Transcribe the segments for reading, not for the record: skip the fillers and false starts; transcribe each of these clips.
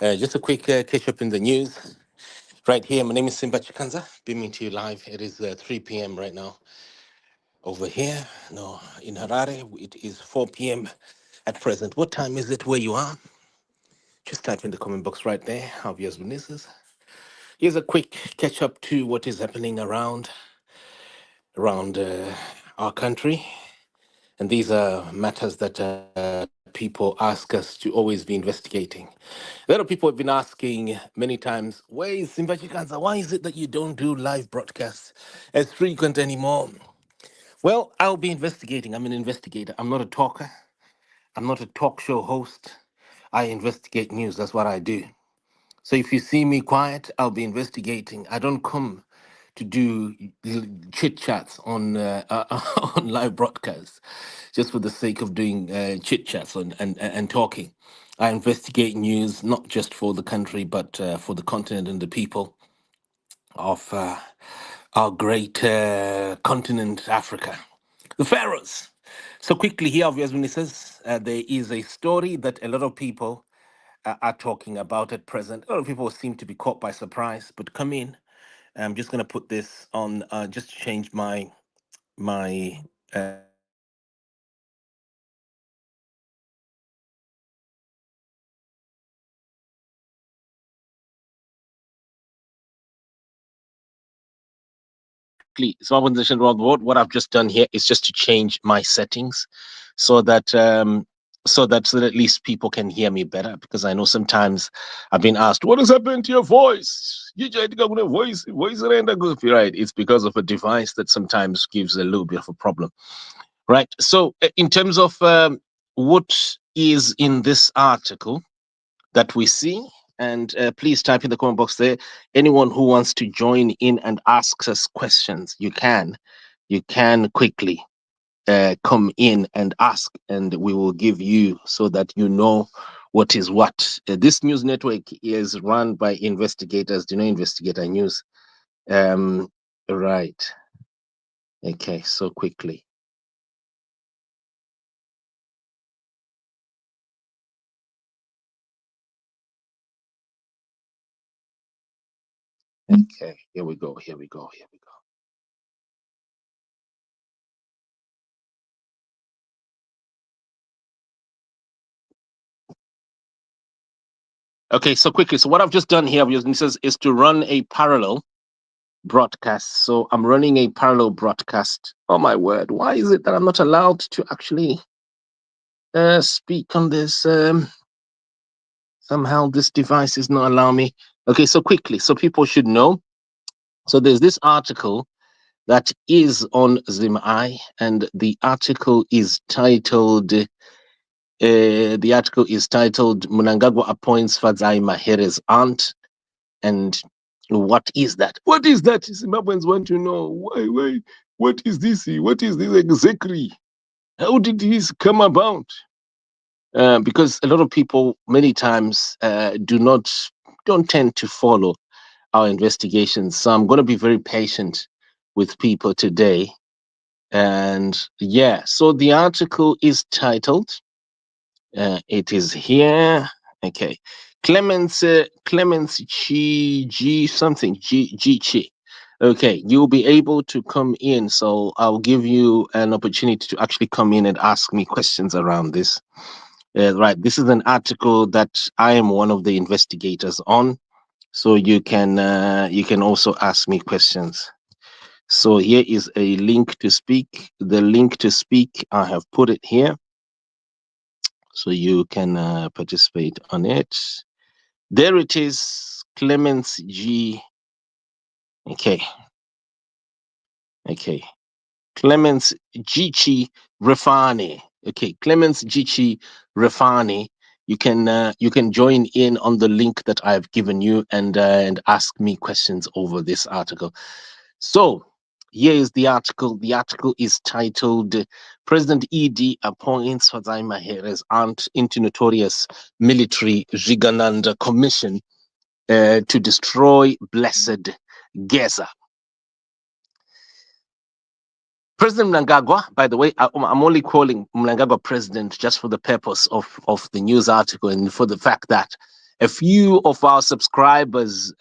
Just a quick catch up in the news. Right here, my name is Simba Chikanza, beaming to you live. It is 3 p.m. right now over here. No, in Harare, it is 4 p.m. at present. What time is it where you are? Just type in the comment box right there. How your businesses. Here's a quick catch up to what is happening around our country. And these are matters that people ask us to always be investigating. A lot of people have been asking many times, where is Simba Chikanza? Why is it that you don't do live broadcasts as frequent anymore? Well, I'll be investigating. I'm an investigator. I'm not a talker. I'm not a talk show host. I investigate news. That's what I do. So if you see me quiet, I'll be investigating. I don't come to do chit chats on on live broadcasts just for the sake of doing chit chats and talking. I investigate news not just for the country but for the continent and the people of our great continent, Africa, the pharaohs. So quickly here, obviously, when it says there is a story that a lot of people are talking about at present. A lot of people seem to be caught by surprise, but come in. I'm just going to put this on, just to change my small organization around the world. What I've just done here is just to change my settings so that so that at least people can hear me better, because I know sometimes I've been asked, what has happened to your voice? You just got a voice render good. Right. It's because of a device that sometimes gives a little bit of a problem. Right. So in terms of what is in this article that we see. And please type in the comment box there. Anyone who wants to join in and ask us questions, you can. You can quickly come in and ask, and we will give you so that you know what is what. This news network is run by investigators. Do you know investigator news? Right. Okay, so quickly. Okay, here we go. Here we go. Here we go. Okay, so quickly. So what I've just done here is to run a parallel broadcast. So I'm running a parallel broadcast. Oh my word! Why is it that I'm not allowed to actually speak on this? Somehow this device is not allowing me. Okay, so quickly, so people should know. So there's this article that is on Zimai, and the article is titled. The article is titled "Mnangagwa appoints Fadzayi Mahere's aunt." And what is that? What is that? Zimbabweans want to know. Why? What is this? What is this exactly? How did this come about? Because a lot of people many times don't tend to follow our investigations. So I'm going to be very patient with people today. And yeah, so the article is titled. It is here. Okay, Clemens G something Chi. Okay, you'll be able to come in. So I'll give you an opportunity to actually come in and ask me questions around this. Right, this is an article that I am one of the investigators on, so you can also ask me questions. So here is a link to speak. The link to speak, I have put it here, so you can participate on it. There it is, Clemens G. Okay, okay, Clemens Gichi Refani. Okay, Clemens Gichi Refani. You can join in on the link that I've given you and ask me questions over this article. So here is the article. The article is titled "President ED appoints Fadzayi Mahere's aunt into notorious military Jigananda commission to destroy blessed Gaza." President Mnangagwa, by the way, I'm only calling Mnangagwa president just for the purpose of the news article and for the fact that A few of our subscribers,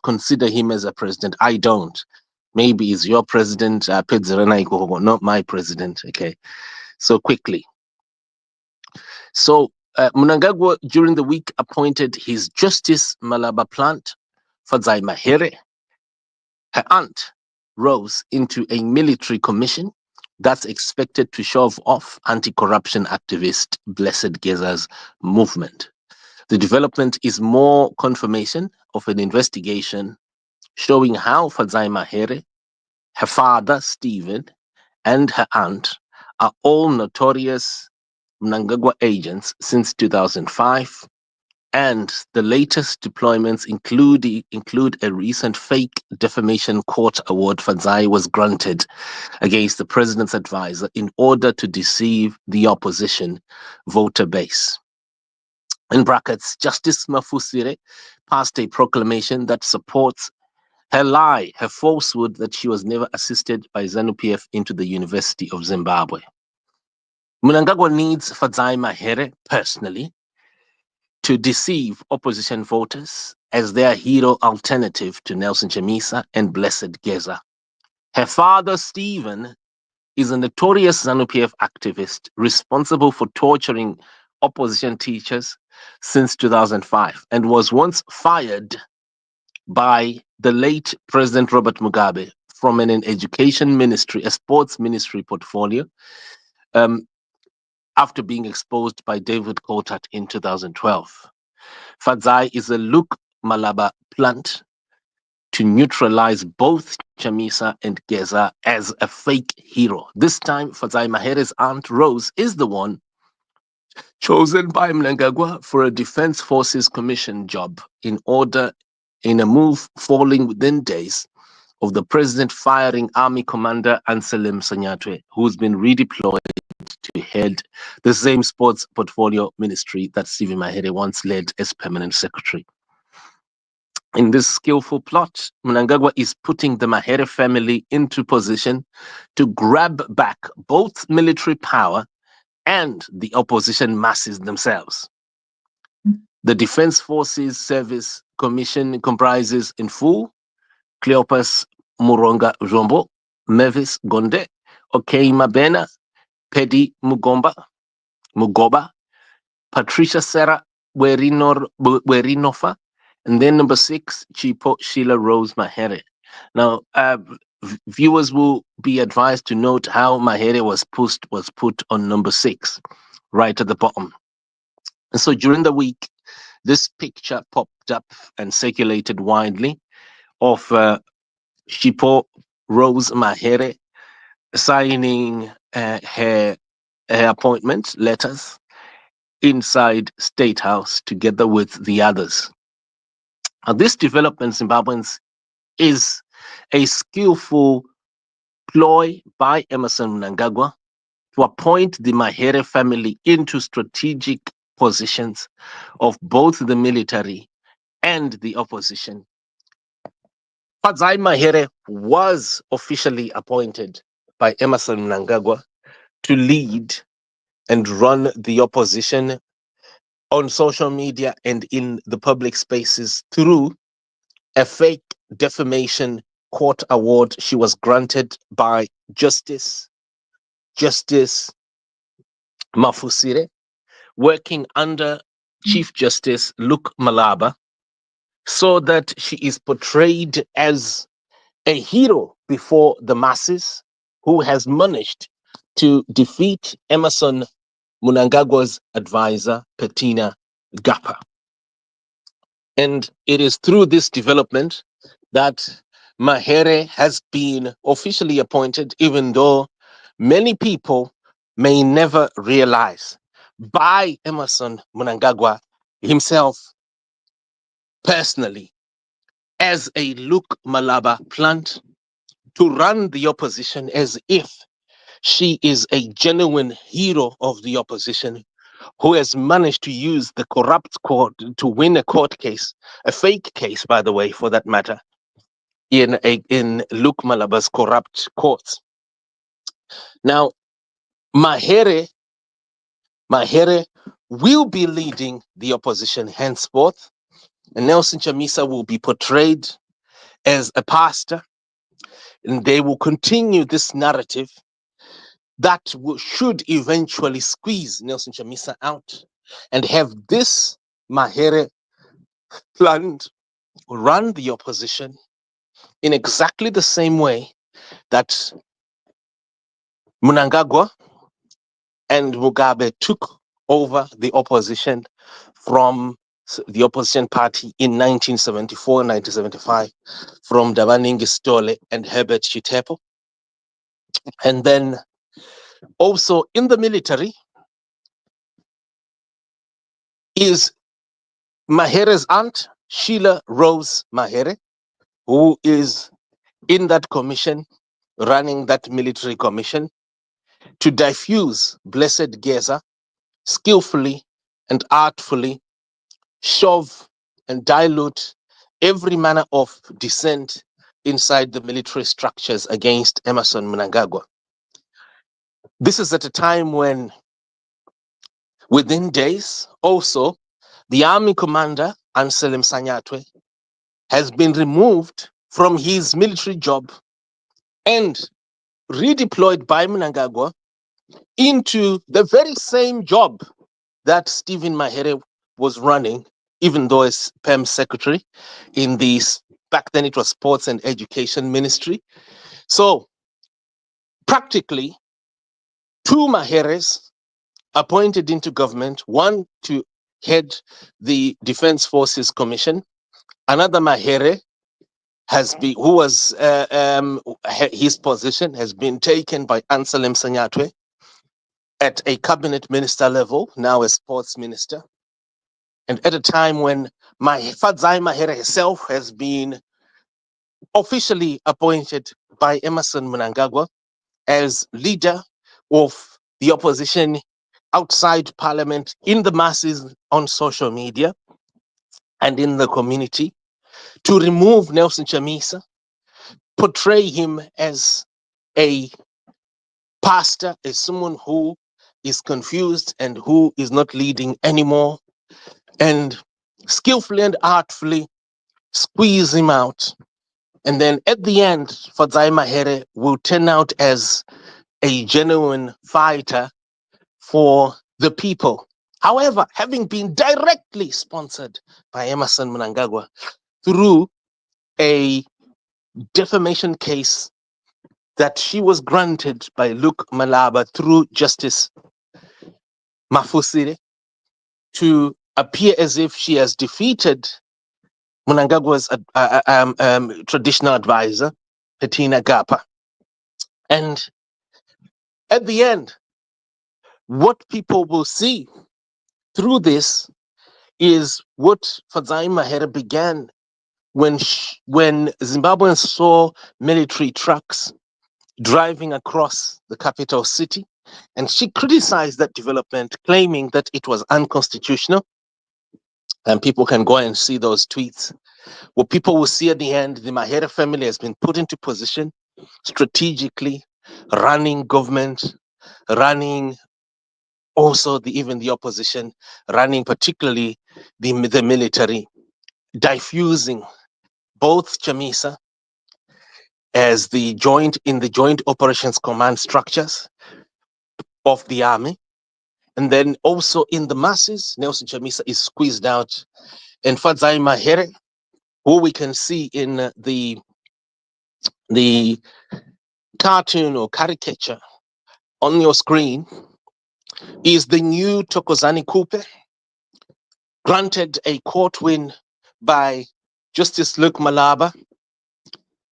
consider him as a president. I don't. Maybe he's your president, not my president. Okay. So quickly. So Mnangagwa during the week appointed his Justice Malaba plant, Fadzayi Mahere. Her aunt rose into a military commission that's expected to shove off anti-corruption activist Blessed Geza's movement. The development is more confirmation of an investigation showing how Fadzayi Mahere, her father Stephen, and her aunt are all notorious Mnangagwa agents since 2005, and the latest deployments include a recent fake defamation court award Fadzayi was granted against the president's advisor in order to deceive the opposition voter base. In brackets, Justice Mafusire passed a proclamation that supports her lie, her falsehood that she was never assisted by ZANU-PF into the University of Zimbabwe. Mnangagwa needs Fadzayi Mahere personally to deceive opposition voters as their hero alternative to Nelson Chamisa and Blessed Geza. Her father, Stephen, is a notorious ZANU-PF activist responsible for torturing opposition teachers since 2005 and was once fired by the late President Robert Mugabe from an education ministry, a sports ministry portfolio, after being exposed by David Coulthard in 2012. Fadzayi is a Luke Malaba plant to neutralize both Chamisa and Geza as a fake hero. This time, Fadzayi Mahere's aunt Rose is the one chosen by Mnangagwa for a Defense Forces Commission job in a move falling within days of the president firing Army Commander Anselm Sanyatwe, who's been redeployed to head the same sports portfolio ministry that Stephen Mahere once led as permanent secretary. In this skillful plot, Mnangagwa is putting the Mahere family into position to grab back both military power and the opposition masses themselves. The Defense Forces Service Commission comprises in full Cleopas Muronga Jombo, Mavis Gonde, Okei Mabena, Pedi Mugoba, Patricia Sarah Werinofa, and then number 6, Chipo Sheila Rose Mahere. Now, viewers will be advised to note how Mahere was put on number 6, right at the bottom. And so during the week, this picture popped up and circulated widely of Chipo Rose Mahere signing her appointment letters inside State House together with the others. Now, this development, Zimbabweans, is a skillful ploy by Emmerson Mnangagwa to appoint the Mahere family into strategic positions of both the military and the opposition. Fadzayi Mahere was officially appointed by Emmerson Mnangagwa to lead and run the opposition on social media and in the public spaces through a fake defamation court award she was granted by Justice Mafusire, working under Chief Justice Luke Malaba, so that she is portrayed as a hero before the masses who has managed to defeat Emmerson Mnangagwa's advisor, Petina Gapa. And it is through this development that Mahere has been officially appointed, even though many people may never realize, by Emmerson Mnangagwa himself personally, as a Luke Malaba plant to run the opposition as if she is a genuine hero of the opposition who has managed to use the corrupt court to win a court case, a fake case, by the way, for that matter, in Luke Malaba's corrupt courts. Now, Mahere will be leading the opposition henceforth, and Nelson Chamisa will be portrayed as a pastor, and they will continue this narrative that should eventually squeeze Nelson Chamisa out and have this Mahere planned run the opposition in exactly the same way that Mnangagwa and Mugabe took over the opposition from the opposition party in 1974 and 1975 from Davaningi Stole and Herbert Chitepo. And then also in the military is Mahere's aunt, Sheila Rose Mahere, who is in that commission, running that military commission to diffuse Blessed Geza skillfully and artfully shove and dilute every manner of dissent inside the military structures against Emerson Mnangagwa. This is at a time when, within days, also, the army commander, Anselm Sanyatwe, has been removed from his military job and redeployed by Mnangagwa into the very same job that Stephen Mahere was running, even though as PEM secretary in the, back then it was Sports and Education Ministry. So practically, two Maheres appointed into government, one to head the Defense Forces Commission, another Mahere has been, who was his position has been taken by Anselm Sanyatwe at a cabinet minister level, now a sports minister. And at a time when Fadzayi Mahere herself has been officially appointed by Emerson Mnangagwa as leader of the opposition outside parliament, in the masses, on social media, and in the community, to remove Nelson Chamisa, portray him as a pastor, as someone who is confused and who is not leading anymore, and skillfully and artfully squeeze him out. And then at the end, Fadzayi Mahere will turn out as a genuine fighter for the people. However, having been directly sponsored by Emerson Mnangagwa through a defamation case that she was granted by Luke Malaba through Justice Mafusire, to appear as if she has defeated Mnangagwa's traditional advisor, Petina Gapa. And at the end, what people will see through this is what Fadzayi Mahere began when Zimbabweans saw military trucks driving across the capital city, and she criticized that development, claiming that it was unconstitutional. And people can go and see those tweets. What people will see at the end, the Mahere family has been put into position strategically, running government, running also even the opposition, running particularly the military, diffusing both Chamisa as the joint operations command structures of the army, and then also in the masses, Nelson Chamisa is squeezed out, and Fadzayi Mahere, who we can see in the cartoon or caricature on your screen, is the new Thokozani Kupe, granted a court win by Justice Luke Malaba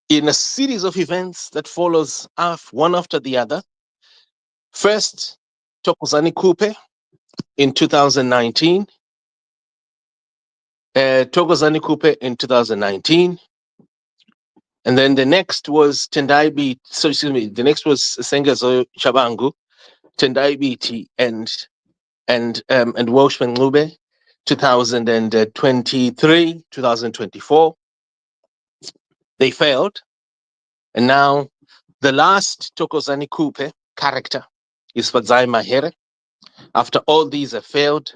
in a series of events that follows one after the other. First, Thokozani Kupe in 2019, Thokozani Kupe in 2019, and then the next was the next was Sengezo Chabangu, Tendai Biti and Welshman Lube, 2023, 2024. They failed. And now the last Thokozani Kupe character is Fadzayi Mahere. After all these have failed,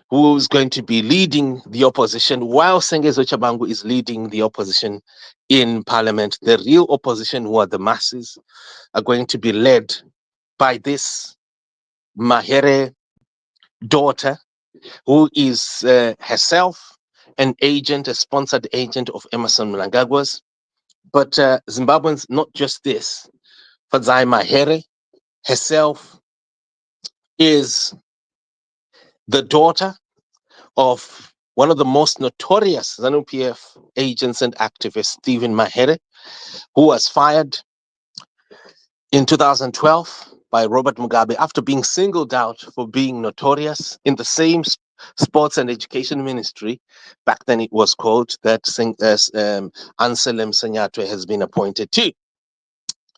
who is going to be leading the opposition, while Sengezwe Chabangu is leading the opposition in parliament. The real opposition, who are the masses, are going to be led by this Mahere daughter, who is herself an agent, a sponsored agent of Emerson Mnangagwa's. But Zimbabweans, not just this. Fadzayi Mahere herself is the daughter of one of the most notorious ZANU-PF agents and activists, Stephen Mahere, who was fired in 2012 by Robert Mugabe after being singled out for being notorious in the same sports and education ministry, back then it was called, that Anselm Sanyatwe has been appointed to.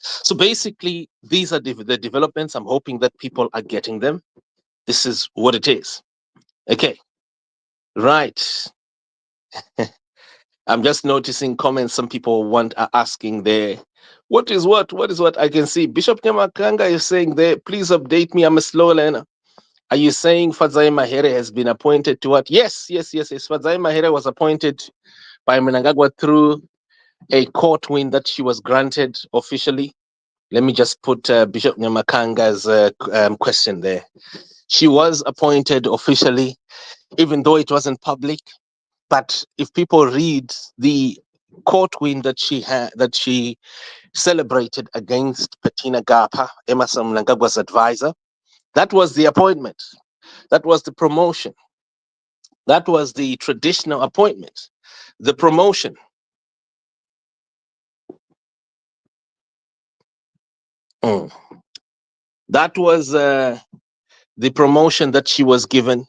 So basically, these are the developments. I'm hoping that people are getting them. This is what it is. Okay, right. I'm just noticing comments some people are asking there. What is what? What is what? I can see Bishop Nyamakanga is saying there, please update me. I'm a slow learner. Are you saying Fadzayi Mahere has been appointed to what? Yes. Fadzayi Mahere was appointed by Mnangagwa through a court win that she was granted officially. Let me just put Bishop Nyamakanga's question there. She was appointed officially, even though it wasn't public. But if people read the court win that she had, that she celebrated against Bettina Gapa, Emerson Mnangagwa's advisor, that was the appointment. That was the promotion. That was the traditional appointment. The promotion. That was the promotion that she was given.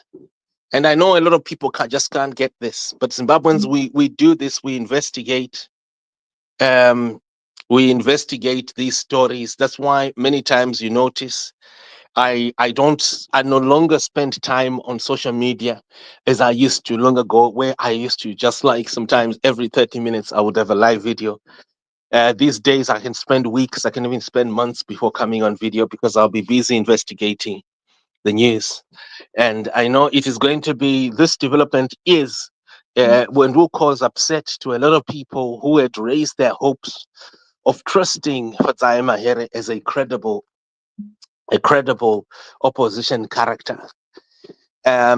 And I know a lot of people just can't get this, but Zimbabweans, we do this. We investigate. We investigate these stories. That's why many times you notice I no longer spend time on social media as I used to long ago, where I used to just like sometimes every 30 minutes I would have a live video. These days I can spend weeks, I can even spend months before coming on video because I'll be busy investigating the news. And I know it is going to be, this development is when will cause upset to a lot of people who had raised their hopes of trusting Fadzayi Mahere as a credible opposition character,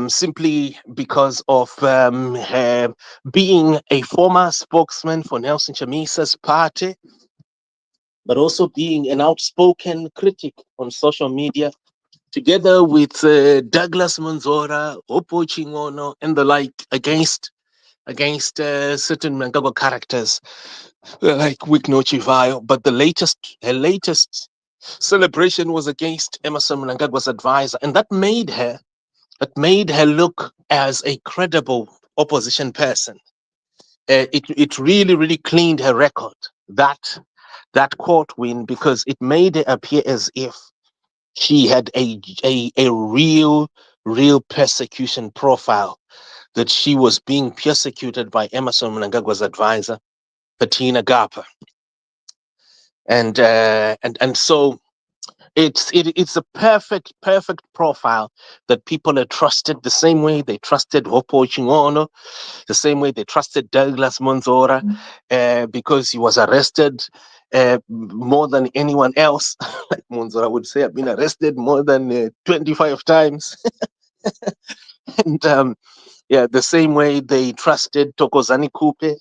simply because of her being a former spokesman for Nelson Chamisa's party, but also being an outspoken critic on social media, together with Douglas Munzora, Opo Chingono, and the like, against certain Mnangagwa characters like Wikno Chivayo. But her latest celebration was against Emerson Mnangagwa's advisor, and that made her look as a credible opposition person. It really cleaned her record, that court win, because it made it appear as if she had a real persecution profile, that she was being persecuted by Emerson Mnangagwa's advisor, Bettina Gapa. And so it's a perfect profile that people had trusted the same way they trusted Hopo Chingono, the same way they trusted Douglas Munzora, because he was arrested more than anyone else. Like Munzora would say, I've been arrested more than 25 times. And the same way they trusted Thokozani Kupe,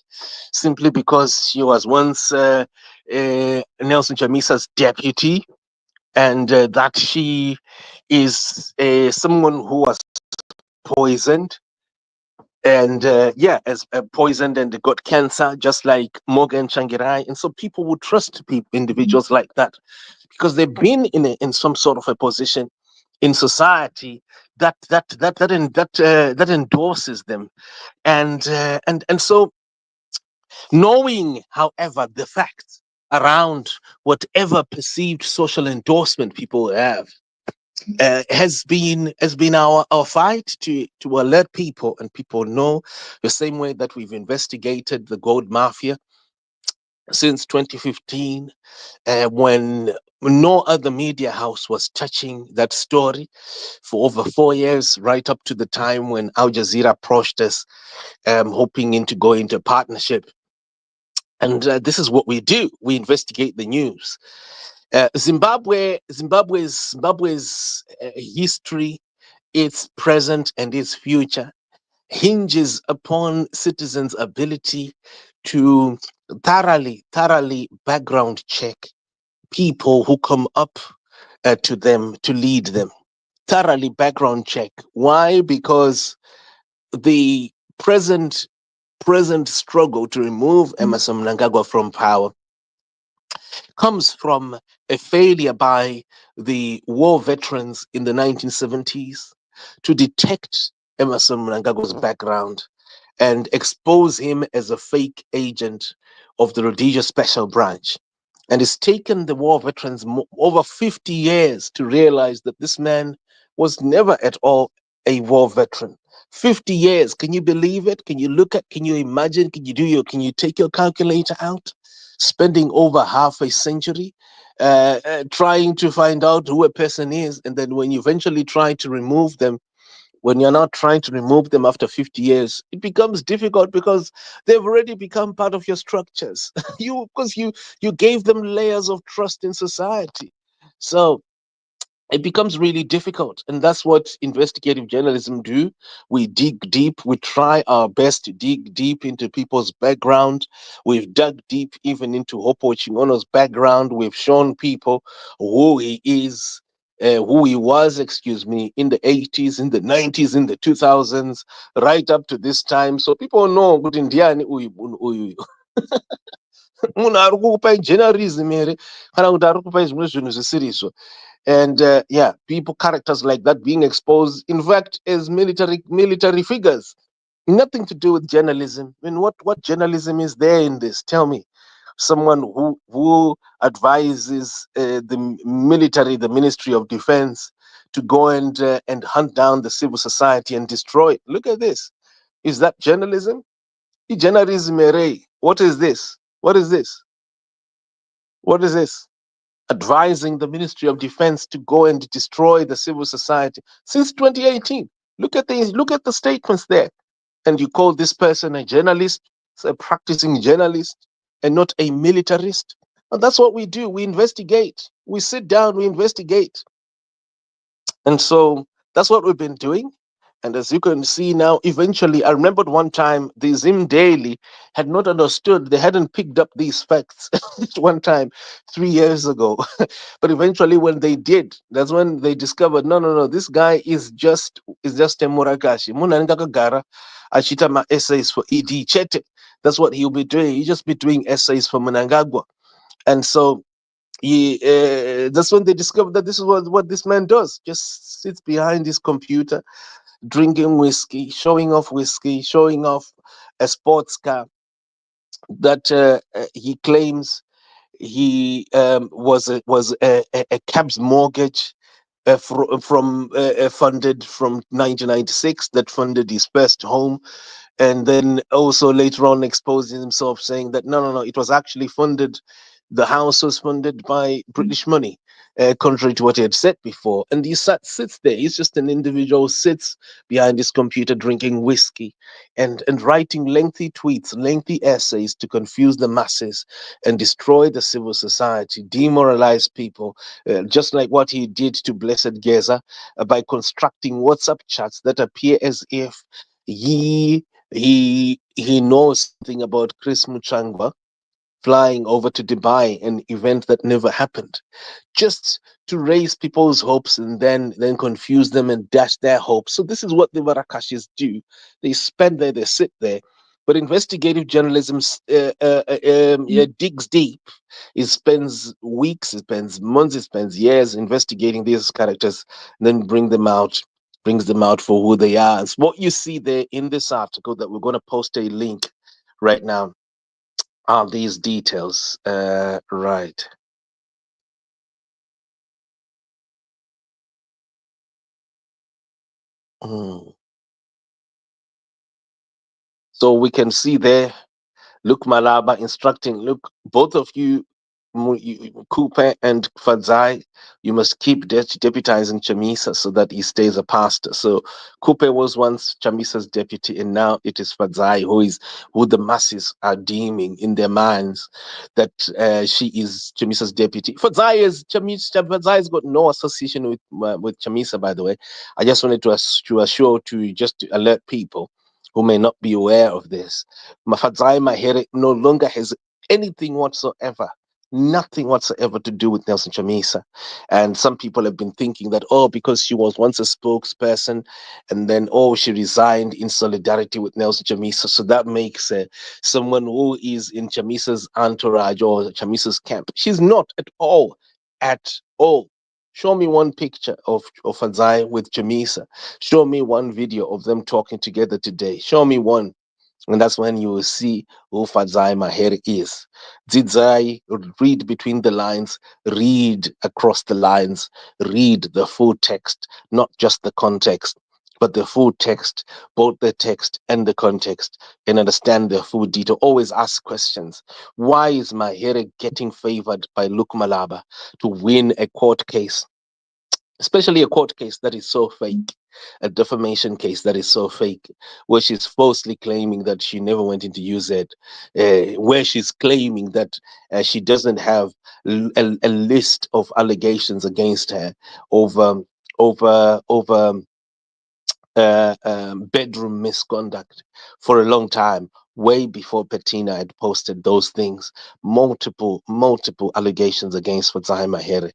simply because she was once Nelson Chamisa's deputy, and that she is someone who was poisoned, and poisoned and got cancer, just like Morgan Changirai. And so people would trust individuals like that because they've been in some sort of a position in society that endorses them, and so knowing, however, the facts around whatever perceived social endorsement people have, has been our fight to alert people, and people know, the same way that we've investigated the gold mafia, since 2015, when no other media house was touching that story for over 4 years, right up to the time when Al Jazeera approached us, hoping to go into a partnership. And this is what we do: we investigate the news. Zimbabwe's history, its present, and its future hinges upon citizens' ability to thoroughly background check people who come up to them to lead them. Thoroughly background check. Why? Because the present struggle to remove Emerson Mnangagwa from power comes from a failure by the war veterans in the 1970s to detect Emerson Mnangagwa's background and expose him as a fake agent of the Rhodesia Special Branch. And it's taken the war veterans over 50 years to realize that this man was never at all a war veteran. 50 years. Can you believe it? Can you imagine? Can you take your calculator out? Spending over half a century trying to find out who a person is. And then when you eventually try to remove them, when you're not trying to remove them after 50 years, it becomes difficult because they've already become part of your structures. You gave them layers of trust in society. So it becomes really difficult, and that's what investigative journalism do. We dig deep. We try our best to dig deep into people's background. We've dug deep even into Hopo Chingono's background. We've shown people who he is, who he was, excuse me, in the 80s, in the 90s, in the 2000s, right up to this time, so people know kuti ndiani uyu munhu ari kukupai journalism here kana kuti ari kupai zvimwe zvinhu zvisirizvo. And yeah, people, characters like that being exposed, in fact, as military figures. Nothing to do with journalism. I mean, what journalism is there in this? Tell me. Someone who advises the military, the Ministry of Defense, to go and hunt down the civil society and destroy it. Look at this. Is that journalism? Journalism, Mahere. What is this? What is this? What is this? Advising the Ministry of Defense to go and destroy the civil society since 2018. Look at the statements there. And you call this person a journalist, a practicing journalist, and not a militarist. And that's what we do. We investigate. We sit down, we investigate. And so that's what we've been doing. And as you can see now, eventually, I remembered one time the Zim Daily had not understood, they hadn't picked up these facts one time 3 years ago. But eventually, when they did, that's when they discovered no, this guy is just a Murakashi. Munangakagara, Achita ma essays for ED Chete. That's what he'll be doing. He'll just be doing essays for Munangagwa. And so that's when they discovered that this is what this man does. Just sits behind his computer, drinking whiskey, showing off a sports car that he claims he was a cab's mortgage from funded from 1996 that funded his first home, and then also later on exposing himself saying that no, it was actually funded, the house was funded by British money, contrary to what he had said before. And he sits there, he's just an individual, sits behind his computer drinking whiskey and writing lengthy tweets, lengthy essays to confuse the masses and destroy the civil society, demoralize people, just like what he did to Blessed Geza, by constructing WhatsApp chats that appear as if he knows something about Chris Muchangwa flying over to Dubai, an event that never happened, just to raise people's hopes and then confuse them and dash their hopes. So this is what the Varakashis do. They spend there, they sit there. But investigative journalism digs deep. It spends weeks, it spends months, it spends years investigating these characters, and then brings them out for who they are. It's what you see there in this article that we're going to post a link right now are these details. Right. Mm. So we can see there Look, Malaba instructing, look, both of you, Cooper and Fadzayi, you must keep deputizing Chamisa so that he stays a pastor. So Cooper was once Chamisa's deputy, and now it is Fadzayi who the masses are deeming in their minds that she is Chamisa's deputy. Fadzayi's got no association with Chamisa, by the way. I just wanted to alert people who may not be aware of this. Fadzayi Mahere no longer has anything whatsoever, nothing whatsoever to do with Nelson Chamisa. And some people have been thinking that, oh, because she was once a spokesperson and then, oh, she resigned in solidarity with Nelson Chamisa. So that makes someone who is in Chamisa's entourage or Chamisa's camp. She's not at all. At all. Show me one picture of Fadzayi with Chamisa. Show me one video of them talking together today. Show me one. And that's when you will see who Fadzayi Mahere is. Zidzai, read between the lines, read across the lines, read the full text, not just the context, but the full text, both the text and the context, and understand the full detail. Always ask questions. Why is Mahere getting favored by Luke Malaba to win a court case? Especially a court case that is so fake, a defamation case that is so fake, where she's falsely claiming that she never went into UZ, where she's claiming that she doesn't have a list of allegations against her over over bedroom misconduct for a long time, way before Bettina had posted those things. Multiple allegations against Fadzayi Mahere,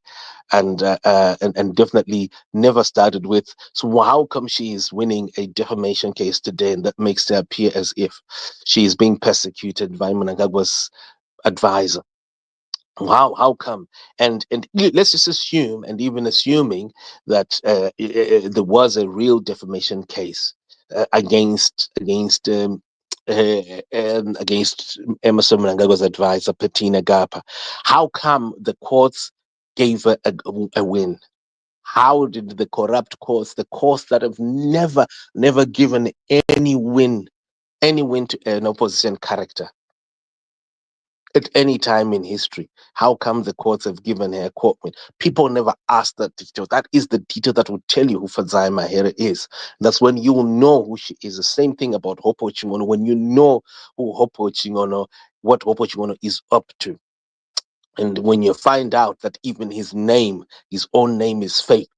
and definitely never started with. So how come she is winning a defamation case today, and that makes her appear as if she is being persecuted by Mnangagwa's advisor? How come? And let's just assume, and even assuming that there was a real defamation case against Emerson Mnangagwa's advisor Bettina Gapa. How come the courts gave her a win? How did the corrupt courts, the courts that have never given any win to an opposition character at any time in history? How come the courts have given her a court win? People never ask that detail. That is the detail that will tell you who Fadzayi Mahere is. That's when you will know who she is. The same thing about Hopo Chimono. When you know who Hopo Chimono, what Hopo Chimono is up to. And when you find out that even his own name is fake,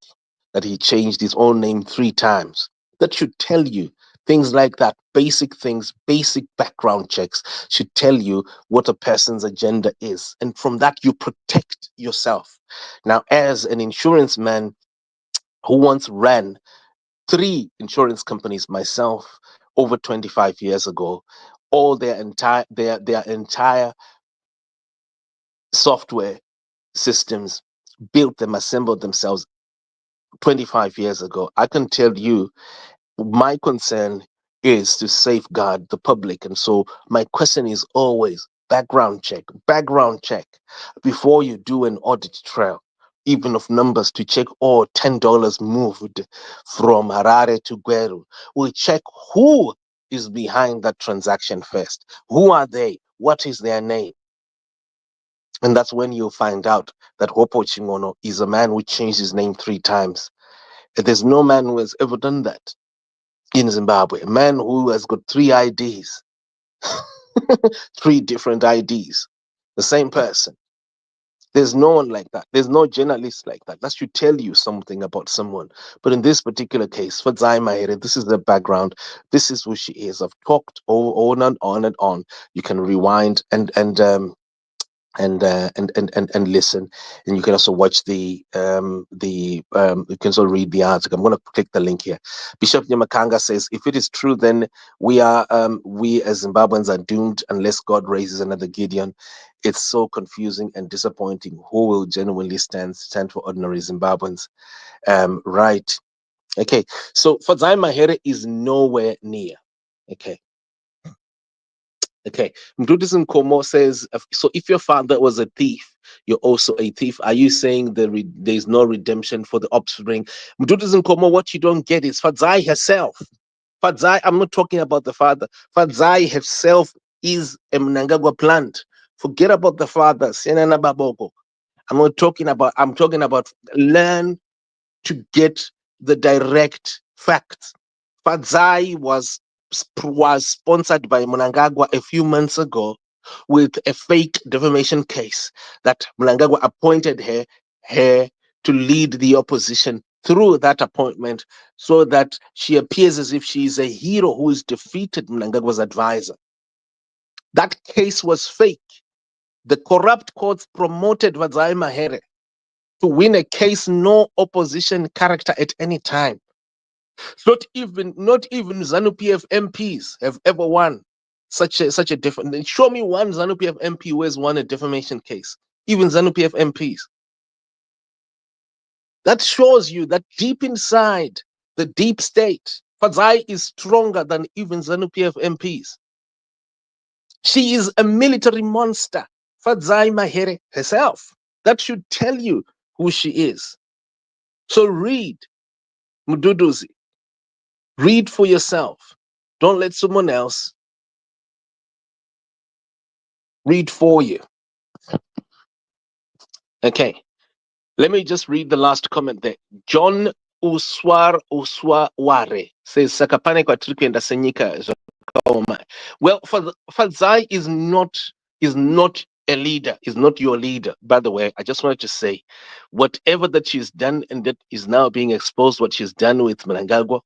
that he changed his own name 3 times, that should tell you things like that. Basic things, basic background checks should tell you what a person's agenda is. And from that, you protect yourself. Now, as an insurance man who once ran 3 insurance companies myself over 25 years ago, all their entire software systems built them, assembled themselves 25 years ago. I can tell you my concern is to safeguard the public. And so my question is always background check before you do an audit trail, even of numbers, to check, oh, $10 moved from Harare to Gweru. We check who is behind that transaction first. Who are they? What is their name? And that's when you'll find out that Hopo Chingono is a man who changed his name 3 times. There's no man who has ever done that in Zimbabwe. A man who has got 3 IDs, 3 different IDs, the same person. There's no one like that. There's no journalist like that. That should tell you something about someone. But in this particular case, Fadzayi Mahere, this is the background. This is who she is. I've talked on and on and on. You can rewind and listen, and you can also watch you can also read the article. I'm going to click the link here. Bishop Nyamakanga says, if it is true, then we as Zimbabweans are doomed unless God raises another Gideon. It's so confusing and disappointing. Who will genuinely stand for ordinary Zimbabweans? Right. Okay, so Fadzayi Mahere is nowhere near. Okay, Mdutism Komo says, so if your father was a thief, you're also a thief. Are you saying there's no redemption for the offspring? Mdutism Komo, what you don't get is Fadzayi herself. Fadzayi, I'm not talking about the father. Fadzayi herself is a Mnangagwa plant. Forget about the father, Senana Baboko. I'm talking about learn to get the direct facts. Fadzayi was sponsored by Mnangagwa a few months ago with a fake defamation case that Mnangagwa appointed her to lead the opposition through that appointment so that she appears as if she is a hero who has defeated Mnangagwa's advisor. That case was fake. The corrupt courts promoted Fadzayi Mahere to win a case no opposition character at any time. Not even ZANU PF MPs have ever won such a different. Show me one ZANU PF MP who has won a defamation case. Even ZANU PF MPs. That shows you that deep inside the deep state, Fadzayi is stronger than even ZANU PF MPs. She is a military monster. Fadzayi Mahere herself. That should tell you who she is. So read, Mududuzi. Read for yourself. Don't let someone else read for you. Okay. Let me just read the last comment there. John Uswaware says Sakapane kwa trikwenda senyika. Well, Fadzai is not a leader, is not your leader. By the way, I just wanted to say, whatever that she's done and that is now being exposed, what she's done with Mnangagwa,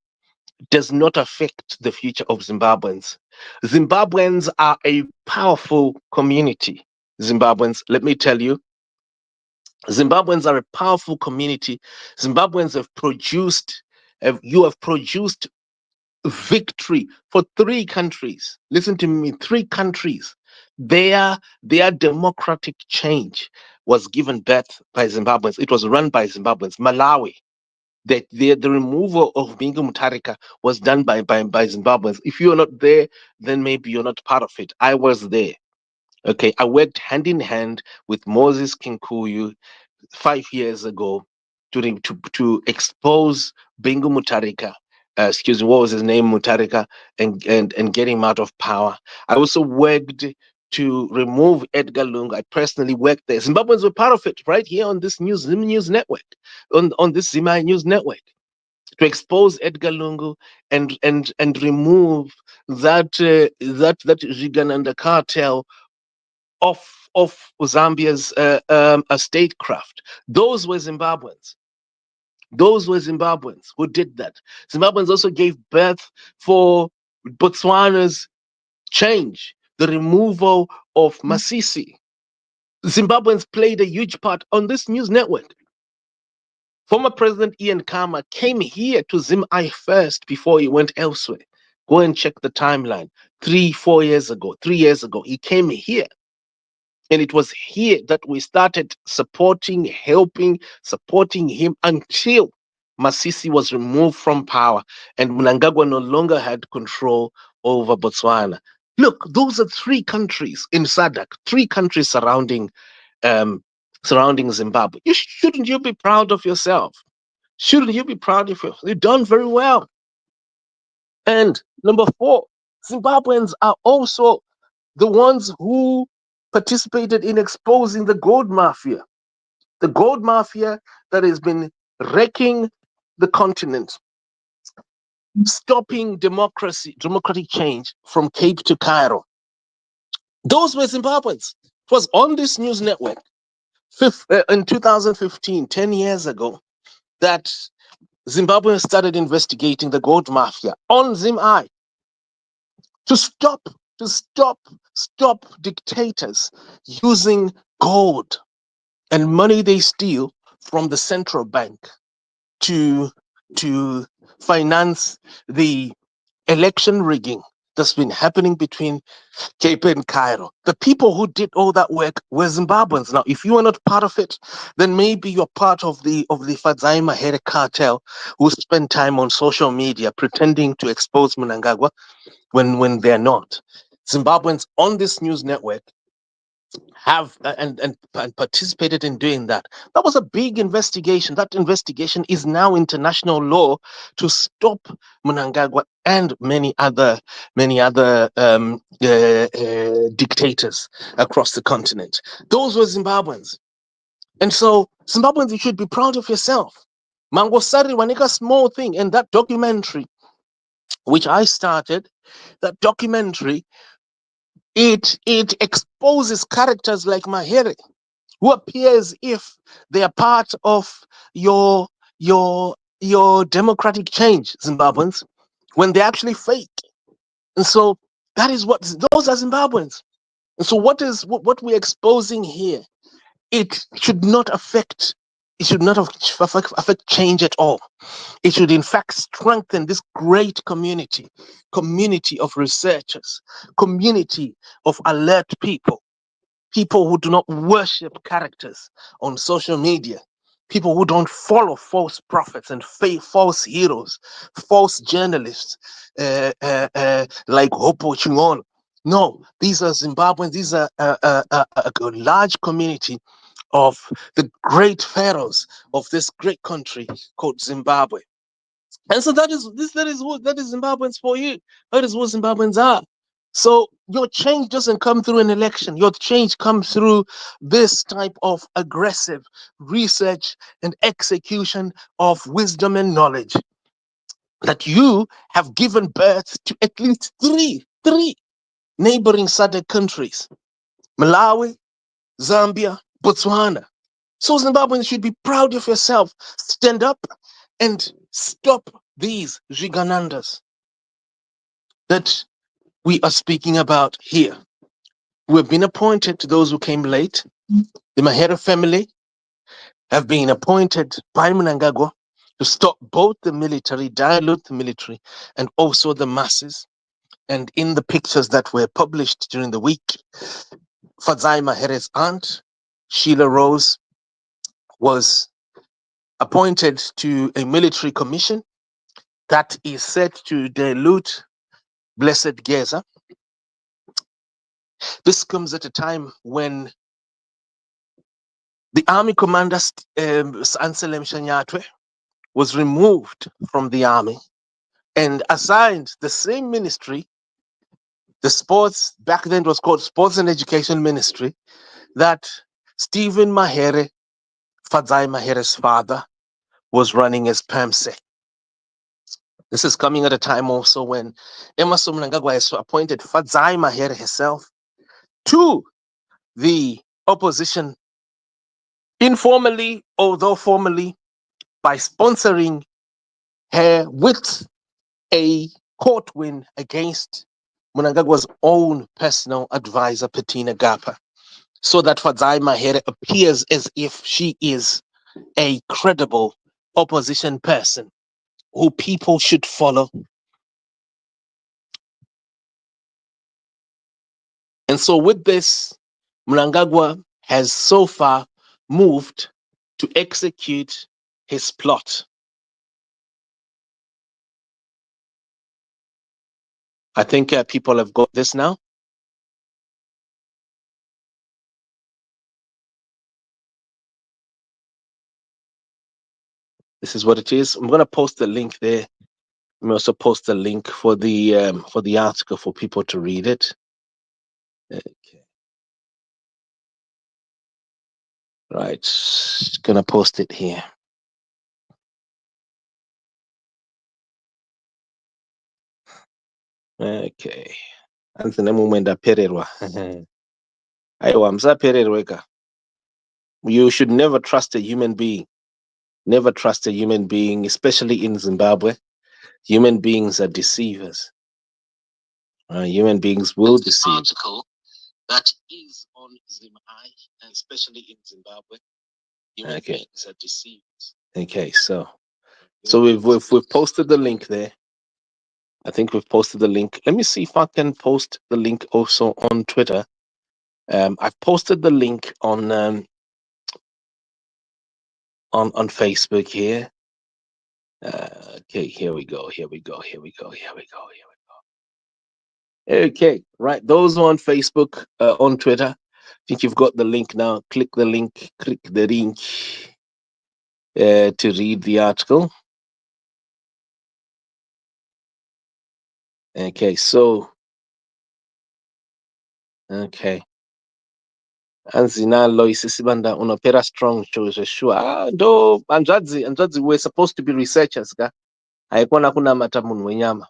does not affect the future of Zimbabweans. Zimbabweans are a powerful community. Zimbabweans, let me tell you, Zimbabweans are a powerful community. Zimbabweans you have produced victory for 3 countries. Listen to me, 3 countries. Their democratic change was given birth by Zimbabweans. It was run by Zimbabweans. Malawi, the removal of Bingu Mutharika was done by Zimbabweans. If you're not there, then maybe you're not part of it. I was there. Okay, I worked hand in hand with Moses Kinkuyu 5 years ago to expose Bingu Mutharika, excuse me, what was his name, Mutharika, and get him out of power. I also worked to remove Edgar Lungu. I personally worked there. Zimbabweans were part of it, right here on this Zim News Network, on this Zimai News Network, to expose Edgar Lungu and remove that Zigananda cartel of Zambia's statecraft. Those were Zimbabweans. Those were Zimbabweans who did that. Zimbabweans also gave birth for Botswana's change, the removal of Masisi. Zimbabweans played a huge part on this news network. Former President Ian Khama came here to Zim-I first before he went elsewhere. Go and check the timeline. 3 years ago, he came here. And it was here that we started supporting him until Masisi was removed from power and Mnangagwa no longer had control over Botswana. Look, those are 3 countries in SADC, 3 countries surrounding Zimbabwe. Shouldn't you be proud of yourself? Shouldn't you be proud of yourself? You've done very well. And number 4, Zimbabweans are also the ones who participated in exposing the gold mafia. The gold mafia that has been wrecking the continent, stopping democratic change from Cape to Cairo. Those were Zimbabweans. It was on this news network in 2015, 10 years ago, that Zimbabwe started investigating the gold mafia on Zim-I to stop dictators using gold and money they steal from the central bank to finance the election rigging that's been happening between Cape and Cairo. The people who did all that work were Zimbabweans. Now, if you are not part of it, then maybe you're part of the Fadzayi Mahere cartel who spend time on social media pretending to expose Mnangagwa when they're not. Zimbabweans on this news network have and participated in doing that. That was a big investigation. That investigation is now international law to stop Mnangagwa and many other dictators across the continent. Those were Zimbabweans, and so Zimbabweans, you should be proud of yourself. Mangosari Wanika, small thing, and that documentary which I started, that documentary, it exposes characters like Mahere, who appear as if they are part of your your democratic change, Zimbabweans, when they're actually fake. And so that is what those are Zimbabweans. And so what we're exposing here, it should not affect affect change at all. It should in fact strengthen this great community of researchers, community of alert people who do not worship characters on social media, people who don't follow false prophets and false heroes, false journalists like Hopo Chingon. No, these are Zimbabweans. These are a large community of the great pharaohs of this great country called Zimbabwe. And so that is Zimbabweans for you. That is what Zimbabweans are. So your change doesn't come through an election. Your change comes through this type of aggressive research and execution of wisdom and knowledge that you have given birth to at least three neighboring SADC countries: Malawi, Zambia, Botswana. So Zimbabweans should be proud of yourself. Stand up and stop these Giganandas that we are speaking about here. We have been appointed, to those who came late. The Maher family have been appointed by Mnangagwa to stop both the military, dilute the military, and also the masses. And in the pictures that were published during the week, Fadzayi Mahere's aunt, Sheila Rose, was appointed to a military commission that is set to dilute Blessed Geza. This comes at a time when the army commander, Anselm Sanyatwe, was removed from the army and assigned the same ministry, the sports, back then it was called Sports and Education Ministry, that Stephen Mahere, Fadzayi Mahere's father, was running as PAMSEC. This is coming at a time also when Emmerson Mnangagwa has appointed Fadzayi Mahere herself to the opposition, informally, although formally, by sponsoring her with a court win against Mnangagwa's own personal advisor, Petina Gapa, so that Fadzayi Mahere appears as if she is a credible opposition person who people should follow. And so with this, Mnangagwa has so far moved to execute his plot. I think people have got this now. This is what it is. I'm going to post the link there. I'm also post the link for the article for people to read it. Okay. Right. Gonna post it here. Okay. Anthony Mumenda Pererwa. Aiwa, msapererweka. You should never trust a human being. Never trust a human being, especially in Zimbabwe. Human beings are deceivers. Human beings will deceive. Article that is on ZimI, and especially in Zimbabwe, human beings are deceivers. Okay, so we've posted the link there. I think we've posted the link. Let me see if I can post the link also on Twitter. I've posted the link on Facebook here. Okay, here we go. Okay, right. Those on Facebook, on Twitter, think you've got the link now. Click the link to read the article. Okay, so okay. Anzinalo isisibanda unopera strong shows sure. Ndo anzadzi we're supposed to be researchers ka. Haikuwa kuna matamun wenyama.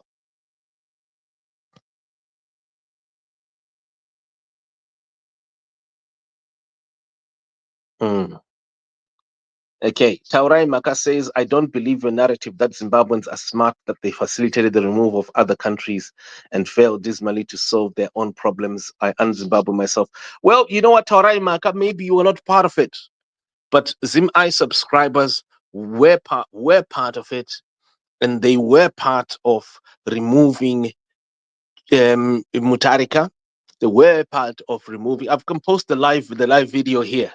Okay, Taurai Maka says, I don't believe your narrative that Zimbabweans are smart, that they facilitated the removal of other countries and failed dismally to solve their own problems. I am Zimbabwe myself. Well, you know what, Taurai Maka, maybe you were not part of it, but ZimI subscribers were part of it, and they were part of removing Mutarika. They were part of removing. I've composed the live video here.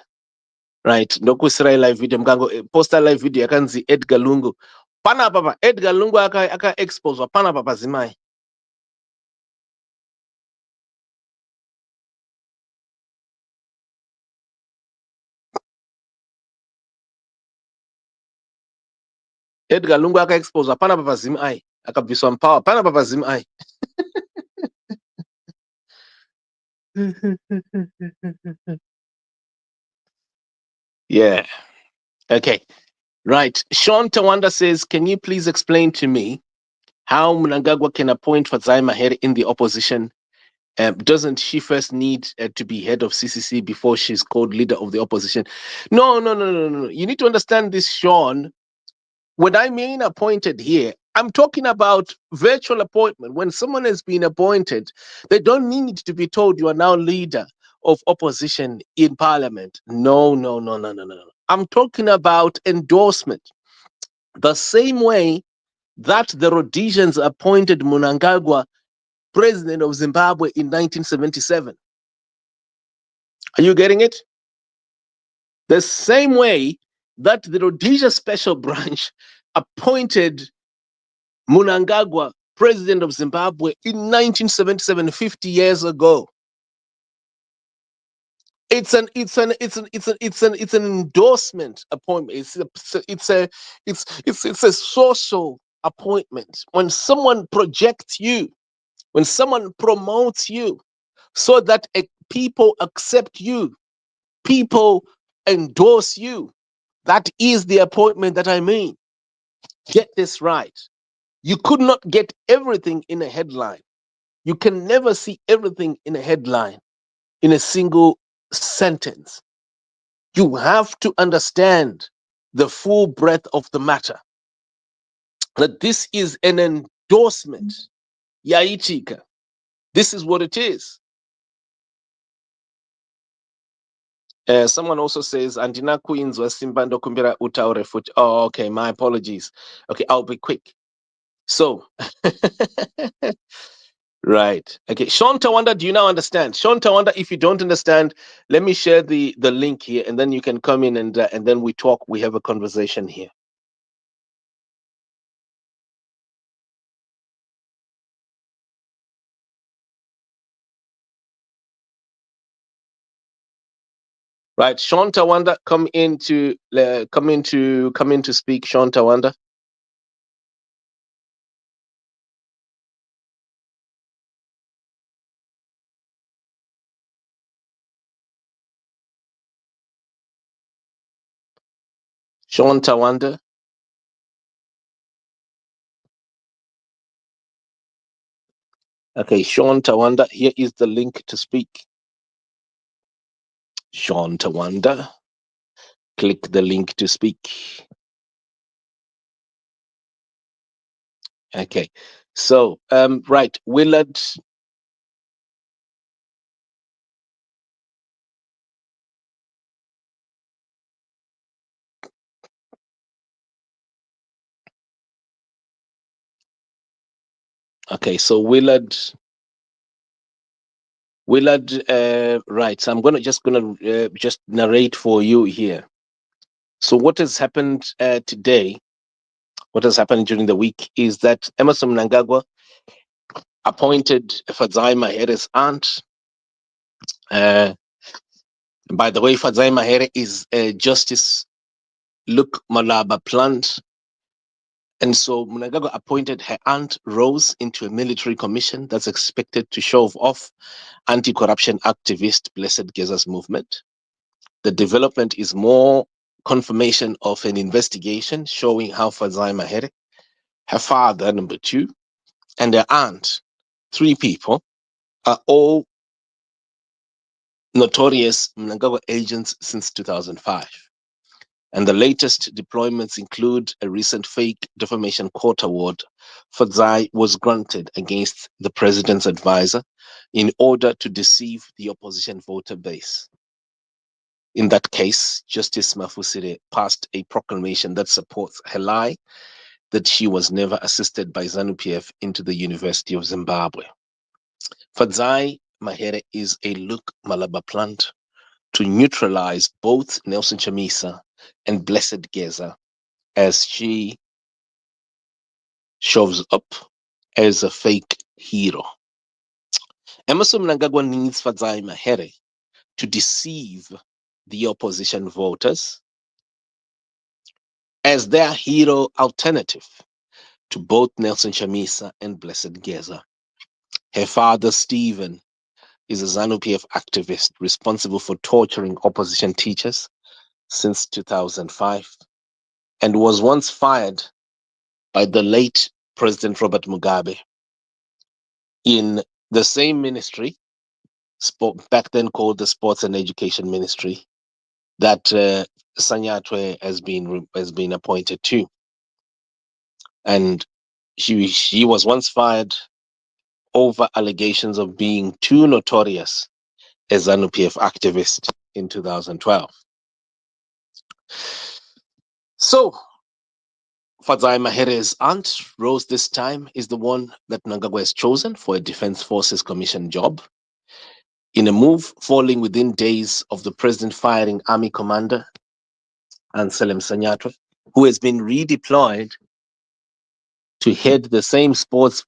Right, ndokusira live video mkango posta live video yakanzi Edgar Lungu pana papa Edgar Lungu aka expose pana papa Zimai. Edgar Lungu aka expose pana papa Zimai akabviswa mpawa pana papa Zimai. Yeah. Okay. Right. Sean Tawanda says, can you please explain to me how Mnangagwa can appoint Fadzayi Mahere in the opposition? Doesn't she first need to be head of CCC before she's called leader of the opposition? No. You need to understand this, Sean. When I mean appointed here, I'm talking about virtual appointment. When someone has been appointed, they don't need to be told you are now leader of opposition in parliament. No. I'm talking about endorsement. The same way that the Rhodesians appointed Mnangagwa president of Zimbabwe in 1977. Are you getting it? The same way that the Rhodesia Special Branch appointed Mnangagwa president of Zimbabwe in 1977, 50 years ago. It's an endorsement appointment. It's a social appointment. When someone projects you, when someone promotes you, so that people accept you, people endorse you. That is the appointment that I mean. Get this right. You could not get everything in a headline. You can never see everything in a headline, in a single sentence. You have to understand the full breadth of the matter. That this is an endorsement. Yaichika. This is what it is. Someone also says, Andina Queens was Simbando Kumbira Utaure foot. Oh, okay. My apologies. Okay, I'll be quick. So, right. Okay. Sean Tawanda, do you now understand? Sean Tawanda, if you don't understand, let me share the link here, and then you can come in and then we talk. We have a conversation here. Right, Sean Tawanda, come in to speak. Sean Tawanda. Sean Tawanda. Okay, Sean Tawanda. Here is the link to speak. Sean Tawanda. Click the link to speak. Okay, so right, Willard. Okay, so Willard, right. So I'm gonna just narrate for you here. So what has happened today? What has happened during the week is that Emmerson Mnangagwa appointed Fadzayi Mahere's aunt By the way, Fadzayi Mahere is Justice Luke Malaba plant. And so Mnangagwa appointed her aunt Rose into a military commission that's expected to shove off anti-corruption activist Blessed Geza's movement. The development is more confirmation of an investigation showing how Fadzayi Mahere, her father, number two, and her aunt, three people, are all notorious Mnangagwa agents since 2005. And the latest deployments include a recent fake defamation court award Fadzayi was granted against the president's advisor in order to deceive the opposition voter base. In that case, Justice Mafusire passed a proclamation that supports her lie that she was never assisted by ZANU-PF into the University of Zimbabwe. Fadzayi Mahere is a Luke Malaba plant to neutralize both Nelson Chamisa and Blessed Geza as she shows up as a fake hero. Emmerson Mnangagwa needs Fadzayi Mahere to deceive the opposition voters as their hero alternative to both Nelson Chamisa and Blessed Geza. Her father, Stephen, is a ZANU-PF activist responsible for torturing opposition teachers since 2005 and was once fired by the late President Robert Mugabe in the same ministry, back then called the Sports and Education Ministry, that Sanyatwe has been appointed to. And she was once fired over allegations of being too notorious as an ZANU-PF activist in 2012. So, Fadzayi Mahere's aunt, Rose, this time is the one that Mnangagwa has chosen for a Defense Forces Commission job, in a move falling within days of the president firing Army Commander Anselm Sanyatwe, who has been redeployed to head the same sports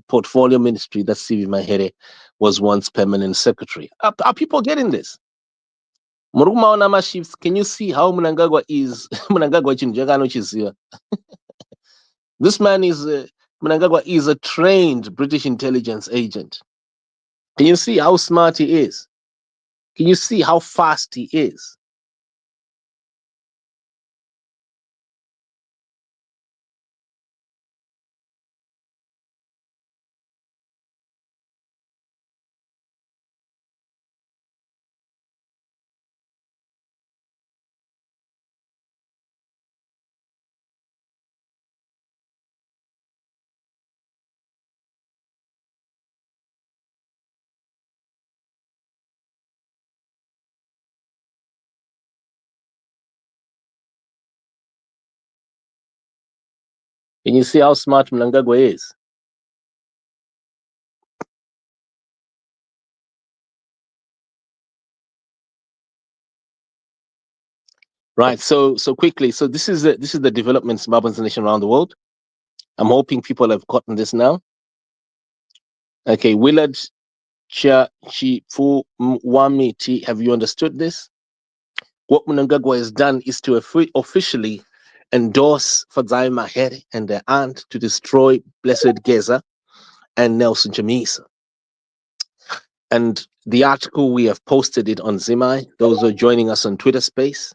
portfolio ministry that CV Mahere was once permanent secretary. Are people getting this? Muruma Onama Chiefs, can you see how Mnangagwa is? Mnangagwa Chinjagano Chizia. This man is, Mnangagwa is a trained British intelligence agent. Can you see how smart he is? Can you see how fast he is? Can you see how smart Mnangagwa is? Right. So quickly. So this is the development Zimbabweans nation around the world. I'm hoping people have gotten this now. Okay, Willard Chachifu Mwamiti, have you understood this? What Mnangagwa has done is to officially endorse Fadzayi Mahere and their aunt to destroy Blessed Geza and Nelson Chamisa. And the article, we have posted it on Zimai. Those who are joining us on Twitter Space,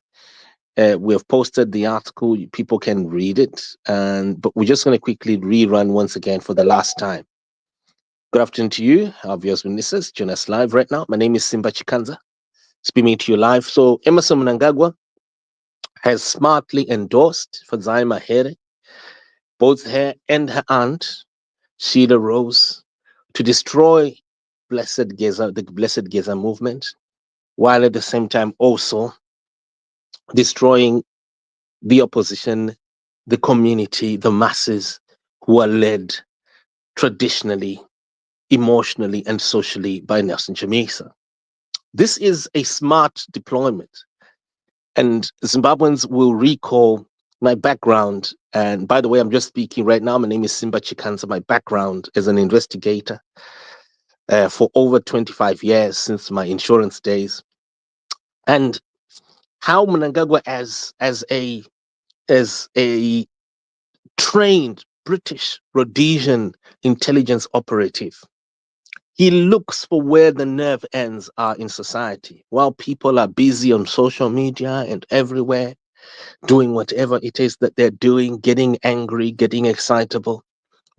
we have posted the article. People can read it, but we're just going to quickly rerun once again for the last time. Good afternoon to you, our viewers and listeners. Join us live right now. My name is Simba Chikanza, speaking to you live. So Emmerson Mnangagwa has smartly endorsed Fadzayi Mahere, both her and her aunt, Sheila Rose, to destroy Blessed Geza, the Blessed Geza movement, while at the same time also destroying the opposition, the community, the masses who are led traditionally, emotionally, and socially by Nelson Chamisa. This is a smart deployment. And Zimbabweans will recall my background. And by the way, I'm just speaking right now. My name is Simba Chikanza. My background as an investigator for over 25 years since my insurance days. and how Mnangagwa as a trained British Rhodesian intelligence operative, he looks for where the nerve ends are in society. While people are busy on social media and everywhere, doing whatever it is that they're doing, getting angry, getting excitable,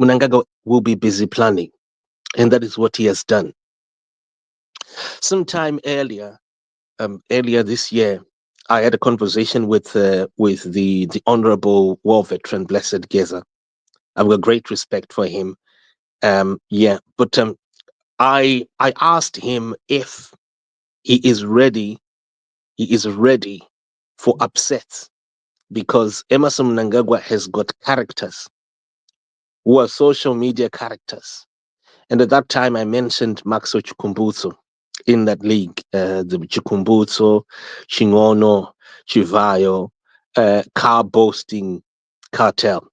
Mnangagwa will be busy planning. And that is what he has done. Sometime earlier this year, I had a conversation with the Honorable War Veteran Blessed Geza. I've got great respect for him. But I asked him if he is ready. He is ready for upsets because Emerson Mnangagwa has got characters who are social media characters. And at that time, I mentioned Maxo Chukumbutso in that league, the Chukumbutso, Chingono, Chivayo, car boasting cartel.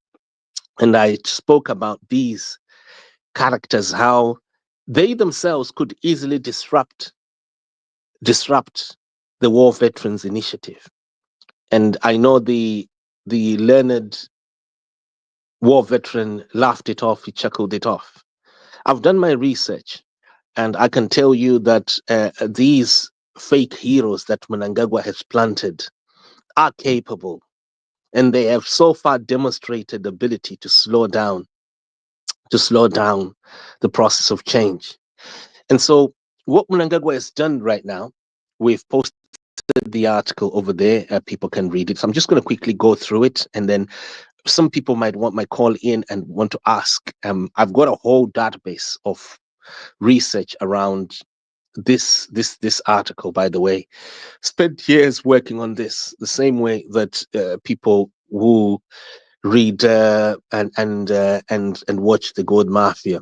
And I spoke about these characters, how they themselves could easily disrupt the War Veterans Initiative. And I know the learned war veteran laughed it off, he chuckled it off. I've done my research, and I can tell you that these fake heroes that Mnangagwa has planted are capable, and they have so far demonstrated the ability to slow down the process of change. And so what Mnangagwa has done right now, we've posted the article over there. People can read it. So I'm just going to quickly go through it, and then some people might call in and want to ask. I've got a whole database of research around this article. By the way, spent years working on this, the same way that people who read and watch the Gold Mafia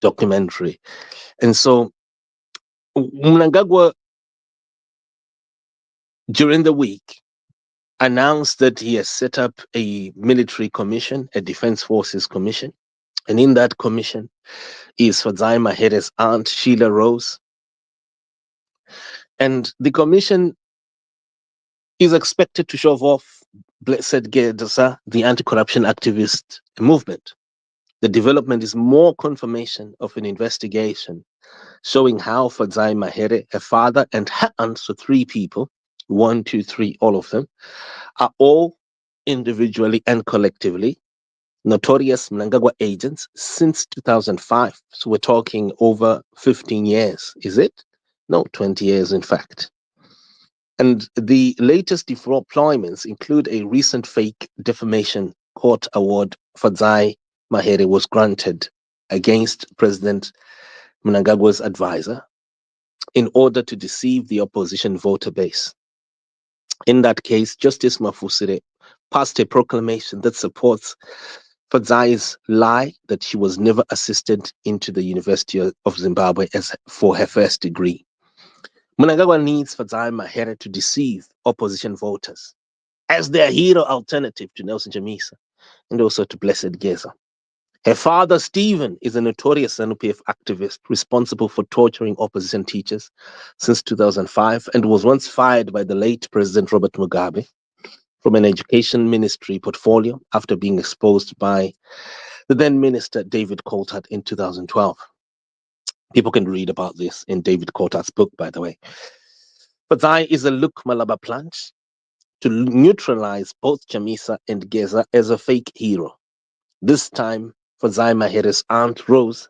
documentary. And so Mnangagwa during the week announced that he has set up a military commission, a defense forces commission. And in that commission is Fadzayi Mahere's aunt, Sheila Rose. And the commission is expected to shove off Blessed Gedesa, the anti-corruption activist movement. The development is more confirmation of an investigation showing how Fadzayi Mahere, a father, and her aunt, so three people, 1, 2, 3, all of them, are all individually and collectively notorious Mnangagwa agents since 2005. So we're talking over 15 years, is it? No, 20 years, in fact. And the latest deployments include a recent fake defamation court award Fadzayi Mahere was granted against President Mnangagwa's advisor in order to deceive the opposition voter base. In that case, Justice Mafusire passed a proclamation that supports Fadzayi's lie that she was never assisted into the University of Zimbabwe for her first degree. Mnangagwa needs Fadzayi Mahere to deceive opposition voters as their hero alternative to Nelson Chamisa and also to Blessed Geza. Her father, Stephen, is a notorious ZANU-PF activist responsible for torturing opposition teachers since 2005 and was once fired by the late President Robert Mugabe from an education ministry portfolio after being exposed by the then minister David Coulthard in 2012. People can read about this in David Coulthard's book, by the way. Fadzayi is a Luke Malaba plant to neutralize both Chamisa and Geza as a fake hero. This time, Fadzayi Mahere's aunt Rose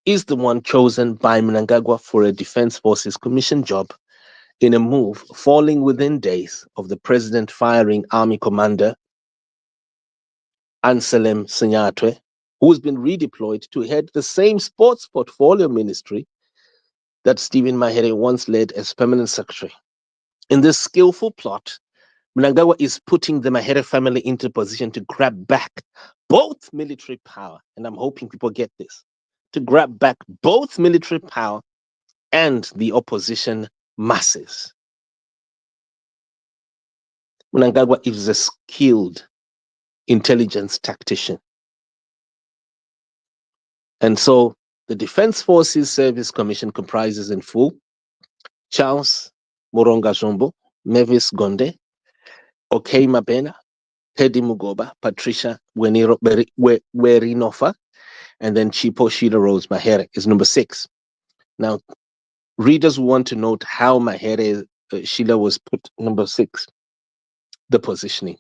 is the one chosen by Mnangagwa for a Defense Forces Commission job in a move falling within days of the president firing Army Commander Anselm Sanyatwe, who has been redeployed to head the same sports portfolio ministry that Stephen Mahere once led as permanent secretary. In this skillful plot, Mnangagwa is putting the Mahere family into position to grab back both military power, and I'm hoping people get this, to grab back both military power and the opposition masses. Mnangagwa is a skilled intelligence tactician. And so the Defense Forces Service Commission comprises in full Charles Moronga Zombo, Mavis Gonde, Okay Mabena, Teddy Mugoba, Patricia Werinofa, and then Chipo Sheila Rose Mahere is number 6. Now, readers want to note how Mahere Sheila was put number 6, the positioning.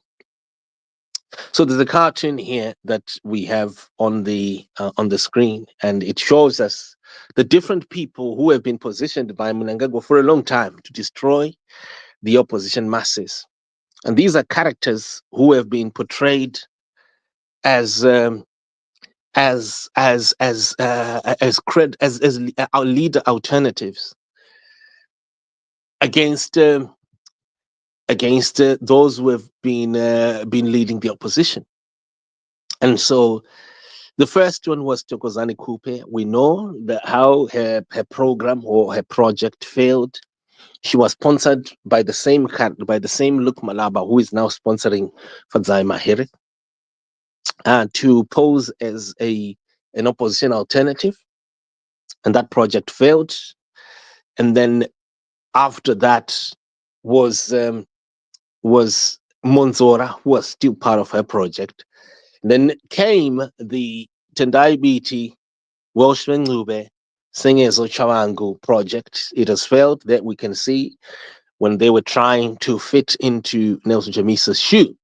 So there's a cartoon here that we have on the screen, and it shows us the different people who have been positioned by Mnangagwa for a long time to destroy the opposition masses. And these are characters who have been portrayed as our leader alternatives against those who have been leading the opposition. And so the first one was Tokozani Kupe. We know that how her program or her project failed. She was sponsored by the same Luke Malaba, who is now sponsoring Fadzayi Mahere, to pose as an opposition alternative, and that project failed. And then after that was Monzora, who was still part of her project. Then came the Tendai BT Welshman Lube Singers Chawangu project. It has failed, that we can see when they were trying to fit into Nelson Chamisa's shoe.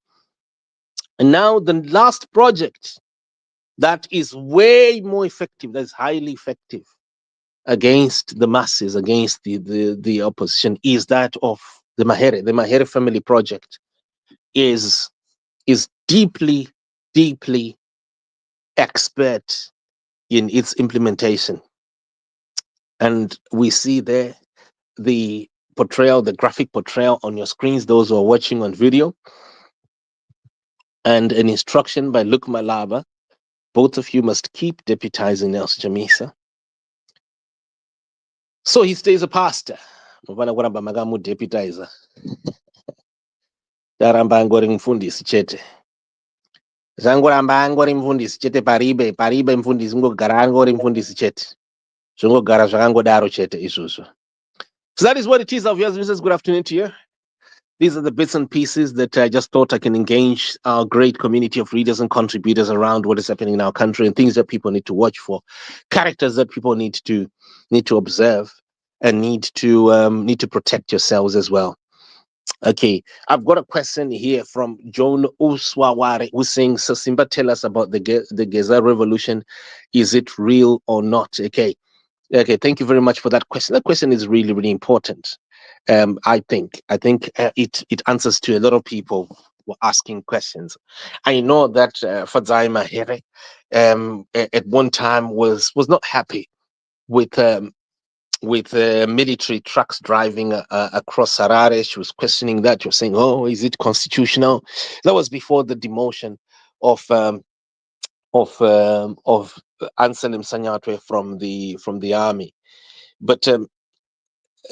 And now the last project that is way more effective, that is highly effective against the masses, against the opposition, is that of the Mahere. The Mahere family project is deeply, deeply expert in its implementation. And we see there the portrayal, the graphic portrayal on your screens, those who are watching on video, and an instruction by Luke Malaba. Both of you must keep deputizing Nelson Chamisa. So he stays a pastor. Muvana magamu deputizer. Daramba angori mfundisi chete. Zangoramba angori mfundisi chete paribe mfundisi ngogara angori mfundisi chete. Zvongogara zvakangodaro chete izvozvo. So that is what it is, our viewers and listeners. Good afternoon to you. These are the bits and pieces that I just thought I can engage our great community of readers and contributors around what is happening in our country, and things that people need to watch for, characters that people need to observe, and need to protect yourselves as well. Okay, I've got a question here from Joan Uswaware, who's saying, "So Simba, tell us about the Geza revolution. Is it real or not?" Okay, thank you very much for that question. That question is really, really important. I think it answers to a lot of people who are asking questions. I know that Fadzayi Mahere at one time was not happy with military trucks driving across Harare. She was questioning that. She was saying, "Oh, is it constitutional?" That was before the demotion of Anselm Sanyatwe from the army. But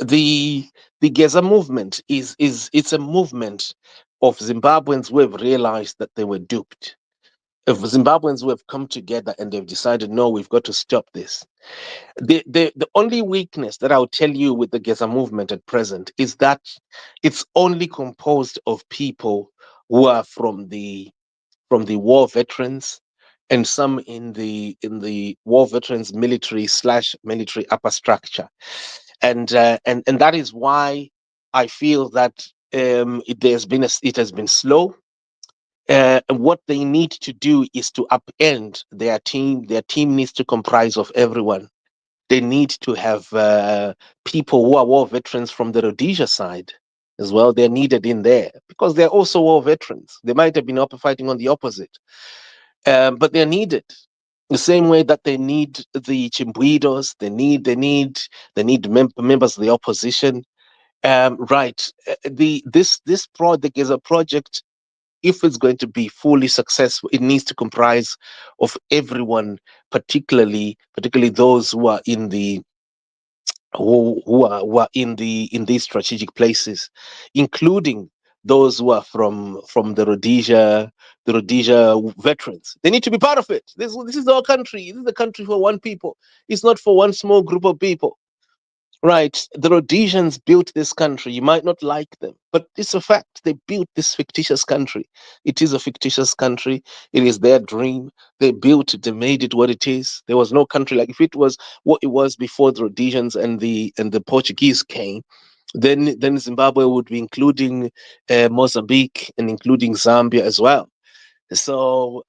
the Geza movement it's a movement of Zimbabweans who have realized that they were duped, of Zimbabweans who have come together and they've decided, no, we've got to stop this. The only weakness that I'll tell you with the Geza movement at present is that it's only composed of people who are from the war veterans, and some in the war veterans military upper structure, and that is why I feel that it has been slow. What they need to do is to upend their team. Their team needs to comprise of everyone. They need to have people who are war veterans from the Rhodesia side as well. They're needed in there because they're also war veterans. They might have been fighting on the opposite, but they're needed. The same way that they need the Chimbwidos, they need members of the opposition. Right. This project is a project. If it's going to be fully successful, it needs to comprise of everyone, particularly those who are in the who are in these strategic places, including those who are from the Rhodesia veterans. They need to be part of it. This is our country. This is the country for one people. It's not for one small group of people. Right. The Rhodesians built this country. You might not like them, but it's a fact. They built this fictitious country. It is a fictitious country. It is their dream. They built it. They made it what it is. There was no country like, if it was what it was before the Rhodesians and the Portuguese came, then Zimbabwe would be including Mozambique and including Zambia as well. So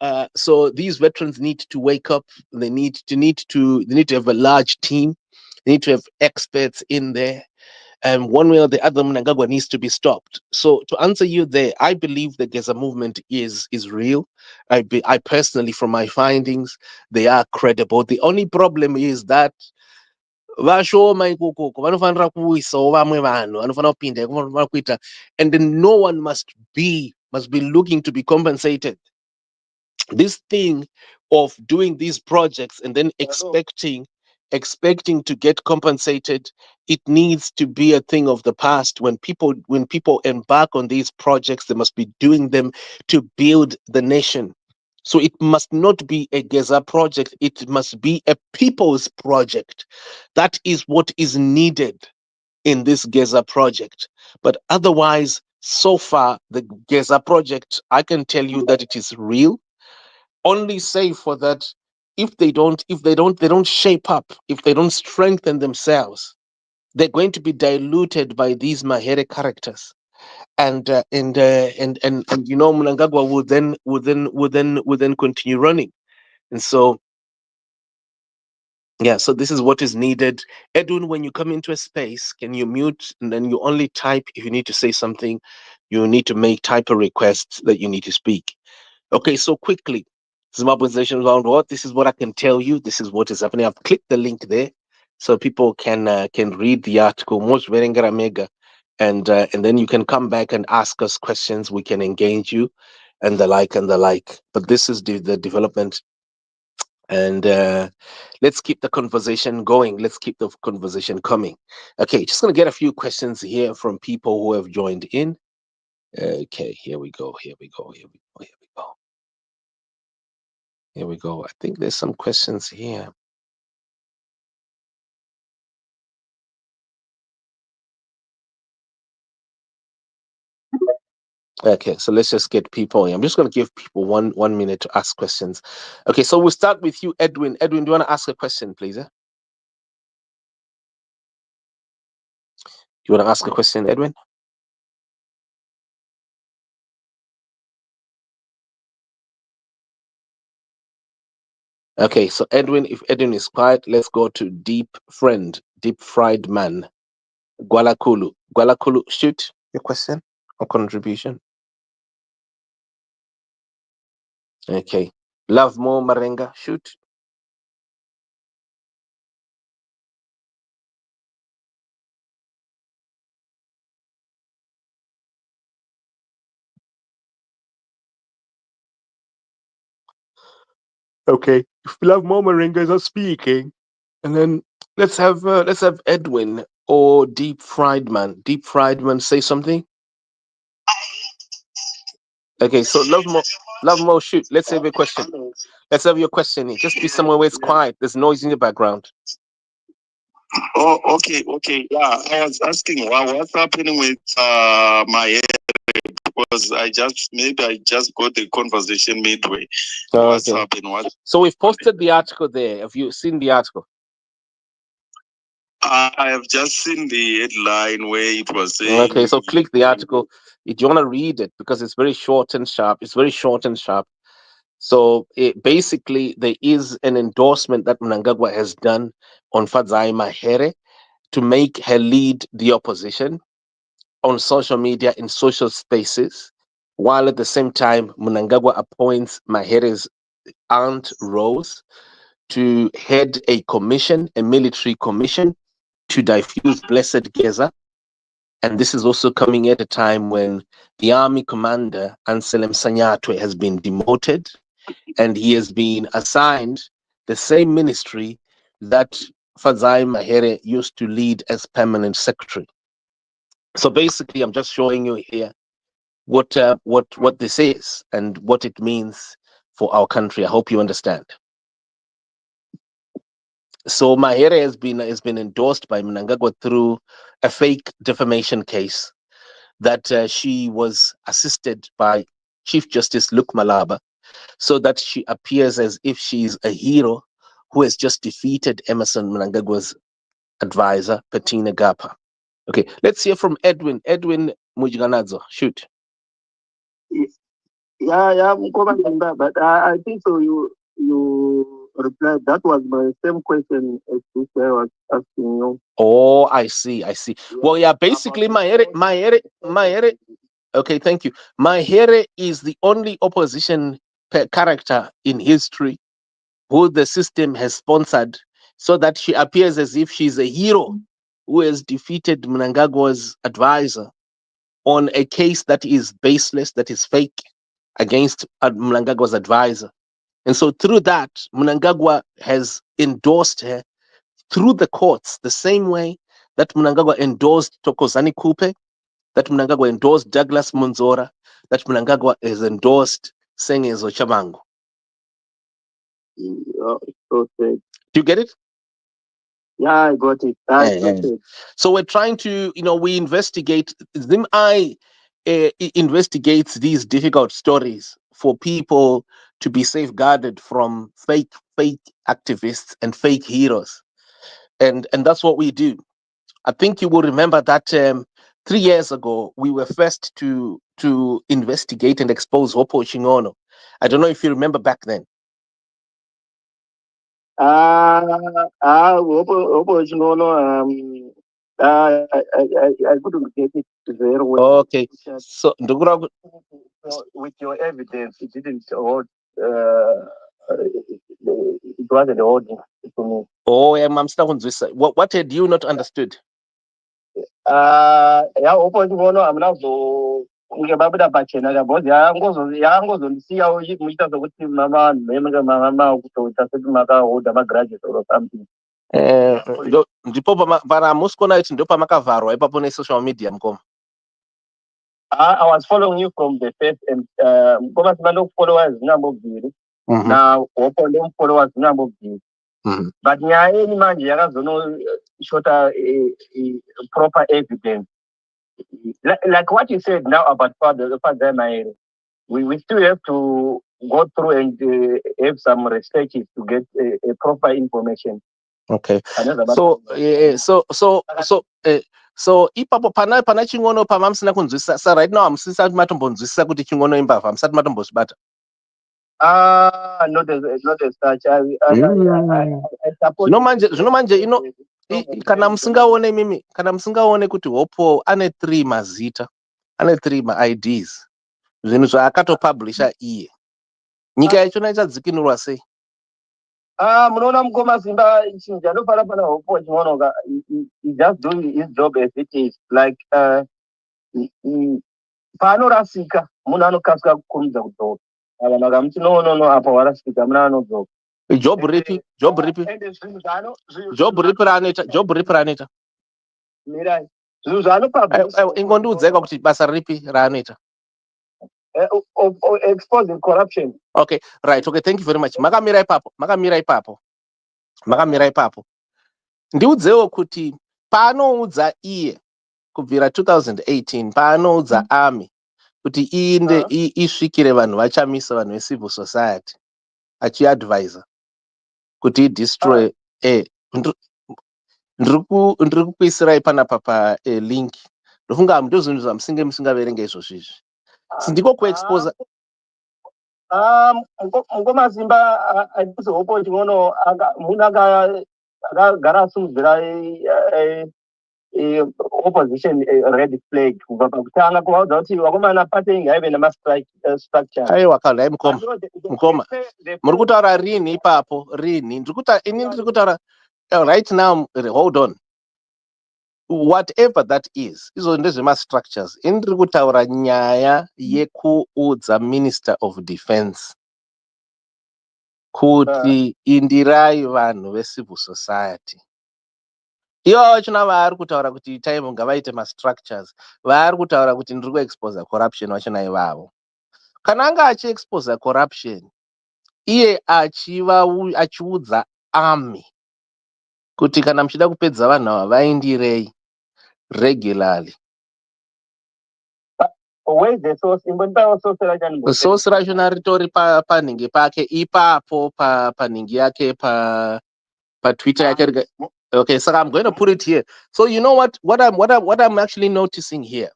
these veterans need to wake up. They need to have a large team. They need to have experts in there, and one way or the other, Mnangagwa needs to be stopped. So to answer you there, I believe the Geza movement is real. I personally, from my findings, they are credible. The only problem is that vashoma ikokoko vanofanira kuisawo vamwe vanhu vanofanira kupinda vanofanira kuita, and then no one must be looking to be compensated. This thing of doing these projects and then expecting to get compensated, it needs to be a thing of the past. When people embark on these projects, they must be doing them to build the nation. So it must not be a Geza project, it must be a people's project. That is what is needed in this Geza project. But otherwise, so far, the Geza project, I can tell you that it is real. Only say for that, if they don't shape up, if they don't strengthen themselves, they're going to be diluted by these Mahere characters. And Mnangagwa will then continue running. And so, yeah, so this is what is needed. Edwin, when you come into a space, can you mute and then you only type if you need to say something? You need to type a request that you need to speak. Okay, so quickly, Zimbabwean Nation Round What? This is what I can tell you. This is what is happening. I've clicked the link there so people can read the article. Most Verengara Mega, and then you can come back and ask us questions. We can engage you, and the like and the like. But this is the development, and let's keep the conversation going. Let's keep the conversation coming. Okay, just gonna get a few questions here from people who have joined in. Okay, here we go. Here we go. Here we go. Here we go. Here we go. I think there's some questions here. Okay, so let's just get people in. I'm just going to give people one minute to ask questions. Okay, so we'll start with you, Edwin. Edwin, do you want to ask a question, please? Do you want to ask a question, Edwin? Okay, so Edwin, if Edwin is quiet, let's go to Deep Fried Man. Gwalakulu. Gwalakulu, shoot your question or contribution. Okay. Love More Marenga, shoot. Okay. If Love More Marenga is not speaking, and then let's have Edwin or Deep Fried Man. Deep Fried Man, say something. Okay, so Love More, shoot. Let's have your question. Let's have your question. Just be somewhere where it's quiet. There's noise in the background. Oh, okay. Yeah, I was asking what's happening with my head, because I just got the conversation midway. What's happening? So we've posted the article there. Have you seen the article? I have just seen the headline where it was saying. Okay, so click the article. If you want to read it, because it's very short and sharp. It's very short and sharp. So basically, there is an endorsement that Mnangagwa has done on Fadzayi Mahere to make her lead the opposition on social media, in social spaces, while at the same time, Mnangagwa appoints Mahere's aunt Rose to head a commission, a military commission, to diffuse Blessed Geza. And this is also coming at a time when the army commander, Anselm Sanyatwe, has been demoted, and he has been assigned the same ministry that Fadzayi Mahere used to lead as permanent secretary. So basically, I'm just showing you here what this is and what it means for our country. I hope you understand. So Mahere has been endorsed by Mnangagwa through a fake defamation case that she was assisted by Chief Justice Luke Malaba, so that she appears as if she's a hero who has just defeated Emerson Mnangagwa's advisor, Bettina Gapa. Okay, let's hear from Edwin. Edwin Mujiganadzo, shoot. Yeah, but I think so. You replied. That was my same question as this I was asking you. Oh, I see. Well, yeah, basically, Mahere. Okay, thank you. Mahere is the only opposition character in history who the system has sponsored, so that she appears as if she's a hero who has defeated Mnangagwa's advisor on a case that is baseless, that is fake, against Mnangagwa's advisor. And so through that, Mnangagwa has endorsed her through the courts, the same way that Mnangagwa endorsed Tokozani Kupe, that Mnangagwa endorsed Douglas Munzora, that Mnangagwa has endorsed Sengezo Chabangu. Okay. Do you get it? Yeah, I got it. So we're trying to, we investigate. ZimI investigates these difficult stories for people to be safeguarded from fake activists and fake heroes, and that's what we do. I think you will remember that 3 years ago we were first to investigate and expose Hopo Chingono. I don't know if you remember back then. Hopo Chingono. I couldn't get it very well. Okay, so with your evidence, it didn't hold. It wasn't holding to me. Oh, I'm still. What had you not understood? Yeah, Hopo Chingono. I'm not so. Ngebabuda pachena because yangozondisiya muita zokuti mama kutota sekuti makahodha magraduate or something. Ndipo paramusikona kuti ndo pamakavharwa ipapo nesocial media mukoma. I was following you from the first and mukoma simando followers zinambobviri na Hopo ndo followers zinambobviri but nyaya yenyu manje yakazonoshota proper evidence. Like what you said now about Fadzayi Mahere, we still have to go through and have some researches to get a proper information. Okay. So ipapo pana Chingono pamamusina kunzwisisa. So right now amusisa matombonzwisisa kuti Chingono imbavha, amusati matombozvibata. Not as such. I suppose. Zvino manje kana musingaone mimi, kana musingaone kuti Hopo ane 3 mazita, ane 3 ma-IDs, zvinhu zvaakatopublisha iye, nyika yachona ichadzikinurwa sei? Munoona mukoma Simba chinhu chanofana pana Hopo Chingono, he's just doing his job as it is. Like paanorasika munhu anokasika kukurumidza kudzoka. Vanhu vakamuti no apa warasika munhu anodzoka. Job ripi raanoita mirai zvinhu zvaanopublisha ingondiudzaiwa kuti basa ripi raanoita. Exposing corruption. Okay, right. Okay, thank you very much. Makamira ipapo. Ndiudzewo kuti paanoudza iye kubvira 2018 paanoudza army kuti iinde isvikire vanhu vachamisa, vanhu vecivil society, achiadvisa kuti destroy ndiri kukuisirai panapa palink. Ndofunga ndo zvinhu zvamusinge musingaverenga izvozvo izvi. Ndiko kuexposa. Mukoma Simba andisi Hopo Chingono munhu akagara asimudzira opposition red flag kubva pakutanga kuvaudza kuti vakomana party ngaive nemastructure. Aiwa kandai mukoma muri kutaura rini ipapo, rini ndiri kutaura right now. Hold on, whatever that is, izvo ndezvemastructures. Ini ndiri kutaura nyaya yekuudza Minister of Defence kuti indirai vanhu vecivil society. Ivo vachona vaari kutaura kuti itai ngavaite mastructures, vaari kutaura kuti ndiri kuexposa corruption vachona ivavo. Kana anga achiexposa corruption, iye achiudza army kuti kana muchida kupedza vanhu ava vaendirei regularly. Source rachona ritori panhingi pake ipapo panhingi yake Twitter yake. Okay, so I'm going to put it here. So you know what I'm actually noticing here.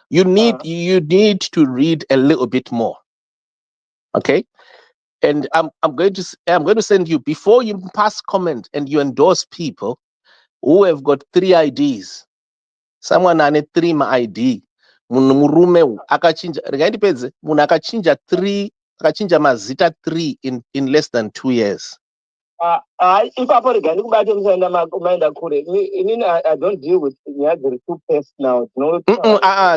You need to read a little bit more. Okay? And I'm going to send you, before you pass comment and you endorse people who have got 3 IDs. Someone ane 3 ID. Munhu murume akachinja rikaindipedze munhu akachinja 3 akachinja mazita 3 in less than 2 years. Ipapo rigani kubate musaenda maenda kure. Inini I don't deal with nyaya too personal.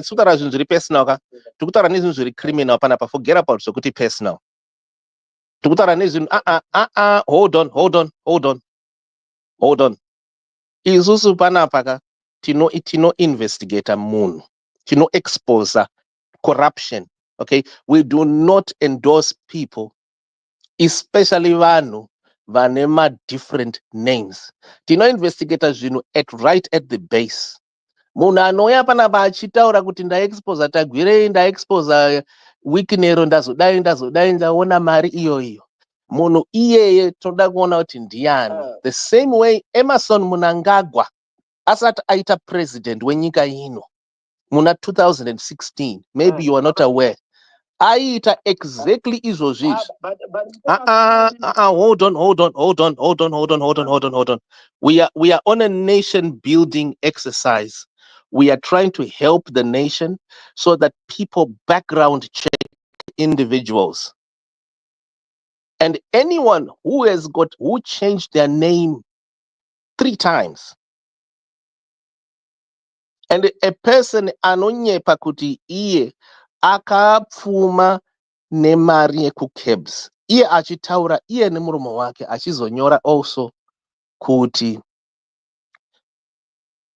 Sutara zvinhu zviri personal ka. Tikutaura nezvinhu zviri criminal panapa. Forget about zvokuti personal. Tikutaura nezvinhu hold on. Isusu panapa ka tino investigate munhu. Tino expose corruption. Okay? We do not endorse people, especially vanhu vane different names. Tino investigate zvinhu right at the base. Munhu anouya panapa achitaura kuti ndaexposa Tagwirei, ndaexposa Wikinero, ndazodai ndaona mari iyo. Munhu iyeye toda kuona kuti ndiani. The same way Emerson Mnangagwa asati aita president wenyika ino muna 2016, maybe you are not aware, aita exactly izvozvi. Hold on. We are on a nation building exercise. We are trying to help the nation so that people background check individuals. And anyone who changed their name 3 times, and a person anonyepa kuti iye akapfuma nemari yekukebs, iye achitaura iye nemuromo wake achizonyora also kuti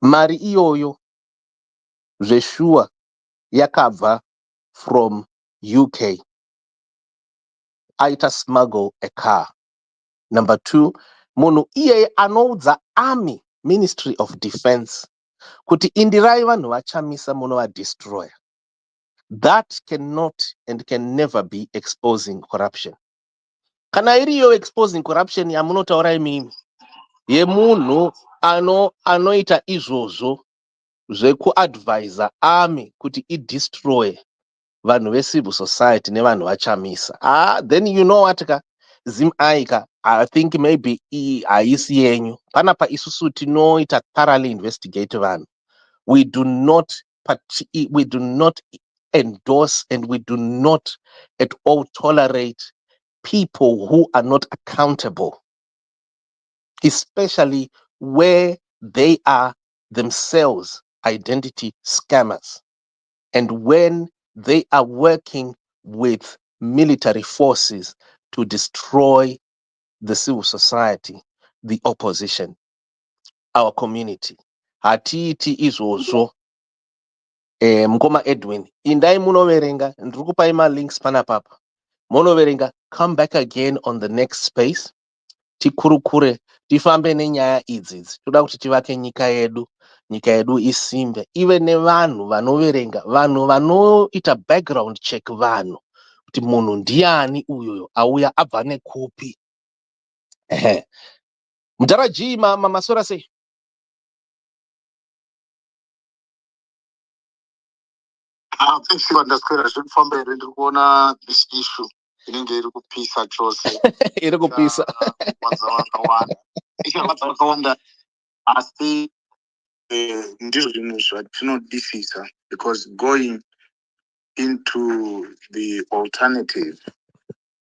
mari iyoyo zveshuwa yakabva from UK. Aita smuggle a car. Number 2, munhu iyeye anoudza army, Ministry of Defense, kuti indirai vanhu vachamisa munovadestroya. That cannot and can never be exposing corruption. Kana iriyo exposing corruption yamunotaura imimi yemunhu anoita izvozvo zvekuadvisa army kuti idestroy vanhu vecivil society nevanhu vachamisa. Then you know what ka Zimbabwean ka, I think maybe haisi yenyu. Panapa isusu tinoita thoroughly investigate vanhu. We do not endorse and we do not at all tolerate people who are not accountable, especially where they are themselves identity scammers, and when they are working with military forces to destroy the civil society, the opposition, our community. Hatiiti izvozvo. Mkoma Edwin, indai munoverenga, ndikupai links panapapa. Munoverenga, come back again on the next space. Tikurukure, tifambe nenyaya idzi. Toda kuti tivake nyika yedu isimbe. Ive nevanhu vanoverenga, vanhu vanoita background check vanhu. Kuti munhu ndiani uyoyo, auya abva nekupi. Mutaraji masora sei? Ndaswera zvinofamba here ndiri kuona this issue inenge iri kupisa chose. Iri kupisa. Vakawanda asi ndizvo zvinhu zvatinodisisa, because going into the alternative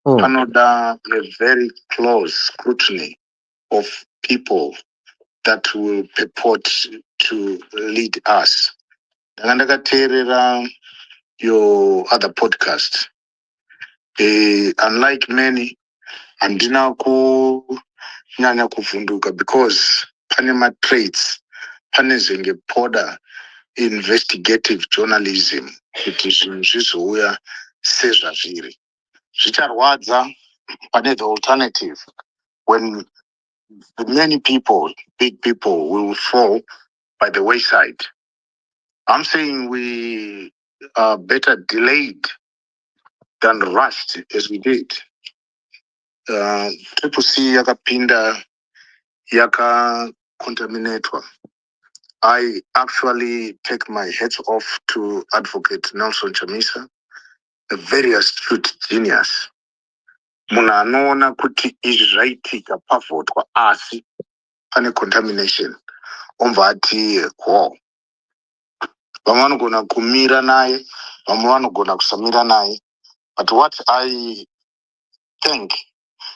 panoda a very close scrutiny of people that will purport to lead us. Ndakateerera your other podcast. Unlike many, handina kunyanya kuvhunduka because pane traits, pane zvenge poda investigative journalism kuti zvinhu zvizouya sezvazviri. Zvicharwadza pane the alternative when many people, big people, will fall by the wayside. I'm saying we are better delayed than rushed as we did. Triple C yakapinda yakacontaminatwa. I actually take my hats off to Advocate Nelson Chamisa, a very astute genius. Munhu anoona kuti izvi zvaitika pavhotwa asi pane contamination obva ati ho, vamwe vanogona kumira naye, vamwe vanogona kusamira naye. But what I think,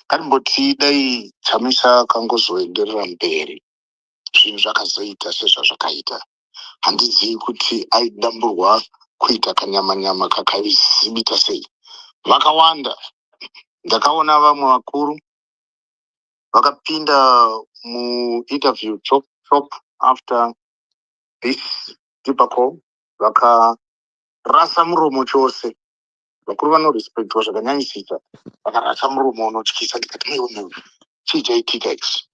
karimboti dai Chamisa kangozoenderera mberi zvinhu zvakazoita sezvazvakaita, handizivi kuti aidamburwa kuita kanyama kakazibita sei. Vakawanda ndakaona vamwe vakuru vakapinda mu-interview chop after this debacle, vakarasa muromo chose. Vakuru vanorespectwa zvakanyanyisika, vakarasa muromo unotyisa, ndikati maiona chii chaitika ichi.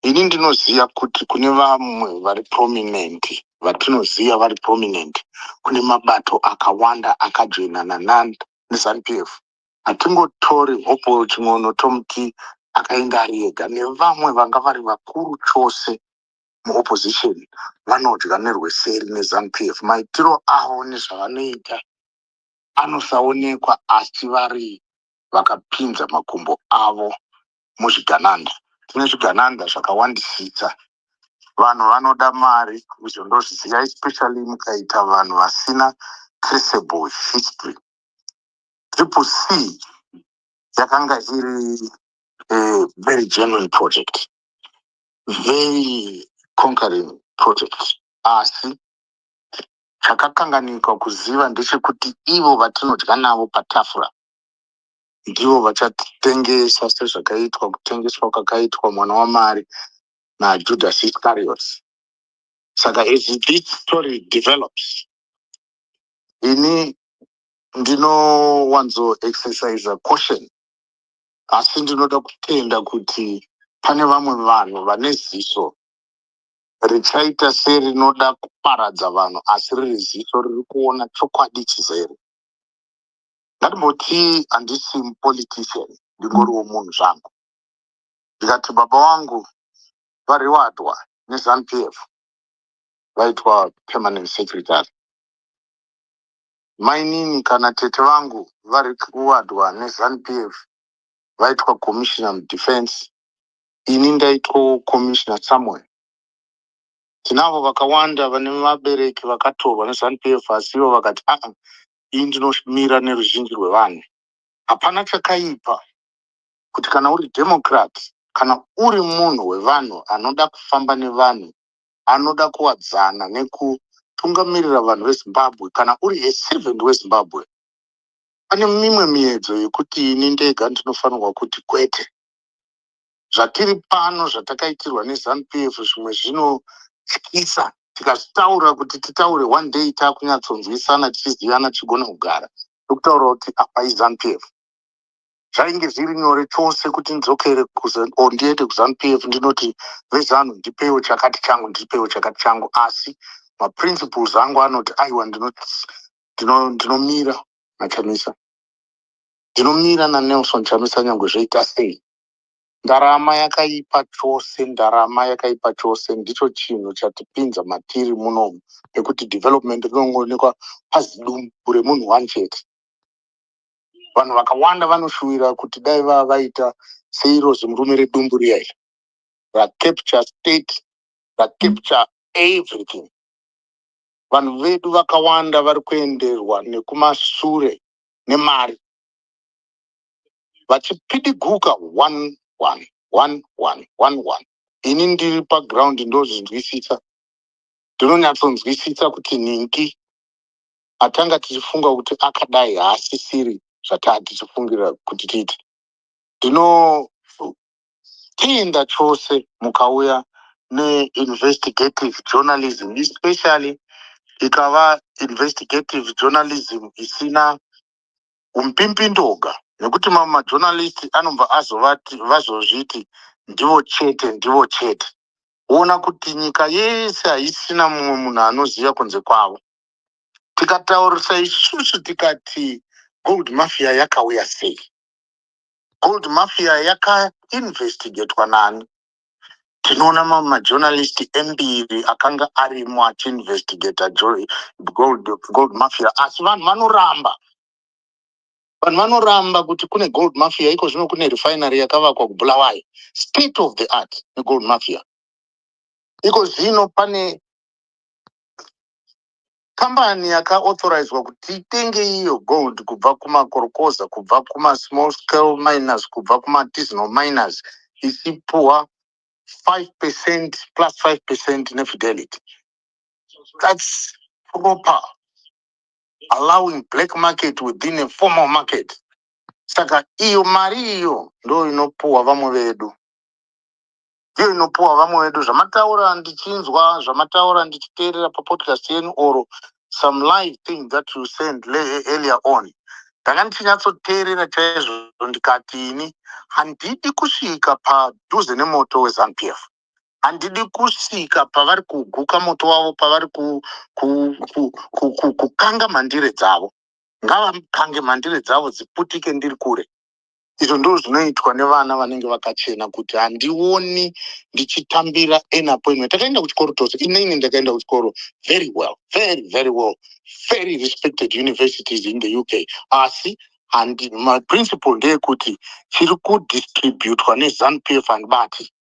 Ini ndinoziva kuti kune vamwe vari prominent, vatinoziva vari prominent, kune mabato akawanda akajoinana neZANU-PF. Hatingotori hopo chimwono tomuti akaenda ari ega, nevamwe vanga vari vakuru chose muopposition vanodya nerweseri neZANU-PF. Maitiro avo nezvavanoita anosaonekwa asi vari vakapinza makumbo avo muzvigananda. Tine zvigananda zvakawandisisa. Vanhu vanoda mari kuzondozviziva, especially mukaita vanhu vasina traceable history. Triple C yakanga iri a very genuine project, very conquering project. Asi chakakanganika kuziva ndechekuti ivo vatinodya navo patafura ndivo vachatengesa sezvakaitwa kutengeswa kwakaitwa mwana waMwari naJudas Iscariot. Saka as this story develops, ini ndinowanzo exercise caution, asi ndinoda kutenda kuti pane vamwe vanhu vane ziso richaita serinoda kuparadza vanhu asi riri ziso riri kuona chokwadi chizere. Ngatimboti handisi mupolitician, ndingoriwo munhu zvangu. Ndikati baba vangu variwadwa neZANU-PF vaitwa permanent secretary, mainini kana tete vangu vari kuwadwa neZANU-PF vaitwa commissioner mudefense, ini ndaitwa commissioner somewhere. Tinavo vakawanda vane vabereki vakatorwa neZANU-PF asivo vakati ini ndinomira neruzhinji rwevanhu. Hapana chakaipa kuti kana uri democrat, kana uri munhu wevanhu anoda kufamba nevanhu, anoda kuwadzana nekutungamirira vanhu veZimbabwe, kana uri a servant weZimbabwe, pane mimwe miedzo yekuti ini ndega ndinofanirwa kuti kwete. Zvatiri pano zvatakaitirwa neZANU-PF zvimwe zvinotyisa. Tikazitaura kuti titaure one day takunyatsonzwisana tichizivana tichigona kugara, tokutaura kuti apa iZANU-PF. Zvainge zviri nyore chose kuti ndzokere ndiende kuZANU-PF ndinoti vezanhu ndipewo chakati changu, ndipewo chakati changu, asi maprinciples angu anoti aiwa ndinomira naChamisa, ndinomira naNelson Chamisa nyangwe zvoita sei. Ndarama yakaipa chose, ndicho chinhu chatipinza matiri munomu, nekuti development rinongoonekwa pazidumbu remunhu one chete. Vanhu vakawanda vanoshuwira kuti dai vaita seiro zimurume redumbu riya capture state, capture everything. Vanhu vedu vakawanda vari kuenderwa nekumashure nemari, vachipidiguka one. Ini ndiri paground ndozvinzwisisa, ndinonyatsonzwisisa kuti ningi atanga tichifunga kuti akadai haasisiri zvataa tichifungira kuti tiite. Ndinotenda chose mukauya ne-investigative journalism, especially ikava investigative journalism isina umpimpi ndoga, nekuti majournalist anobva vazozviti ndivo chete. Ona kuti nyika yese haisina mumwe munhu anoziva kunze kwavo. Tikataurisa isusu tikati gold mafia yakauya sei? Gold mafia yakainvestigatwa nani? Tinoona majournalist mbiri akanga arimo achiinvestigata gold mafia, asi vanhu vanoramba kuti kune gold mafia, iko zvino kune refinery yakavakwa kuBulawayo, state of the art negold mafia. Iko zvino pane kambani yakaauthorizewa kuti itenge iyo gold kubva kumakorokoza, kubva kuma-small scale miners, kubva kuma-artisanal miners, ichipuwa 5% plus 5% nefidelity. That's proper, allowing black market within a formal market. Saka iyo mari iyo ndo inopuwa vamwe vedu. Iyo inopuwa vamwe vedu. Zvamataura ndichinzwa, zvamataura ndichiteerera papodcast yenu or some live thing that you sent earlier on. Ndanga ndichinyatsoteerera chaizvo ndikati ini handidi kusvika padhuze nemoto weZANU-PF. Handidi kusvika pavari kuguka moto wavo, pavari kukanga mandire dzavo. Ngavakange mandire dzavo dziputike ndiri kure. Izvo ndizvo zvinoitwa nevana vanenge vakachena, kuti handioni ndichitambira an appointment. Takaenda kuchikoro tose, inini ndakaenda kuchikoro very well, very well, very respected universities in the UK. Asi my principle ndeyekuti chiri kudistributwa neZANU-PF handibati.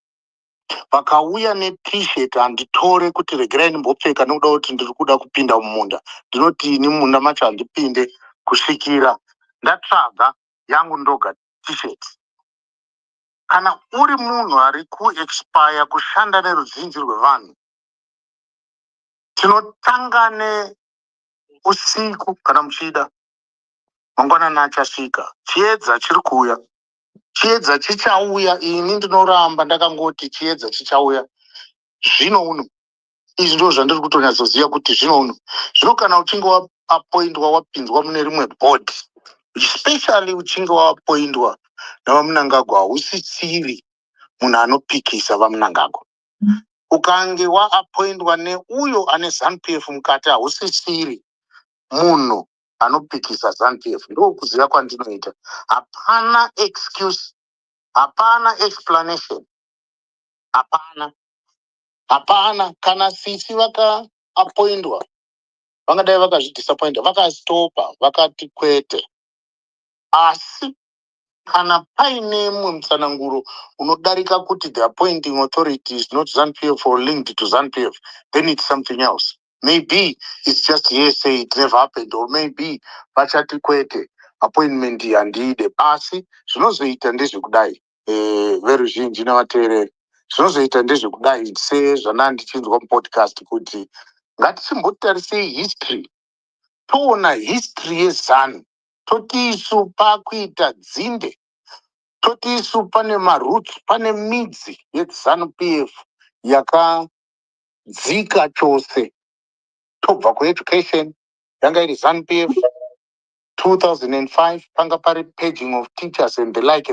Vakauya ne-t-shirt handitore kuti regerai ndimbopfeka nokuda kuti ndiri kuda kupinda mumunda. Ndinoti ini munda macho handipinde kusvikira ndatsvaga yangu ndoga t-shirt. Kana uri munhu ari kuexpire kushanda neruzhinji rwevanhu, tinotanga usiku kana muchida, mangwanani achasvika, chiedza chiri kuuya. Chiedza chichauya, ini ndinoramba ndakangoti chiedza chichauya zvino uno. Izvi ndizvo zvandiri kutonyatsoziva kuti zvino uno. Zvino kana uchinge waappointwa wapinzwa mune rimwe board, especially uchinge waappointwa navamunangagwa, hausisiri munhu anopikisa vamunangagwa. Ukange waappointwa neuyo ane ZANU-PF mukati, hausisiri munhu anopikisa ZANU-PF. Ndo kuziva kwandinoita. Hapana excuse, hapana explanation, hapana. Kana sisi vakaappointwa, vangadai vakazvidisappointa, vakastopa, vakati kwete. Asi kana paine mumwe mutsananguro unodarika kuti the appointing authority is not ZANU-PF or linked to ZANU-PF, then it's something else. Maybe it's just hearsay, it never happened, or maybe vachati kwete, appointment handide. Asi zvinozoita ndezvekudai, veruzhinji navateereri, zvinozoita ndezvekudai sezvanandichinzwa mupodcast kuti ngatichimbotarisei history, toona history yeZANU, toti isu pakuita dzinde, toti isu pane maroots, pane midzi yeZANU-PF yakadzika chose. Tobva kueducation, yanga iri ZANU-PF. 2005 panga pari paging of teachers and the like,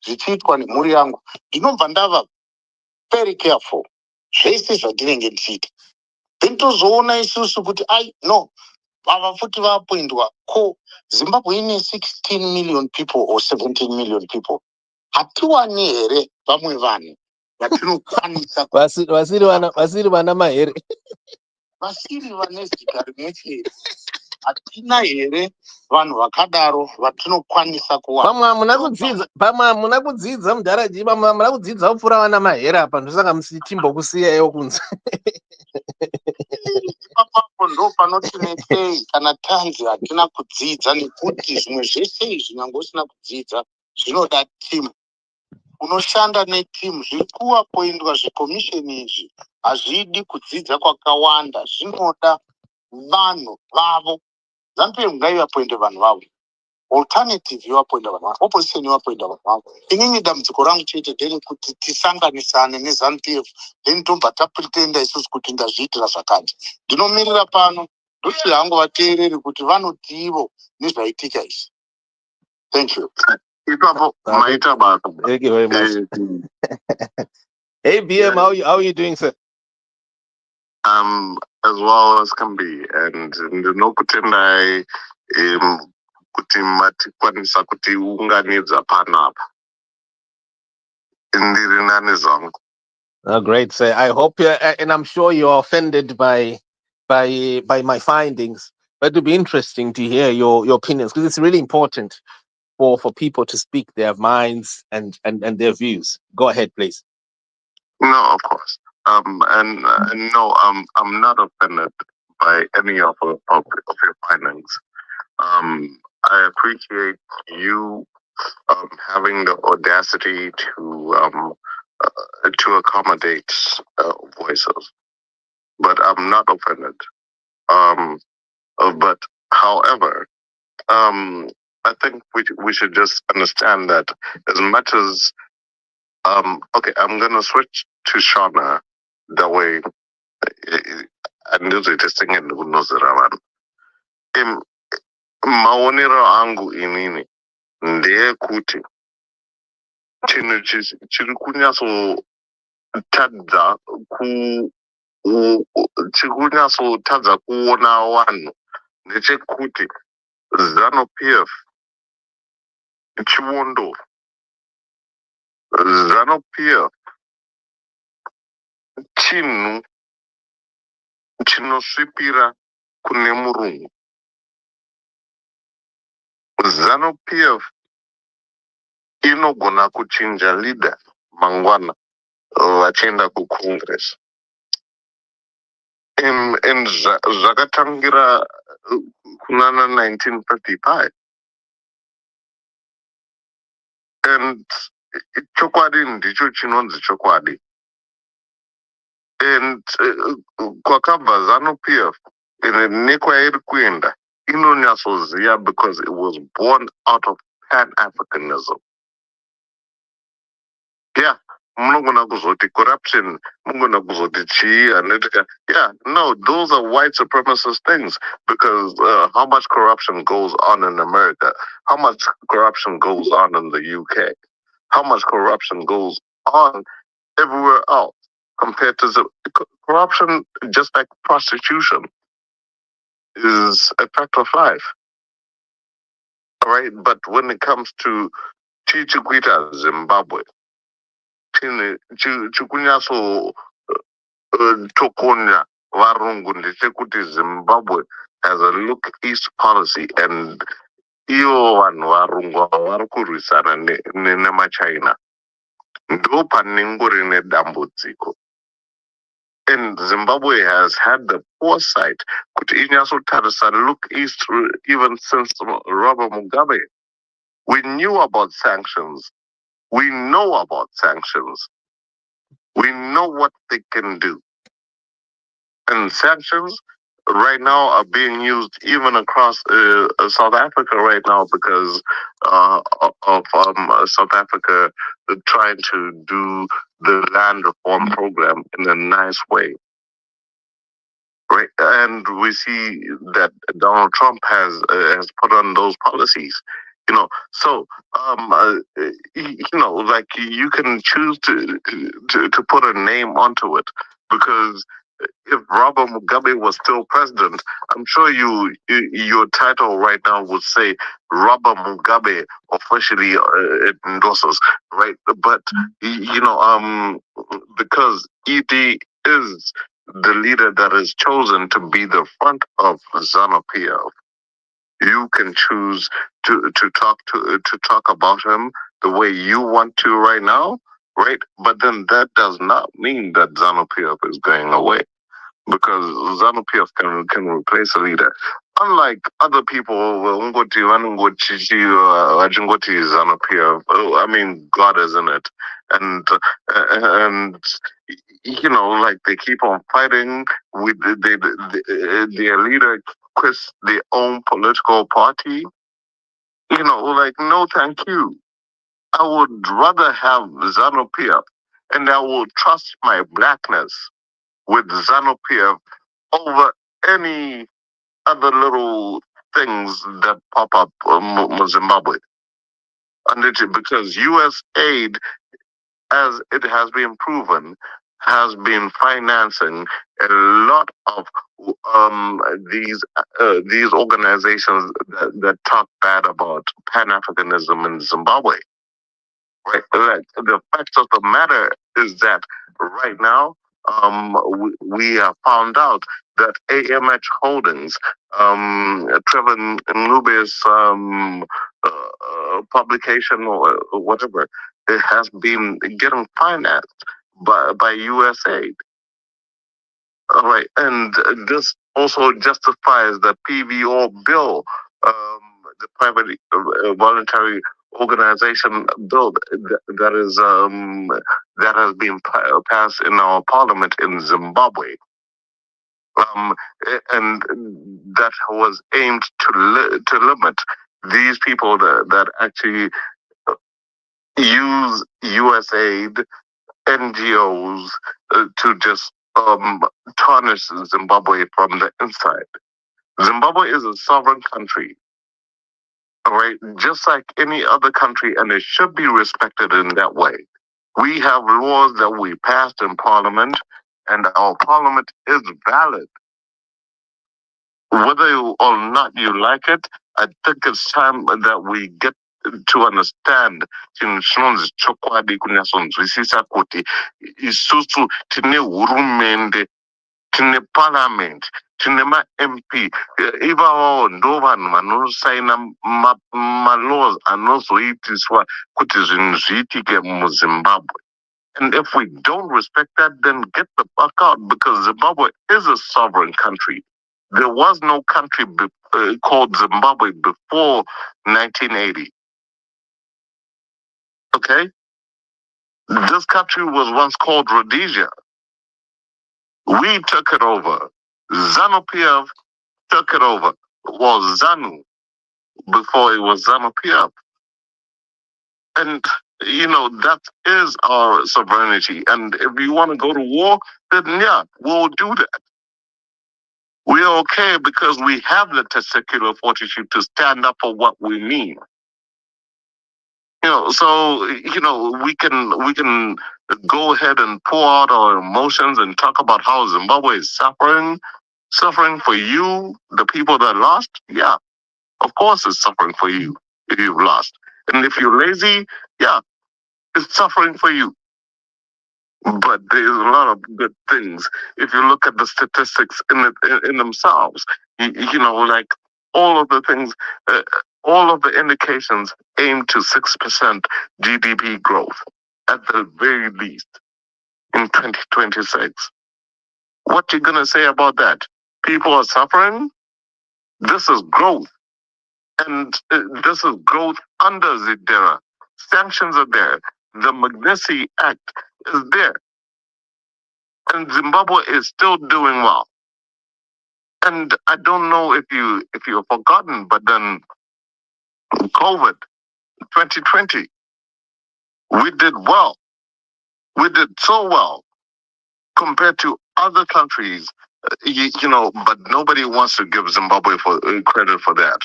zvichiitwa nemhuri yangu. Ndinobva ndava very careful zvese zvandinenge ndichiita. Then tozoona isusu kuti no, ava futi vaappointwa, ko Zimbabwe ine 16 million people or 17 million people. Hatiwani here vamwe vanhu vatinokwanisa vasiri vana Maher, vasiri vane zita rimwe chete. Hatina here vanhu vakadaro vatinokwanisa kuwana. pamwe hamuna kudzidza mudharaji, pamwe hamuna kudzidza kupfuura vana Maher apa, ndosaka musichimbokusiyaiwo kunze. Ipapo ndo panotinetsei kana tanzi hatina kudzidza, nekuti zvimwe zvese izvi nyangwe usina kudzidza zvinoda timu. Unoshanda netimu. Zviri kuappointwa zvekomisheni izvi hazvidi kudzidza kwakawanda, zvinoda vanhu vavo. ZANU-PF ngaivapointe vanhu vavo, alternative ivapointe vanhu vavo, opposition ivapointe vanhu vavo. Inini dambudziko rangu chete nderekuti tisanganisane neZANU-PF, then tobva tapretenda isusu kuti ndazviitira zvakati. Ndinomirira pano ndoti hangu vateereri kuti vanotivo nezvaitika izvi. Thank you. Thank you very much. Hey BM, how are you doing, sir? As well as can be, and ndinokutendai kuti matikwanisa kuti unganidza panapa ndiri nani zvangu. Oh, great, sir. I hope, and I'm sure you're offended by my findings, but it'll be interesting to hear your opinions because it's really important for people to speak their minds and their views. Go ahead, please. No, of course. And no, I'm not offended by any of your findings. I appreciate you having the audacity to accommodate voices, but I'm not offended. But however, I think we should just understand that as much as okay, I'm gonna switch to Shauna that way. And this is testing in the Nozeravan. Maonero angu inini ndeyekuti chinhu chiri kunyatsotadza chiri kunyatsotadza kuona vanhu ndechekuti ZANU PF chivondo, ZANU PF chinhu chinosvipira kune murungu. ZANU PF inogona kuchinja leader mangwana vachienda kucongress. And zvakatangira kunana 1955. And chokwadi ndicho chinonzi chokwadi. And kwakabva ZANU PF nekwairi kuenda inonyatsoziva because it was born out of Pan-Africanism. Yeah, munogona kuzoti corruption, munogona kuzoti chii, yeah, no, those are white supremacist things because how much corruption goes on in America, how much corruption goes on in the UK, how much corruption goes on everywhere else compared to the corruption, just like prostitution, is a fact of life. All right, but when it comes to Chichikwita, Zimbabwe, chikunyatso tokonya varungu ndechekuti Zimbabwe has a look east policy and ivo vanhu varungu vari kurwisana nemachina ndo panengori nedambudziko. And Zimbabwe has had the foresight kuti inyatsotarisa look east even since Robert Mugabe. We knew about sanctions. We know about sanctions. We know what they can do. And sanctions right now are being used even across South Africa right now because of South Africa trying to do the land reform program in a nice way. Right, and we see that Donald Trump has put on those policies. So like you can choose to put a name onto it because if Robert Mugabe was still president, I'm sure your title right now would say Robert Mugabe officially endorses, right? But because ED is the leader that is chosen to be the front of ZANU PF, you can choose to talk about him the way you want to right now, right? But then that does not mean that ZANU PF is going away because ZANU PF can replace a leader. Unlike other people, ZANU PF, I mean, God is in it, and like they keep on fighting with their leader quits their own political party. Like no, thank you. I would rather have ZANU PF, and I will trust my blackness with ZANU PF over any other little things that pop up in Zimbabwe. because U.S. aid, as it has been proven, has been financing a lot of these organizations that talk bad about Pan-Africanism in Zimbabwe. Right? Like, the fact of the matter is that right now, we have found out that AMH Holdings, Trevor Nube's publication or whatever, it has been getting financed by USAID. All right, and this also justifies the PVO bill, the private voluntary organization bill that has been passed in our parliament in Zimbabwe, and that was aimed to limit these people that actually use USAID, NGOs to just tarnish Zimbabwe from the inside. Zimbabwe is a sovereign country, all right, just like any other country, and it should be respected in that way. We have laws that we passed in Parliament, and our Parliament is valid. Whether or not you like it, I think it's time that we get to understand chinhu chokwadi kunyasonzwisisa kuti isusu tine hurumende, tine parliament, tine ma-MP, ivavo ndo vanhu vanosaina ma-laws anozoitiswa kuti zvinhu zviitike muZimbabwe. And if we don't respect that, then get the fuck out, because Zimbabwe is a sovereign country. There was no country called Zimbabwe before 1980. Okay? This country was once called Rhodesia. We took it over. ZANU-PF took it over. It was ZANU before it was ZANU-PF. And, that is our sovereignty. And if you want to go to war, then yeah, we'll do that. We're okay because we have the testicular fortitude to stand up for what we mean. So we can go ahead and pour out our emotions and talk about how Zimbabwe is suffering for you, the people that lost. Yeah, of course it's suffering for you if you've lost. And if you're lazy, yeah, it's suffering for you. But there's a lot of good things. If you look at the statistics in themselves, like all of the things, all of the indications aim to 6% GDP growth at the very least in 2026. What you gonna say about that? People are suffering. This is growth, and this is growth under Zidera. Sanctions are there. The Magnitsky Act is there. And Zimbabwe is still doing well. And I don't know if you've forgotten, but then COVID 2020, we did well. We did so well compared to other countries, but nobody wants to give Zimbabwe for credit for that.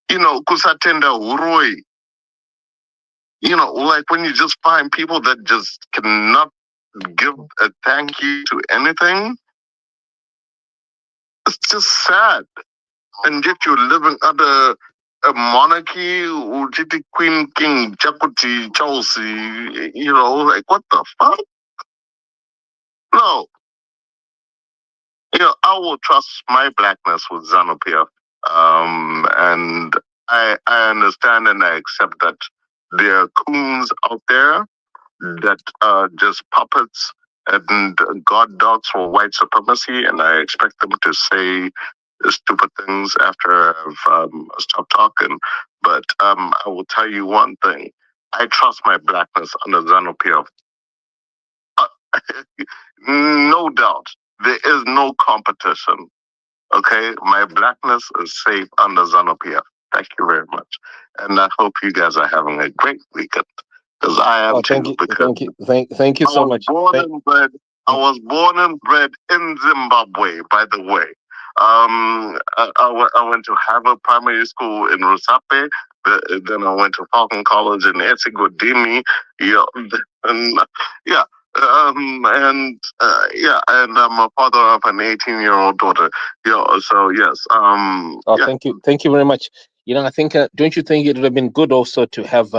Kusatenda huroi. Like when you just find people that just cannot give a thank you to anything, it's just sad. And yet you're living under a monarchy, Queen, King, Chakuti, Chelsea, like what the fuck? No. I will trust my blackness with ZANU-PF. And I understand and I accept that there are coons out there that are just puppets and god dogs for white supremacy, and I expect them to say stupid things after I've stopped talking. But I will tell you one thing. I trust my blackness under ZANU-PF. No doubt. There is no competition. Okay? My blackness is safe under ZANU-PF. Thank you very much. And I hope you guys are having a great weekend. Because I am too. Thank you so much. I was born and bred in Zimbabwe, by the way. I went to Harvard Primary School in Rusape. Then I went to Falcon College in Etsigodini. Yeah, and yeah. And I'm a father of an 18-year-old daughter. Yeah, so yes. Thank you very much. I think, don't you think it would have been good also to have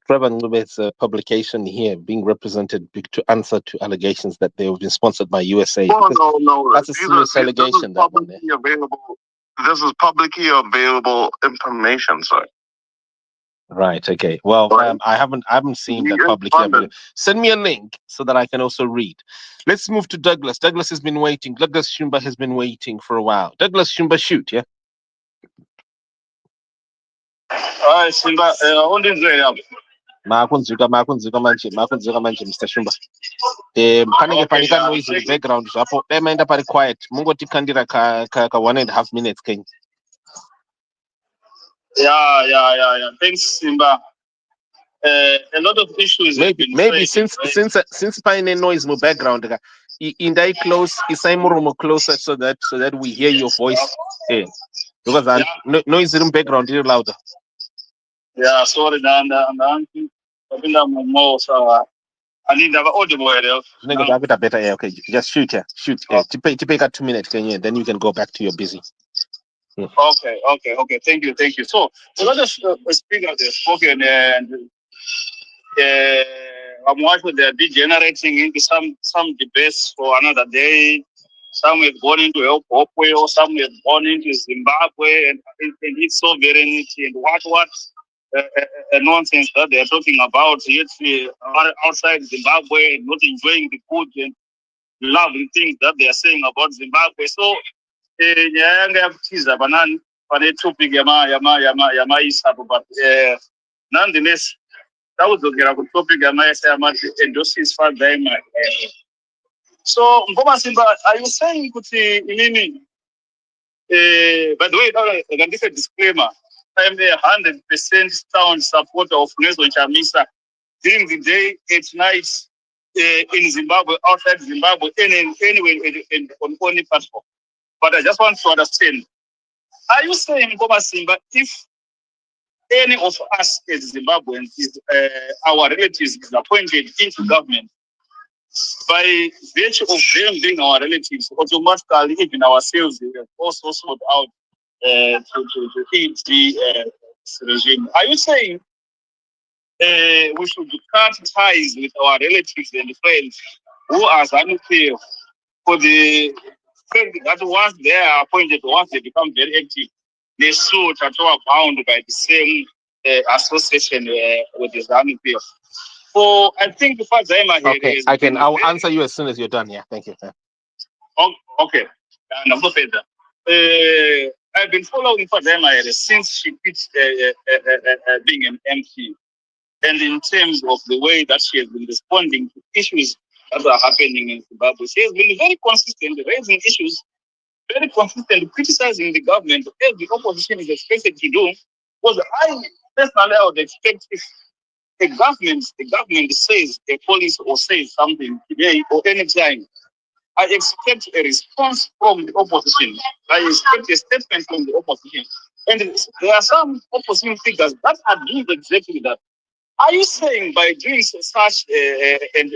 Trevor Ngube's publication here being represented to answer to allegations that they have been sponsored by USA? No. That's a serious allegation. That one. This is publicly available information, sir. Right. Okay. Well, I haven't seen that publicly available. Send me a link so that I can also read. Let's move to Douglas. Douglas has been waiting. Douglas Shumba has been waiting for a while. Douglas Shumba, shoot, yeah. Hi, Simba. Makunzuka manje Mr. Shumba. Panenge panika noise in the background zvapo demaenda pari quiet mungotikandira ka 1.5 minutes King. Yeah. Thanks, Simba. A lot of issues. Maybe since paine noise in background, indai close, isaimurumo closer so that we hear your voice. Because noise in background is louder. Yeah, sorry, I need an audible area. Better. Okay, just shoot. Take 2 minutes, then you can go back to your busy. Okay. Thank you. So let us speak of this spoken and I'm watching they're degenerating into some debates for another day. Some have gone into El Popwe, or some have gone into Zimbabwe and its sovereignty and what nonsense that they're talking about. Yet outside Zimbabwe, not enjoying the good and lovely things that they are saying about Zimbabwe. So, topic but nonetheless, that was the topic endorses Fadzayi Mahere. So, Ngoma Simba, are you saying by the way, I can give a disclaimer. I am a 100% sound supporter of Sanyatwe Chamisa during the day, at night, in Zimbabwe, outside Zimbabwe, anywhere on any platform. But I just want to understand, are you saying, Ngoma Simba, if any of us as Zimbabweans, our relatives is appointed into government, by virtue of them being our relatives, automatically even ourselves we have also sought out to feed the regime? Are you saying we should cut ties with our relatives and friends who are unclear for the fact that once they are appointed, once they become very active, they should are bound by the same association with the ZANU-PF? So I think the Fadzayi Mahere is... I'll answer you as soon as you're done. Yeah, thank you. Okay. I've been following Fadzayi Mahere since she quit being an MP. And in terms of the way that she has been responding to issues that are happening in Zimbabwe, she has been very consistent, raising issues, very consistent, criticizing the government, as the opposition is expected to do. Because I personally would expect if the government says a police or says something today or any time, I expect a response from the opposition. I expect a statement from the opposition. And there are some opposition figures that are doing exactly that. Are you saying by doing such and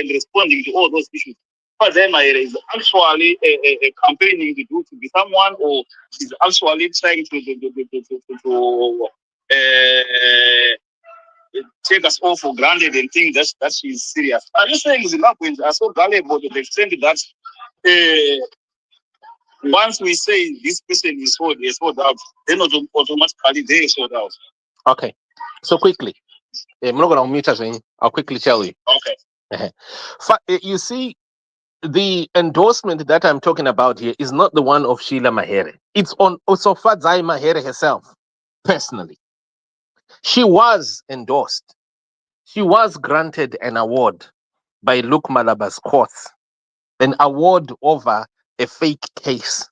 responding to all those issues, Fadzayi Mahere is actually campaigning to be someone, or is actually trying to take us all for granted and think that she's serious? Are you saying Zimbabweans are so gullible to the extent that once we say this person is sold out, then automatically they are sold out? Okay, so quickly. I'm not going to mute us. I'll quickly tell you. Okay. You see, the endorsement that I'm talking about here is not the one of Sheila Mahere. It's on also Fadzayi Mahere herself, personally. She was endorsed. She was granted an award by Luke Malaba's courts, an award over a fake case,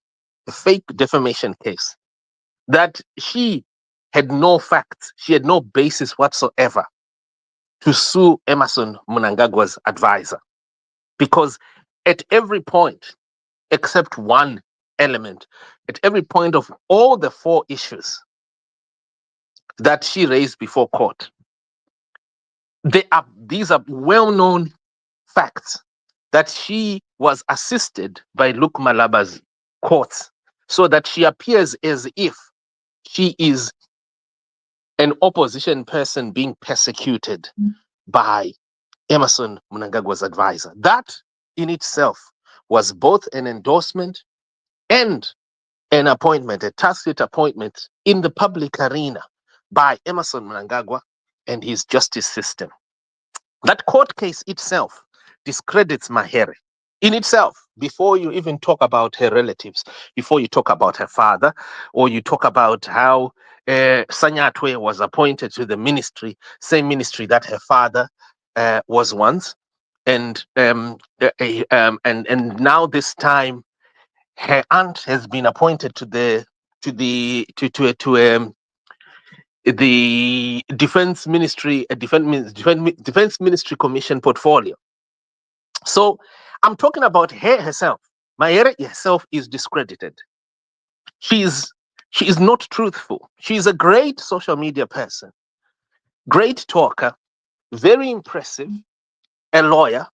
a fake defamation case, that she had no facts, she had no basis whatsoever to sue Emerson Mnangagwa's advisor. Because at every point, except one, element, at every point of all the four issues that she raised before court, these are well-known facts that she was assisted by Luke Malaba's courts, so that she appears as if she is an opposition person being persecuted by Emerson Mnangagwa's advisor. That in itself was both an endorsement and an appointment, a tacit appointment in the public arena by Emerson Mnangagwa and his justice system. That court case itself discredits Mahere in itself, before you even talk about her relatives, before you talk about her father, or you talk about how Sanyatwe was appointed to the ministry, same ministry that her father was once, and now this time her aunt has been appointed to the defense ministry, defense ministry commission portfolio. So I'm talking about her herself. Mahere herself is discredited. She is not truthful. She's a great social media person, great talker, very impressive, a lawyer,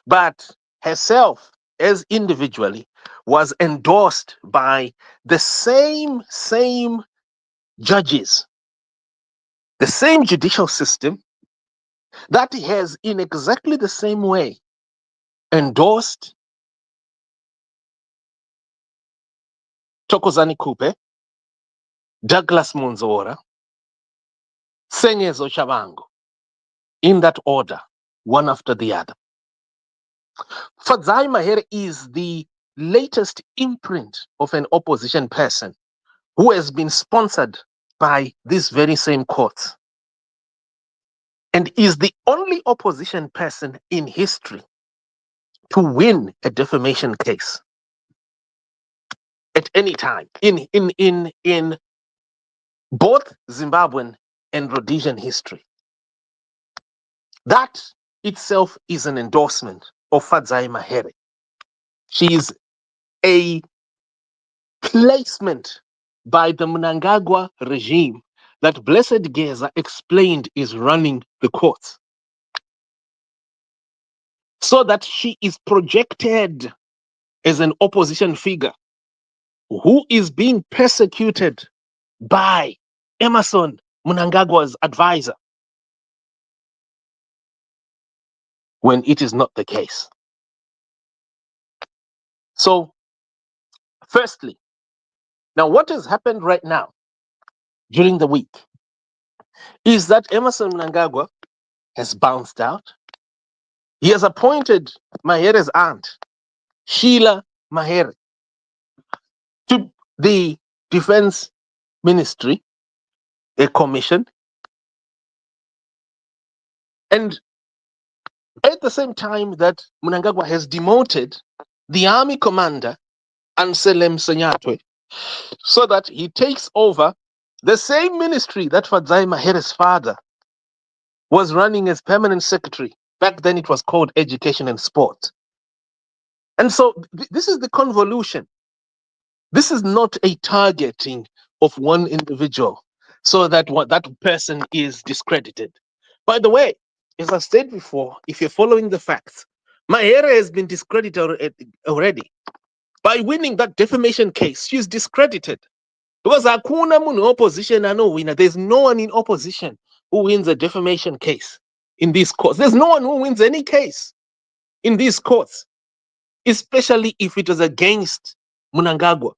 but herself as individually was endorsed by the same judges, the same judicial system that has in exactly the same way endorsed Thokozani Kupe, Douglas Monzora, Senyezo Shabango, in that order, one after the other. Fadzayi Mahere is the latest imprint of an opposition person who has been sponsored by these very same courts, and is the only opposition person in history to win a defamation case at any time in both Zimbabwean and Rhodesian history. That itself is an endorsement of Fadzayi Mahere. She is a placement by the Mnangagwa regime that Blessed Geza explained is running the courts, so that she is projected as an opposition figure who is being persecuted by Emerson Mnangagwa's advisor, when it is not the case. So, firstly, now what has happened right now during the week is that Emerson Mnangagwa has bounced out. He has appointed Mahere's aunt, Sheila Mahere, to the Defense Ministry, a commission, and at the same time that Mnangagwa has demoted the army commander, Anselm Sanyatwe, so that he takes over the same ministry that Fadzayi Mahere's father was running as permanent secretary. Back then it was called Education and Sport. And so this is the convolution. This is not a targeting of one individual so that that person is discredited. By the way, as I said before, if you're following the facts, Mahere has been discredited already. By winning that defamation case, she's discredited. Because hakuna munhu opposition anowina. There's no one in opposition who wins a defamation case in these courts. There's no one who wins any case in these courts, especially if it was against Mnangagwa.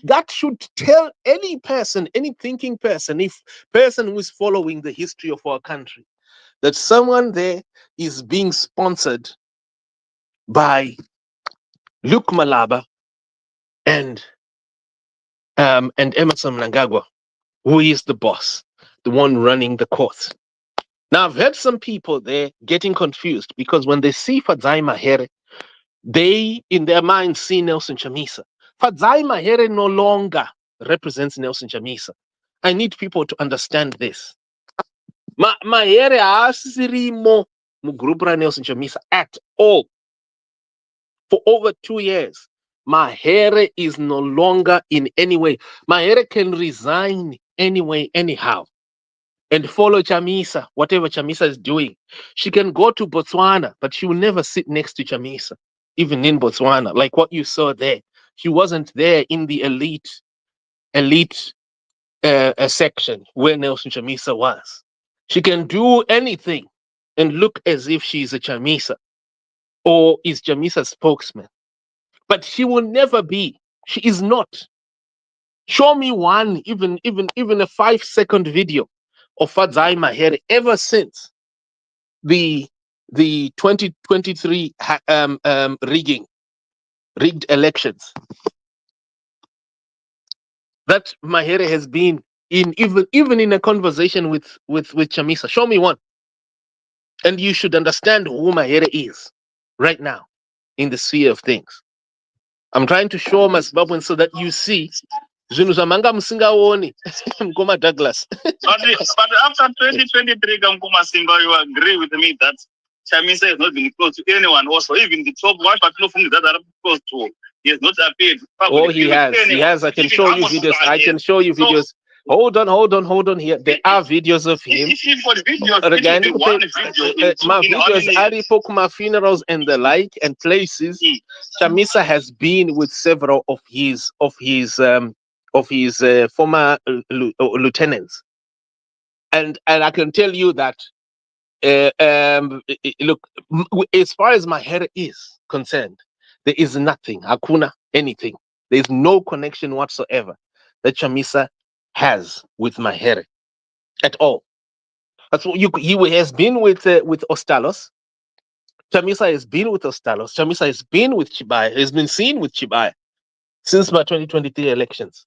That should tell any person, any thinking person, if person who is following the history of our country, that someone there is being sponsored by Luke Malaba and Emerson Mnangagwa, who is the boss, the one running the courts. Now, I've heard some people there getting confused because when they see Fadzayi Mahere, they, in their mind, see Nelson Chamisa. Fadzayi Mahere no longer represents Nelson Chamisa. I need people to understand this. Mahere asirimo mu group ra Nelson Chamisa at all for over 2 years. Mahere is no longer in any way. Mahere can resign anyway, anyhow, and follow Chamisa, whatever Chamisa is doing. She can go to Botswana, but she will never sit next to Chamisa, even in Botswana, like what you saw there. She wasn't there in the elite section where Nelson Chamisa was. She can do anything and look as if she's a Chamisa or is Chamisa's spokesman, but she will never be. She is not. Show me one, even a 5-second video of Fadzayi Mahere ever since the 2023 rigged elections that Mahere has been in, even in a conversation with Chamisa. Show me one, and you should understand who Mahere is right now in the sphere of things. I'm trying to show my Zimbabwean so that you see. Zvinhu zvamanga musingaoni Mkoma Douglas. But after 2023, Kamkuma Simba, you agree with me that Chamisa has not been close to anyone, also even the top one, but no from that are close to. He has not appeared. Oh, he has. He has. I can show you videos. I can show you videos. Hold on here. There are videos of him. Again, my videos are for my funerals and the like and places. Chamisa has been with several of his former lieutenants, and I can tell you that look, as far as Maher is concerned, there is nothing, hakuna, anything. There is no connection whatsoever that Chamisa has with Maher at all. That's what he has been with Ostalos. Chamisa has been with Ostalos. Chamisa has been with Chibaya. Has been seen with Chibaya since my 2023 elections.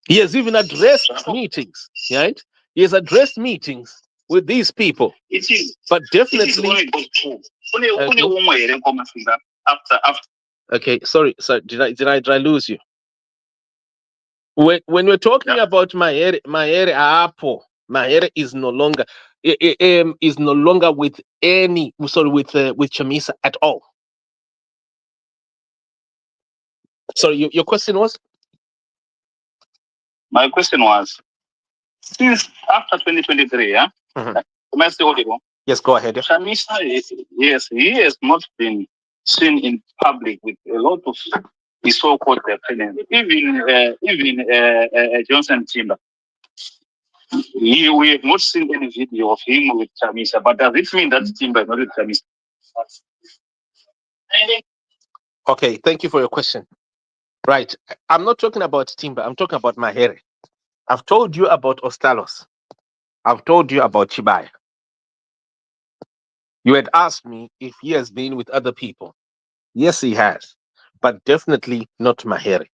He has even addressed meetings, right? He has addressed meetings with these people. But definitely. Okay, sorry, did I lose you? When we're talking about Maher Apo, Maher is no longer with with Chamisa at all. Sorry, your question was? My question was, since after 2023, yeah? Am I still audible? Yes, go ahead. Chamisa, yes, he has not been seen in public with a lot of his so-called friends, even Johnson Timber. We have not seen any video of him with Chamisa, but does it mean that Timber is not with Chamisa? Okay, thank you for your question. Right, I'm not talking about Timber, I'm talking about Mahere. I've told you about Ostalos. I've told you about Chibaya. You had asked me if he has been with other people. Yes, he has, but definitely not Mahere.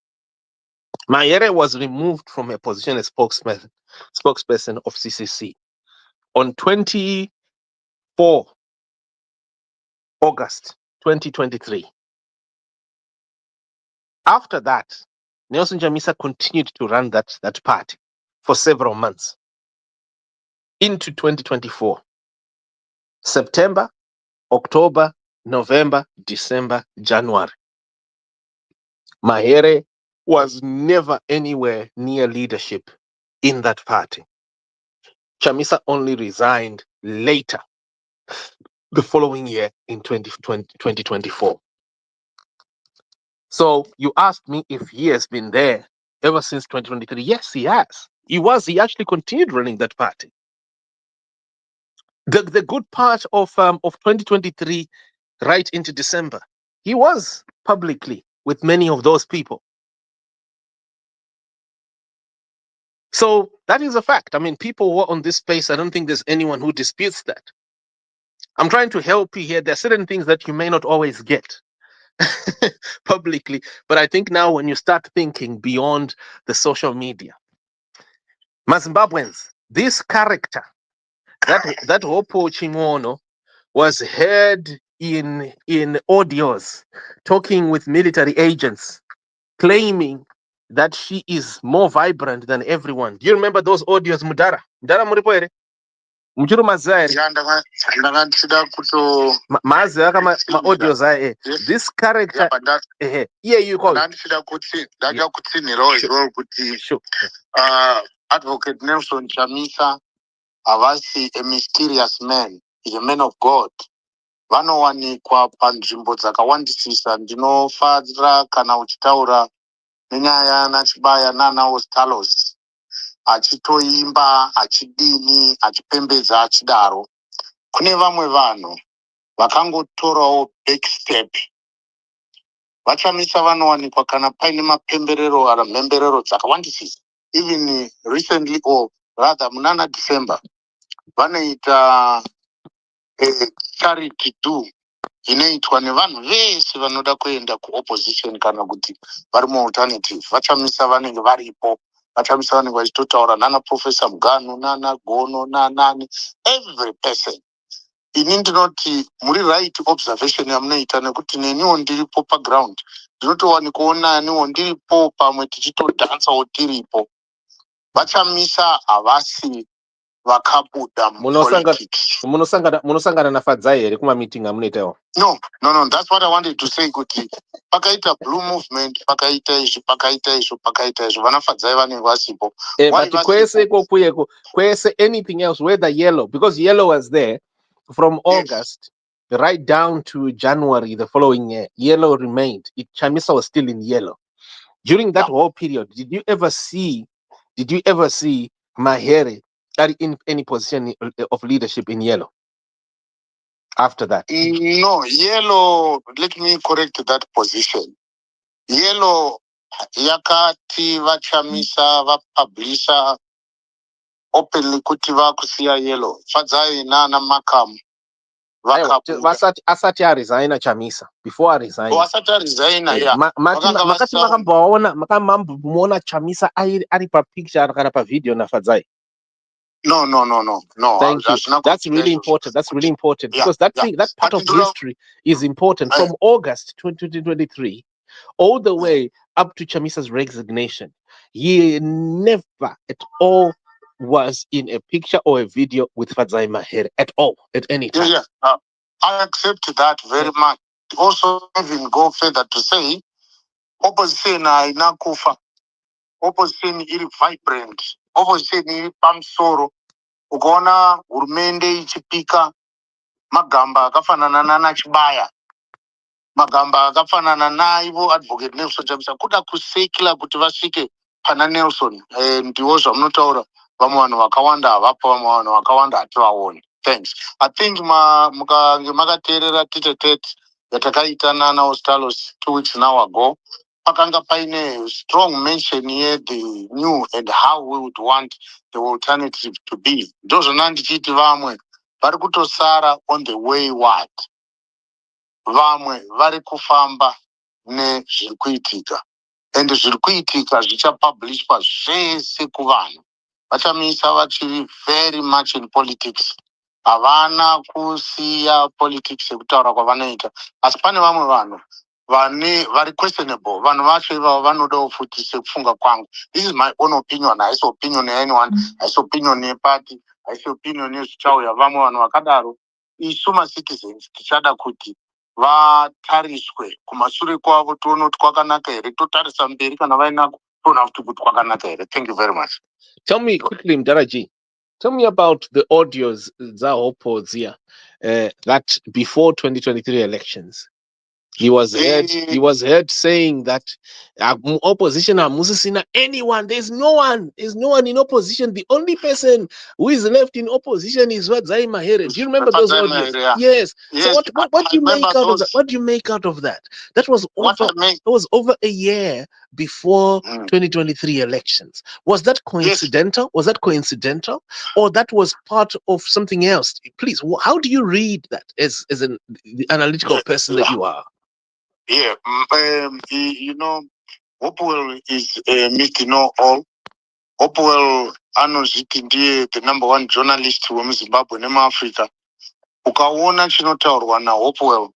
Mahere was removed from a position as spokesperson of CCC on 24 August 2023. After that, Nelson Chamisa continued to run that party for several months into 2024. September, October, November, December, January. Mahere was never anywhere near leadership in that party. Chamisa only resigned later, the following year in 2024. So you asked me if he has been there ever since 2023. Yes, he has. He actually continued running that party. The good part of 2023 right into December, he was publicly with many of those people. So that is a fact. I mean, people who are on this space, I don't think there's anyone who disputes that. I'm trying to help you here. There are certain things that you may not always get publicly, but I think now when you start thinking beyond the social media, Zimbabweans, this character, that Hopo Chingono was heard in audios talking with military agents, claiming that she is more vibrant than everyone. Do you remember those audios, Mudara? Mudara Muripoere? Mchuru mazai. Ndakantida kuto Mazi kama ma audio zai. This character. Yeah, you call. Ndakantida kuti ndaja kutsinhirawo izvozvo kuti Advocate Nelson Chamisa havasi a mysterious man, is a man of God. Vanowanikwa panzvimbo dzakawandisisa. Ndinofara kana uchitaura nenyaya nachibaya nana Ostalos achitoimba achidini achipembedza achidaro. Kune vamwe vanhu vakangotorawo backstep. Vachamisa vanowanikwa kana paine mapemberero ara mhemberero dzakawandisisa. Even recently, or rather munana December, vanoita charity do inoitwa nevanhu vese vanoda kuenda kuopposition kana kuti vari mualternative. Vachamisa vanenge varipo. Vachamisa vanenge vachitotaura nana Professor Muganu nana Gono nanani, every person. Ini ndinoti muri right observation yamunoita nekuti neniwo ndiripo paground. Ndinotowanikwawo naniwo ndiripo pamwe tichitodhansawo tiripo. Vachamisa havasi vakabuda mupolitics. Munosangana na Fadzayi here kuma meeting amunoitawo. No, that's what I wanted to say kuti pakaita blue movement, pakaita izvo vana Fadzayi vanenge vasipo. But kwese anything else, whether yellow, because yellow was there from August right down to January the following year. Yellow remained. Chamisa was still in yellow. During that whole period, did you ever see Maher in any position of leadership in yellow after that? No, yellow, let me correct that position. Yellow yakati vachamisa vapublisha openly kuti vakusiya yellow. Fadzayi nana Makam asati aresigna Chamisa before aresign. Asati aresigna, yeah. Makati makamboona Chamisa ari pa picture kana pa video na Fadzayi. No. Thank you. That's really important. That's really important because that part of history is important. From August 2023 all the way up to Chamisa's resignation, he never at all was in a picture or a video with Fadzayi Mahere at all, at any time. I accept that very much. Also, even go further to say, opposition haina kufa. Opposition iri vibrant. Opposition iri pamsoro. Ukaona hurumende ichipika magamba akafanana nana Chibaya, magamba akafanana naivo Advocate Nelson Chamisa, kuda kusekila kuti vasvike pana Nelson. Ndiwo zvamunotaura vamwe vanhu vakawanda havapo, vamwe vanhu vakawanda hativaoni. Thanks. I think makateerera tete yatakaita nana Ostalos 2 weeks now ago, pakanga paine strong mention here the new and how we would want the alternative to be. Ndozvona ndichiti vamwe vari kutosara on the wayward. Vamwe vari kufamba nezviri kuitika. And zviri kuitika zvichapublishwa zvese kuvanhu. Vachamisa vachiri very much in politics. Havana kusiya politics yekutaura kwavanoita. Asi pane vamwe vanhu vari questionable. Vanhu vacho ivavo vanodawo futi sekufunga kwangu. This is my own opinion. Haisi opinion yeanyone, haisi opinion yeparty, haisi opinion yezvichauya. Vamwe vanhu vakadaro isu macitizens tichada kuti vatariswe kumashure kwavo toona kuti kwakanaka here, totarisa mberi kana vainako toona kuti kwakanaka here. Thank you very much. Tell me quickly, Mdaraji, tell me about the audios that before 2023 elections. He was heard saying that opposition amusisina anyone. There's no one in opposition. The only person who is left in opposition is Fadzayi Mahere. Do you remember those audios? Mahere, yeah. Yes. So what do you make out of that? What do you make out of that? That was over a year before 2023 elections. Was that coincidental? Yes. Was that coincidental, or that was part of something else? Please, how do you read that as the analytical person that you are? Yeah, Hopewell is Mr. Know All. Hopewell anozviti ndiye the number one journalist wemuZimbabwe nemuAfrica. Ukaona chinotaurwa naHopewell,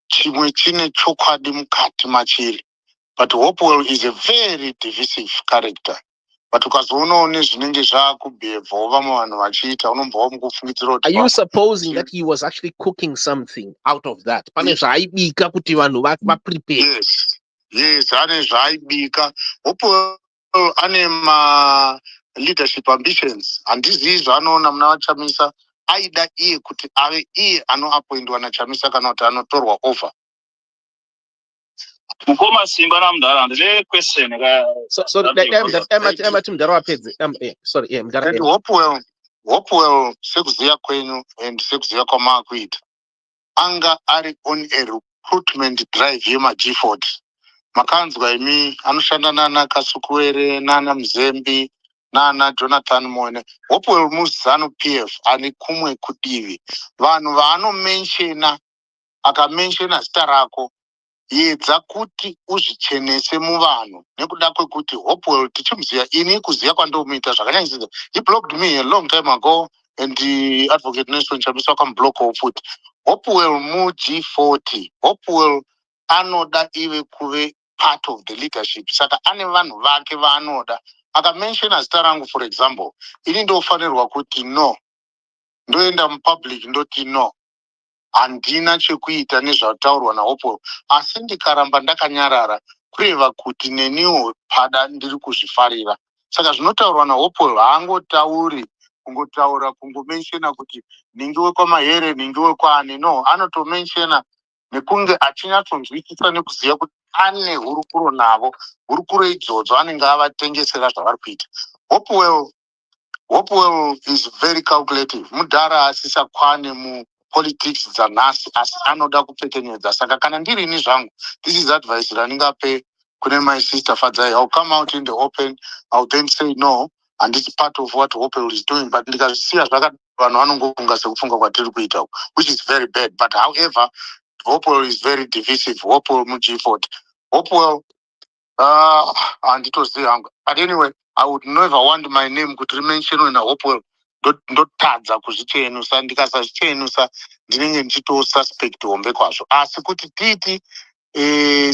chimwe chine chokwadi mukati machiri. But Hopewell is a very divisive character. but ukazoonawo nezvinenge zvakubhevhawo vamwe vanhu vachiita unombvawo mukufungidzira kuti are you supposing that he was actually cooking something out of that? Pane zvaaibika kuti vanhu vaprepare. Yes, ane zvaaibika. Hope ane ma-leadership ambitions. Handizivi zvaanoona muna vaChamisa. Aida iye kuti ave iye anoapoindwa naChamisa kana kuti anotorwa over. Mukoma Simba namdara ndile question And Hopewell sekuziya kwenyu and sekuziya kwamaakuita anga ari on a recruitment drive yemaG40. Makanzwa imi anoshanda nana Kasukuwere nana Mzembi nana Jonathan Moine. Hopewell muzanu PF ane kumwe kudivi vanhu vaanomenshena akamenshena zita rako yedza kuti uzvichenese muvanhu nekuda kwekuti Hopewell tichimuziva ini kuziva kwandomuita zvakanyanyisisa. He blocked me a long time ago and the advocate Nelson Chamisa wakamublock futi. Hopewell mu G40. Hopewell anoda ive kuve part of the leadership. Saka ane vanhu vake vaanoda. Akamenshena zita rangu for example. Ini ndofanirwa kuti no. Ndoenda mupublic ndoti no. Handina chekuita nezvataurwa naHopewell, asi ndikaramba ndakanyarara kureva kuti neniwo pada ndiri kuzvifarira. Saka zvinotaurwa naHopewell haangotauri kungotaura kungomenshena kuti ningiwe kwaMahere ningiwe kwaani. No, anotomenshena nekunge achinyatsonzwisisa nekuziva kuti ane hurukuro navo, hurukuro idzodzo anenge avatengesera zvavari kuita. Hopewell is very calculative. Mudhara asisakwane mu politics dzanhasi asi anoda kupfekenyedza. Saka kana ndiri ini zvangu, this is advice raningape kune my sister Fadzayi. I'll come out in the open, I'll then say no, and it's part of what Hopewell is doing. But ndikazisiya zvakati vanhu vanongofunga sekufunga kwatiri kuita, which is very bad. But however, Hopewell is very divisive. Hopewell mu G40. Hopewell handitozivi hangu. But anyway, I would never want my name kuti mentionwe naHopewell ndotadza kuzvichenusa. Ndikasazvichenusa ndinenge ndichitosuspect hombe kwazvo. Asi kuti titi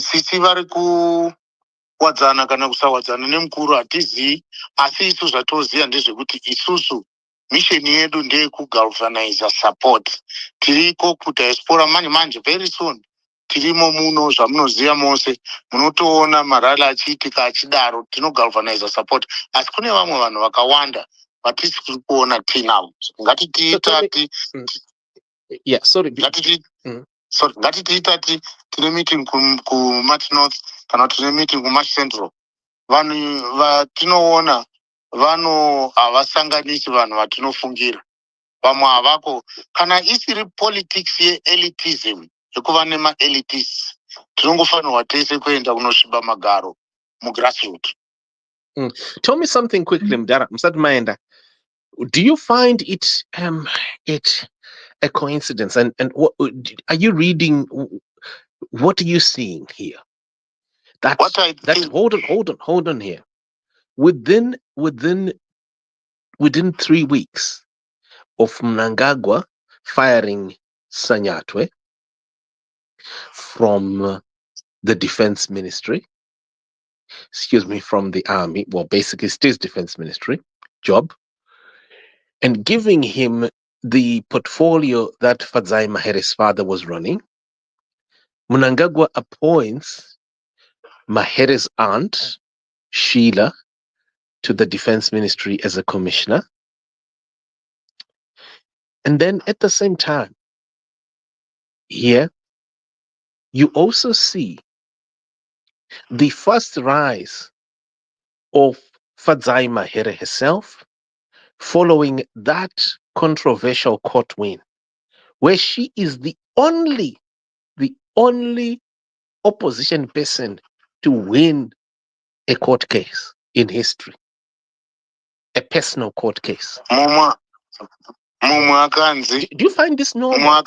sisi vari kuwadzana kana kusawadzana nemukuru hatizivi, asi isu zvatoziva ndezvekuti isusu misheni yedu ndeyekugalvanize support. Tiriko kudiaspora manje very soon. Tirimo muno zvamunoziva mose, munotoona marali achiitika achidaro, tinogalvanize support. Asi kune vamwe vanhu vakawanda vatisi kuri kuona tinavo. Ngatitiitati ngatitiitati tine meeting kuMarch North kana tine meeting kuMarch Central. Vanhu vatinoona havasanganisi vanhu vatinofungira. Vamwe havako kana isiri politics ye-elitism yekuva nema-elitis, tinongofanirwa tese kuenda kunosviba magaro mugrassroot. Tell me something quickly, Mdara. Msati Maenda. Do you find it a coincidence? And what are you reading? What are you seeing here? Hold on here. Within 3 weeks of Mnangagwa firing Sanyatwe from the defense ministry, from the army, well, basically State's defense ministry job, and giving him the portfolio that Fadzayi Mahere's father was running, Mnangagwa appoints Mahere's aunt, Sheila, to the defense ministry as a commissioner. And then at the same time, here, you also see the first rise of Fadzayi Mahere herself following that controversial court win, where she is the only opposition person to win a court case in history, a personal court case. Do you find this normal?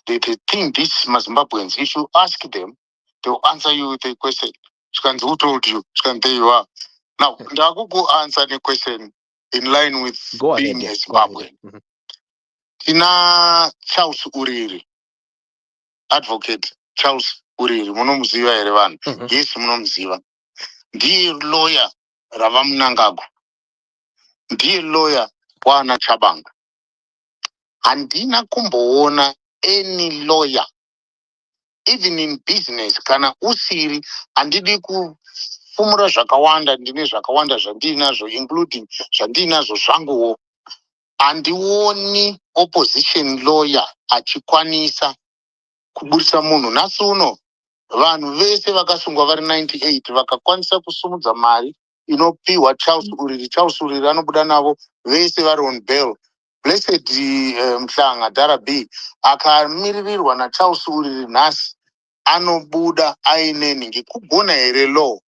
There's the thing these Zimbabweans, if you ask them, they'll answer you with a question. Who told you? There you are. Now, go answer the question in line with being a Zimbabwean. Tina Charles Uriri, advocate Charles uriri munomuziva here vanhu? Yes, munomuziva. Ndiye lawyer ravamunangagwa, ndiye lawyer waana Chabanga. Handina kumboona any lawyer, even in business, kana usiri. Handidi kufumura zvakawanda, ndine zvakawanda zvandinazvo, including zvandinazvo zvanguwo. Handioni opposition lawyer achikwanisa kuburisa munhu. Nhasi uno vanhu vese vakasungwa vari 98 vakakwanisa kusumudza mari inopiwa Charles Uriri. Charles Uriri anobuda navo vese vari on bail. Blessed Mhlanga Darabi akamiririrwa naCharles Uriri nhasi anobuda aine nhingi. Kugona here law?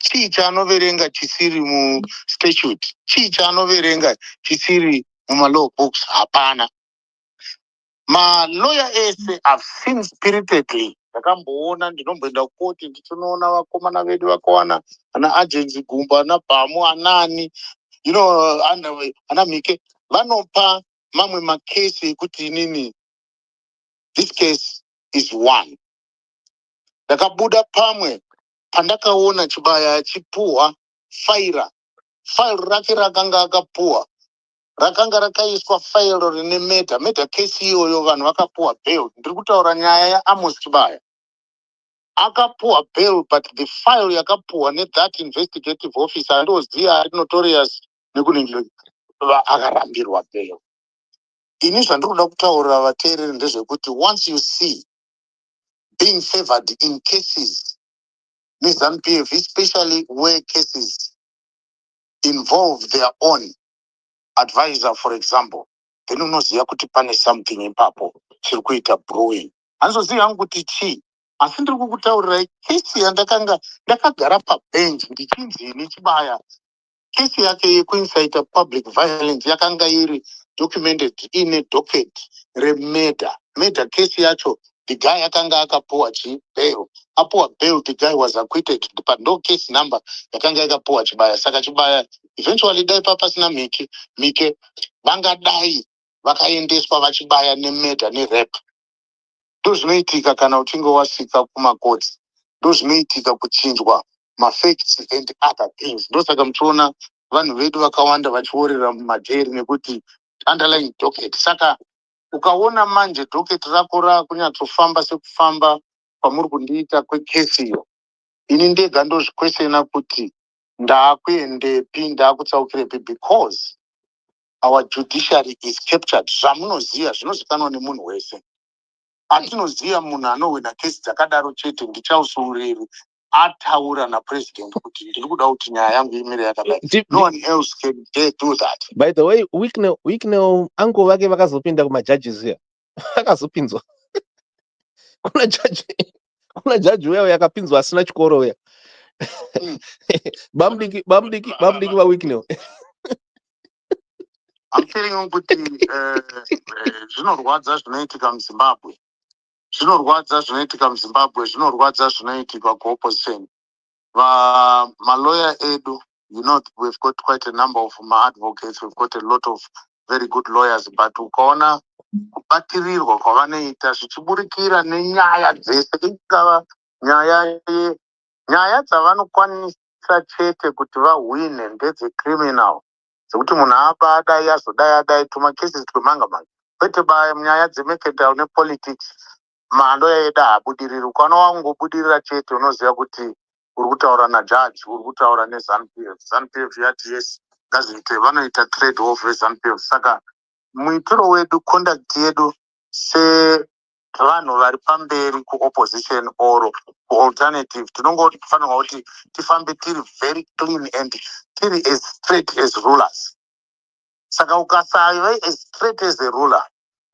Chii chaanoverenga chisiri mustatute? Chii chaanoverenga chisiri mumalaw books? Hapana. Malawyer ese have seen spiritedly. Ndakamboona, ndinomboenda kukoti ndichinoona vakomana vedu vakawana ana agency Gumba, ana Bhamu, anani, ana Mike, vanopa mamwe makesi ekuti inini, this case is one. Ndakabuda pamwe pandakaona Chibaya achipuhwa file rake rakanga akapuhwa, rakanga rakaiswa file rine meta case iyoyo, vanhu vakapuhwa bail. Ndiri kutaura nyaya yaAmos Chibaya. Akapuhwa bail, but the file yakapuhwa nethat investigative officer ndoziya ari notorious nekuningirwa, akarambirwa bail. Ini zvandiri kuda kutaurira vateereri ndezvekuti once you see being favored in cases neZANU-PF, especially where cases involve their own advisor, for example, then unoziva kuti pane something ipapo chiri kuita brewing. Handizozivi hangu kuti chii, asi ndiri kukutaurirai kesi yandakanga ndakagara pabench ndichinzini Chibaya. Kesi yake yekuincite public violence yakanga iri documented in a docket remurder. Murder case yacho, the guy yakanga akapuhwa bail. Apuhwa bail, the guy was acquitted. But no case number yakanga yakapuhwa Chibaya. Saka Chibaya eventually dai papasina Mike vangadai vakaendeswa vachibaya nemurder nerape. Ndozvinoitika kana uchinge wasvika kumakoti. Ndozvinoitika kuchinjwa mafacts and other things. Ndosaka muchiona vanhu vedu vakawanda vachiorera mumajeri nekuti underlying docket. Saka ukaona manje docket rako rakunyatsofamba sekufamba kwamuri kundiita kwekesi iyo, ini ndega ndozvikweshena kuti ndaakuendepi, ndaakutsaukiripi, because our judiciary is captured. Zvamunoziva zvinozikanwa nemunhu wese. Atinoziva munhu anowina kesi dzakadaro chete ndiCharles Uriri ataura napresident kuti ndiri kuda kuti nyaya yangu imire yakadai. No one else can dare do that. By the way, weekneo uncle vake vakazopinda kumajudges here. Vakazopinzwa. Kuna judge uya yakapinzwa asina chikoro uya. Bamdiki wa weekneo. I'm telling you kuti zvinorwadza zvinoitika muZimbabwe. Zvinorwadza zvinoitika muZimbabwe, zvinorwadza zvinoitika kuopposition. Malawyer edu, we've got quite a number of advocates, we've got a lot of very good lawyers, but ukaona kubatirirwa kwavanoita zvichiburikira nenyaya dzese, ingava nyaya dzavanokwanisa chete kuti vahwine ndedzecriminal, dzekuti munhu apa adai azodai tumacases twemanga kwete nyaya dzemercantile nepolitics. Malawyer edu haabudiriri. Ukaona wangobudirira chete unoziva kuti uri kutaura najaji, uri kutaura neZANU-PF. ZANU-PF yati yes, ngaziite, vanoita trade off veZANU-PF. Saka muitiro wedu, conduct yedu sevanhu vari pamberi kuopposition or kualternative, tinongofanirwa kuti tifambe tiri very clean and tiri as straight as rulers. Saka ukasaiva as straight as a ruler,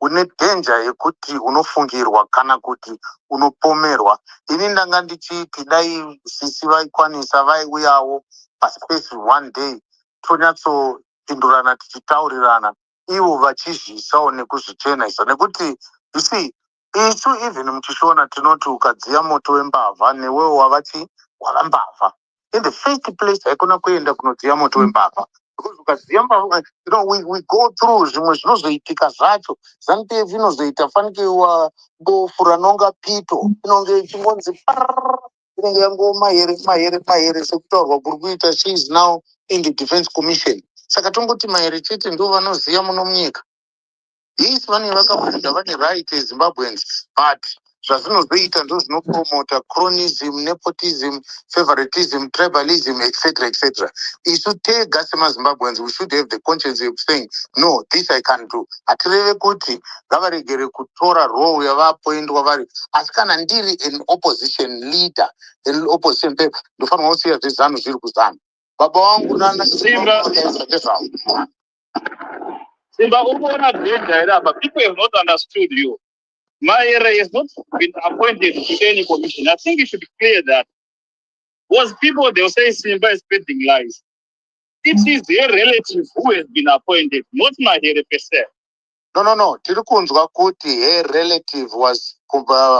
une danger yekuti unofungirwa kana kuti unopomerwa. Ini ndanga ndichiti dai sisi vaikwanisa vaiuyawo paspace one day tonyatsopindurana tichitaurirana, ivo vachizviisawo nekuzvichenesa, nekuti you see, isu even muchishona tinoti ukadziya moto wembavha newewo wavati wava mbavha. In the first place haikona kuenda kunodziya moto wembavha, Because we go through zvimwe zvinozoitika zvacho. ZANU-PF inozoita fanike bofu ranonga pito inonge ichingonzi inenge Mahere sekutaurwa kuri kuita. She is now in the Defense Commission. Saka tongoti Mahere chete ndo vanoziva muno munyika. Yes, vane vakafunda vane right Zimbabweans, but zvazvinozoita ndo zvinopromota cronism, nepotism, favoritism, tribalism, etc., etc. Isu tega semaZimbabweans, we should have the conscience of saying, no, this I can do. Hatireve kuti ngavaregere kutora role yavapoindwa vari. Asi kana ndiri an opposition leader, an opposition paper, ndofanirwa kusiya zvezano zviri kuzana. Baba vangu nana Simba, but people have not understood you. Maher has not been appointed to any commission. I think it should be clear that was people they'll say Simba is spreading lies. It is their relative who has been appointed, not Maher per se. No. Tirikunzwa kuti her relative was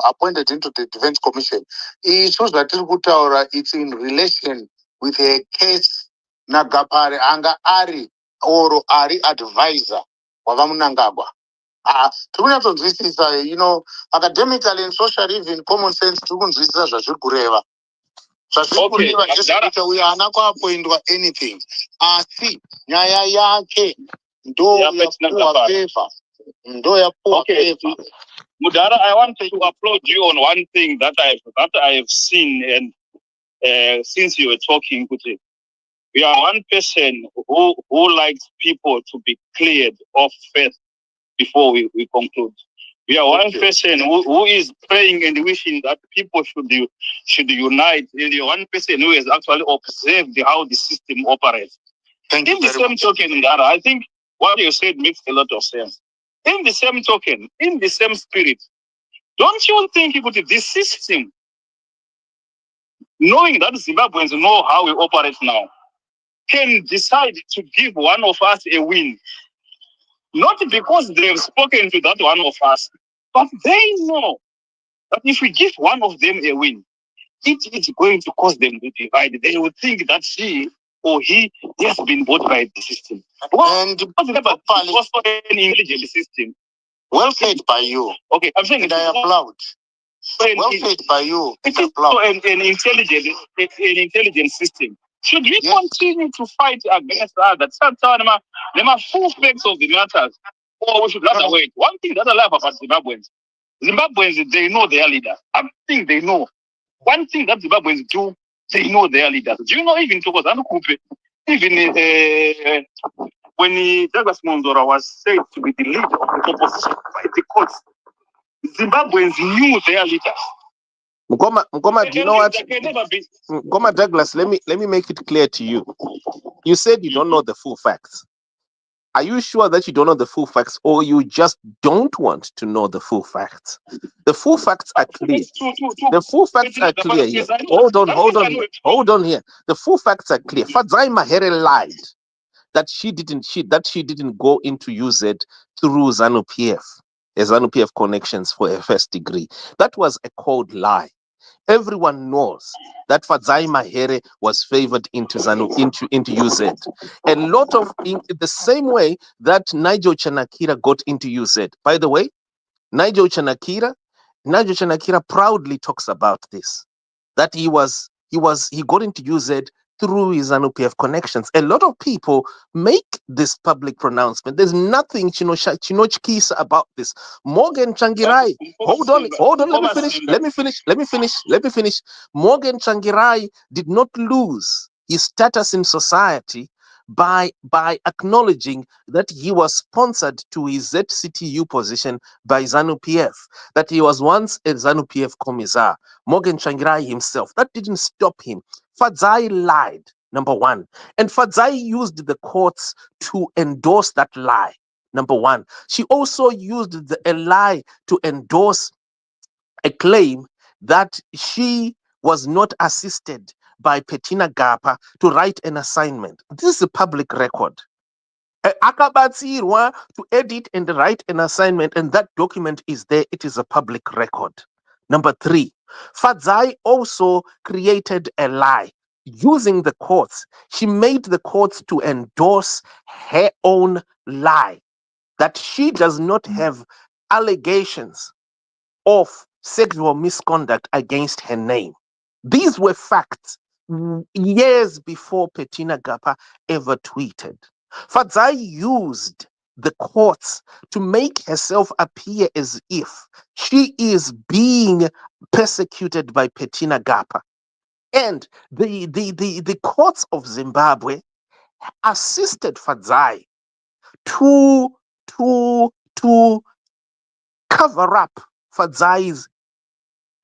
appointed into the Defense Commission. Isu zvatiri kutaura, it's in relation with a case Nagapare anga ari oro ari advisor wavamunangagwa. Tirikunyatsonzwisisa, academically and socially, even common sense, tirikunzwisisa zvazviri kureva. Okay, uyo haana kuapoindwa anything. Asi nyaya yake ndo yapuwa favor. Okay. Mudara, I want to applaud you on one thing that I have seen, and since you were talking, Kuti, we are one person who likes people to be cleared of faith before we conclude. We are one person who is praying and wishing that people should unite. And the one person who has actually observed how the system operates. In the same token, Mudara, I think what you said makes a lot of sense. In the same token, in the same spirit, don't you think this system, knowing that Zimbabweans know how we operate now, can decide to give one of us a win? Not because they have spoken to that one of us, but they know that if we give one of them a win, it's going to cause them to divide. They will think that she or he has been bought by the system. And also an intelligent system. Well said by you. Okay, I'm saying, and I applaud. Well said by you. It is an intelligent system. Should we continue to fight against others? There are full facts of the matters. Or we should rather wait. One thing that I love about Zimbabweans, they know their leader. I think they know. One thing that Zimbabweans do, they know their leaders. Do you know even Thokozani Kupe, even when Douglas Monzora was said to be the leader of the opposition by the courts, Zimbabweans knew their leaders. Mkoma, do you know what? Mkoma Douglas, let me make it clear to you. You said you don't know the full facts. Are you sure that you don't know the full facts, or you just don't want to know the full facts? The full facts are clear. The full facts are clear here. Hold on here. The full facts are clear. Fadzayi Mahere lied that she didn't go into UZ through ZANU-PF, ZANU-PF connections for a first degree. That was a cold lie. Everyone knows that Fadzayi Mahere was favored into UZ. A lot of, in the same way that Nigel Chanakira got into UZ. By the way, Nigel Chanakira proudly talks about this, that he got into UZ through his ZANU-PF connections. A lot of people make this public pronouncement. There's nothing chinochkisa about this. Morgan Changirai, hold on, let me finish. Morgan Changirai did not lose his status in society by acknowledging that he was sponsored to his ZCTU position by ZANU-PF, that he was once a ZANU-PF commissar. Morgan Changirai himself, that didn't stop him. Fadzayi lied, number one. And Fadzayi used the courts to endorse that lie, number one. She also used a lie to endorse a claim that she was not assisted by Petina Gapa to write an assignment. This is a public record. Akabatsirwa to edit and write an assignment, and that document is there. It is a public record. Number three, Fadzayi also created a lie using the courts, she made the courts to endorse her own lie that she does not have allegations of sexual misconduct against her name. These were facts years before Bettina Gapa ever tweeted. Fadzayi used the courts to make herself appear as if she is being persecuted by Bettina Gapa. And the courts of Zimbabwe assisted Fadzayi to cover up Fadzayi's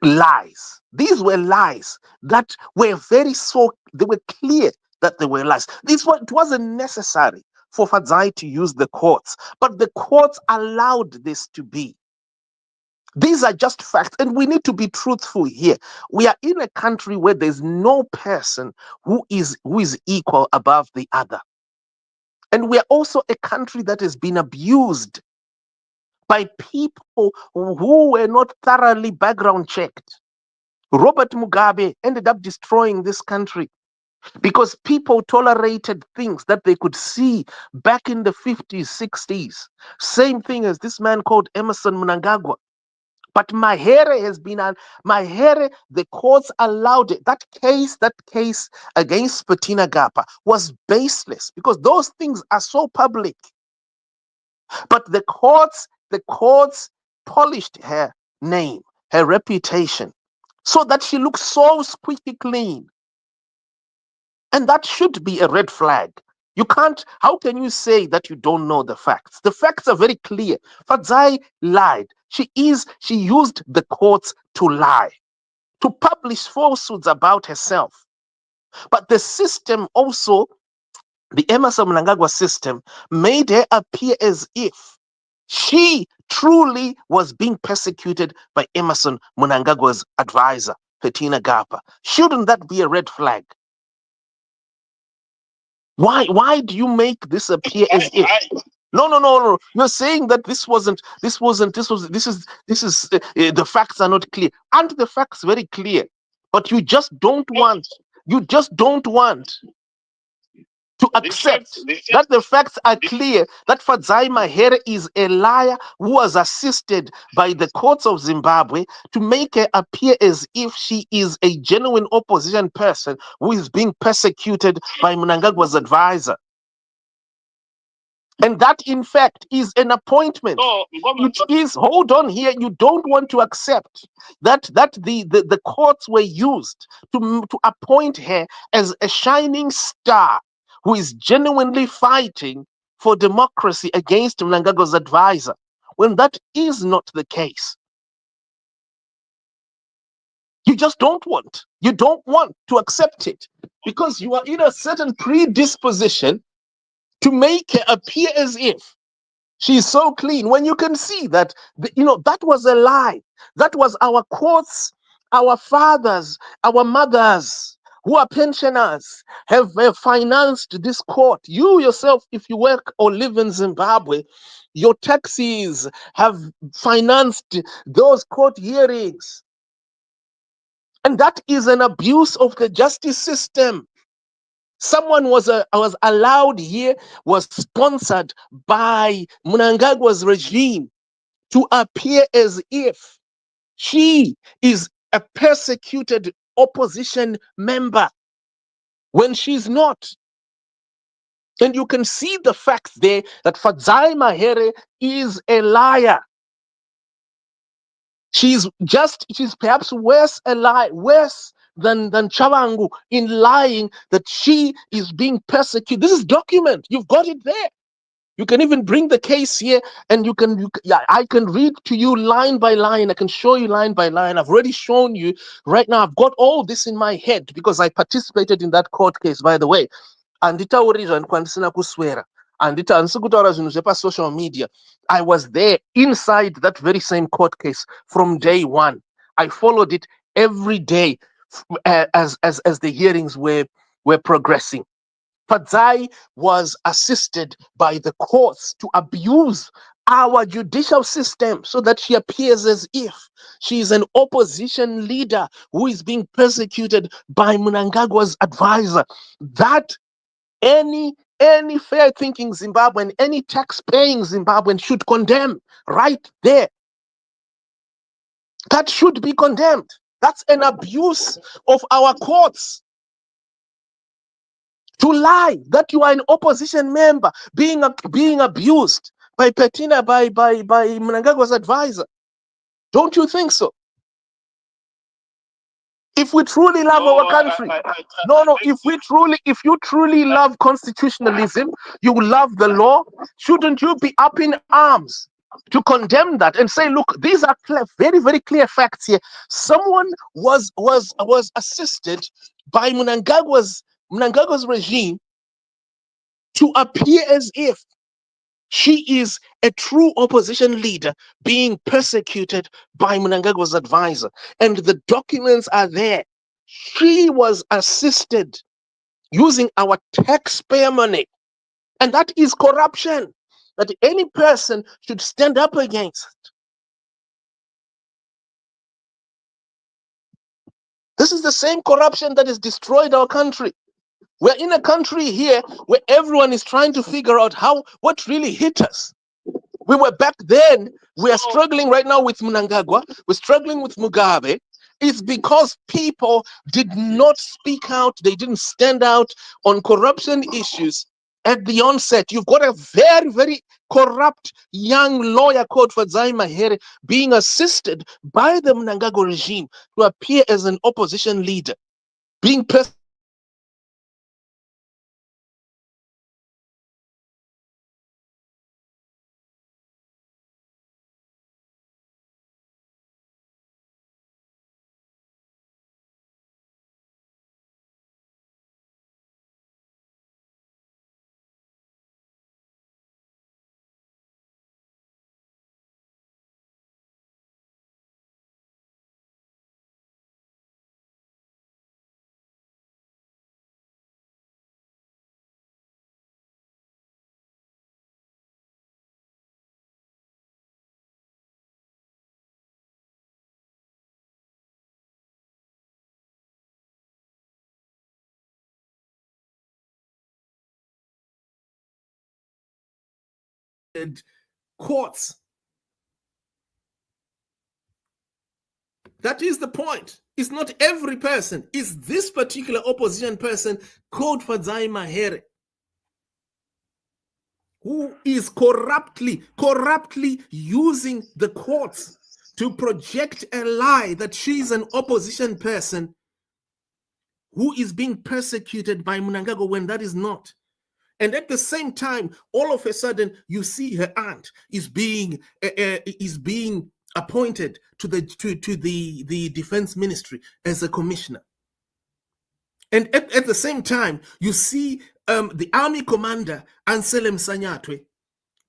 lies. These were lies that were they were clear that they were lies. It wasn't necessary for Fadzayi to use the courts, but the courts allowed this to be. These are just facts, and we need to be truthful here. We are in a country where there's no person who is equal above the other. And we are also a country that has been abused by people who were not thoroughly background checked. Robert Mugabe ended up destroying this country because people tolerated things that they could see back in the 50s, 60s. Same thing as this man called Emerson Mnangagwa. But Mahere the courts allowed it. That case against Bettina Gapa was baseless because those things are so public. But the courts polished her name, her reputation, so that she looks so squeaky clean. And that should be a red flag. How can you say that you don't know the facts? The facts are very clear. Fadzayi lied. She used the courts to lie, to publish falsehoods about herself. But the system also, the Emerson Mnangagwa system, made her appear as if she truly was being persecuted by Emerson Mnangagwa's advisor, Bettina Gapa. Shouldn't that be a red flag? Why do you make this appear as if? No. You're saying that this is the facts are not clear. Aren't the facts very clear? But you just don't want to accept that the facts are clear, that Fadzayi Mahere is a liar who was assisted by the courts of Zimbabwe to make her appear as if she is a genuine opposition person who is being persecuted by Mnangagwa's advisor. And that, in fact, is an appointment. It is, hold on here, you don't want to accept that the courts were used to appoint her as a shining star who is genuinely fighting for democracy against Mnangagwa's advisor, when that is not the case. You just don't want to accept it because you are in a certain predisposition to make her appear as if she's so clean, when you can see that, that was a lie. That was our courts, our fathers, our mothers who are pensioners have financed this court. You yourself, if you work or live in Zimbabwe, your taxis have financed those court hearings. And that is an abuse of the justice system. Someone was allowed here, was sponsored by Mnangagwa's regime to appear as if she is a persecuted opposition member when she's not. And you can see the facts there that Fadzayi Mahere is a liar. She's perhaps worse than Chavangu in lying that she is being persecuted. This is document. You've got it there. You can even bring the case here, and I can read to you line by line. I can show you line by line. I've already shown you right now. I've got all this in my head because I participated in that court case, by the way. Anditaurira ndikwanisina kuswera. Andita ansukutaura zvinhu zvepa-social media. I was there inside that very same court case from day one. I followed it every day as the hearings were progressing. Fadzayi was assisted by the courts to abuse our judicial system so that she appears as if she is an opposition leader who is being persecuted by Mnangagwa's advisor. That any fair thinking Zimbabwean, any tax paying Zimbabwean should condemn right there. That should be condemned. That's an abuse of our courts. To lie that you are an opposition member being abused by Petina, by Mnangagwa's advisor. Don't you think so? If we truly love our country, if you truly love constitutionalism, you love the law, shouldn't you be up in arms to condemn that and say, look, these are clear, very, very clear facts here. Someone was assisted by Mnangagwa's regime to appear as if she is a true opposition leader being persecuted by Mnangagwa's advisor. And the documents are there. She was assisted using our taxpayer money. And that is corruption that any person should stand up against. This is the same corruption that has destroyed our country. We're in a country here where everyone is trying to figure out what really hit us. We were back then. We are struggling right now with Mnangagwa. We're struggling with Mugabe. It's because people did not speak out. They didn't stand out on corruption issues at the onset. You've got a very, very corrupt young lawyer called Fadzayi Mahere being assisted by the Mnangagwa regime to appear as an opposition leader, being courts. That is the point. It's not every person. It's this particular opposition person called Fadzayi Mahere who is corruptly using the courts to project a lie that she's an opposition person who is being persecuted by Mnangagwa when that is not. And at the same time, all of a sudden, you see her aunt is being appointed to the defense ministry as a commissioner. And at the same time, you see the army commander, Anselm Sanyatwe,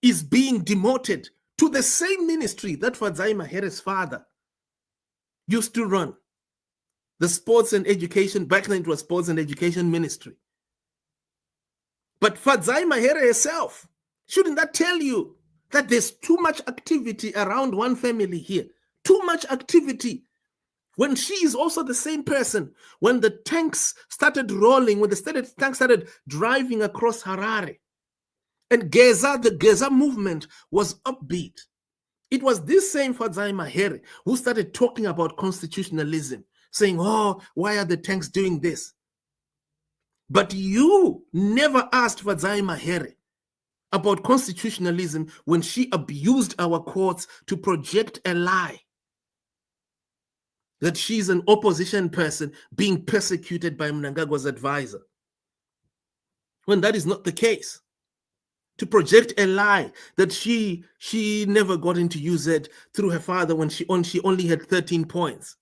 is being demoted to the same ministry that Fadzayi Mahere's father used to run. The sports and education, back then it was sports and education ministry. But Fadzayi Mahere herself, shouldn't that tell you that there's too much activity around one family here? Too much activity. When she is also the same person, when the tanks started rolling, when the tanks started driving across Harare, and the Geza movement was upbeat. It was this same Fadzayi Mahere who started talking about constitutionalism, saying, oh, why are the tanks doing this? But you never asked Fadzayi Mahere about constitutionalism when she abused our courts to project a lie that she's an opposition person being persecuted by Mnangagwa's advisor, when that is not the case. To project a lie that she never got into UZ through her father when she only had 13 points.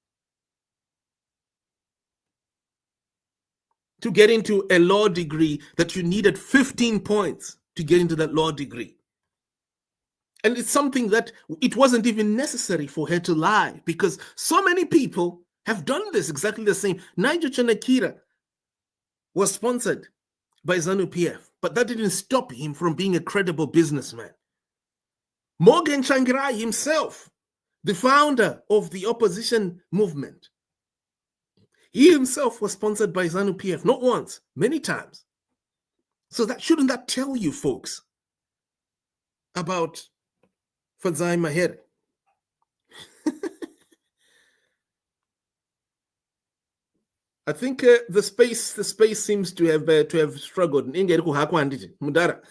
To get into a law degree that you needed 15 points to get into that law degree. And it's something that it wasn't even necessary for her to lie, because so many people have done this exactly the same. Nigel Chanakira was sponsored by ZANU-PF, but that didn't stop him from being a credible businessman. Morgan Tsvangirai himself, the founder of the opposition movement, he himself was sponsored by ZANU-PF, not once, many times. So shouldn't that tell you folks about Fadzayi Mahere? I think the space seems to have struggled. Mudara.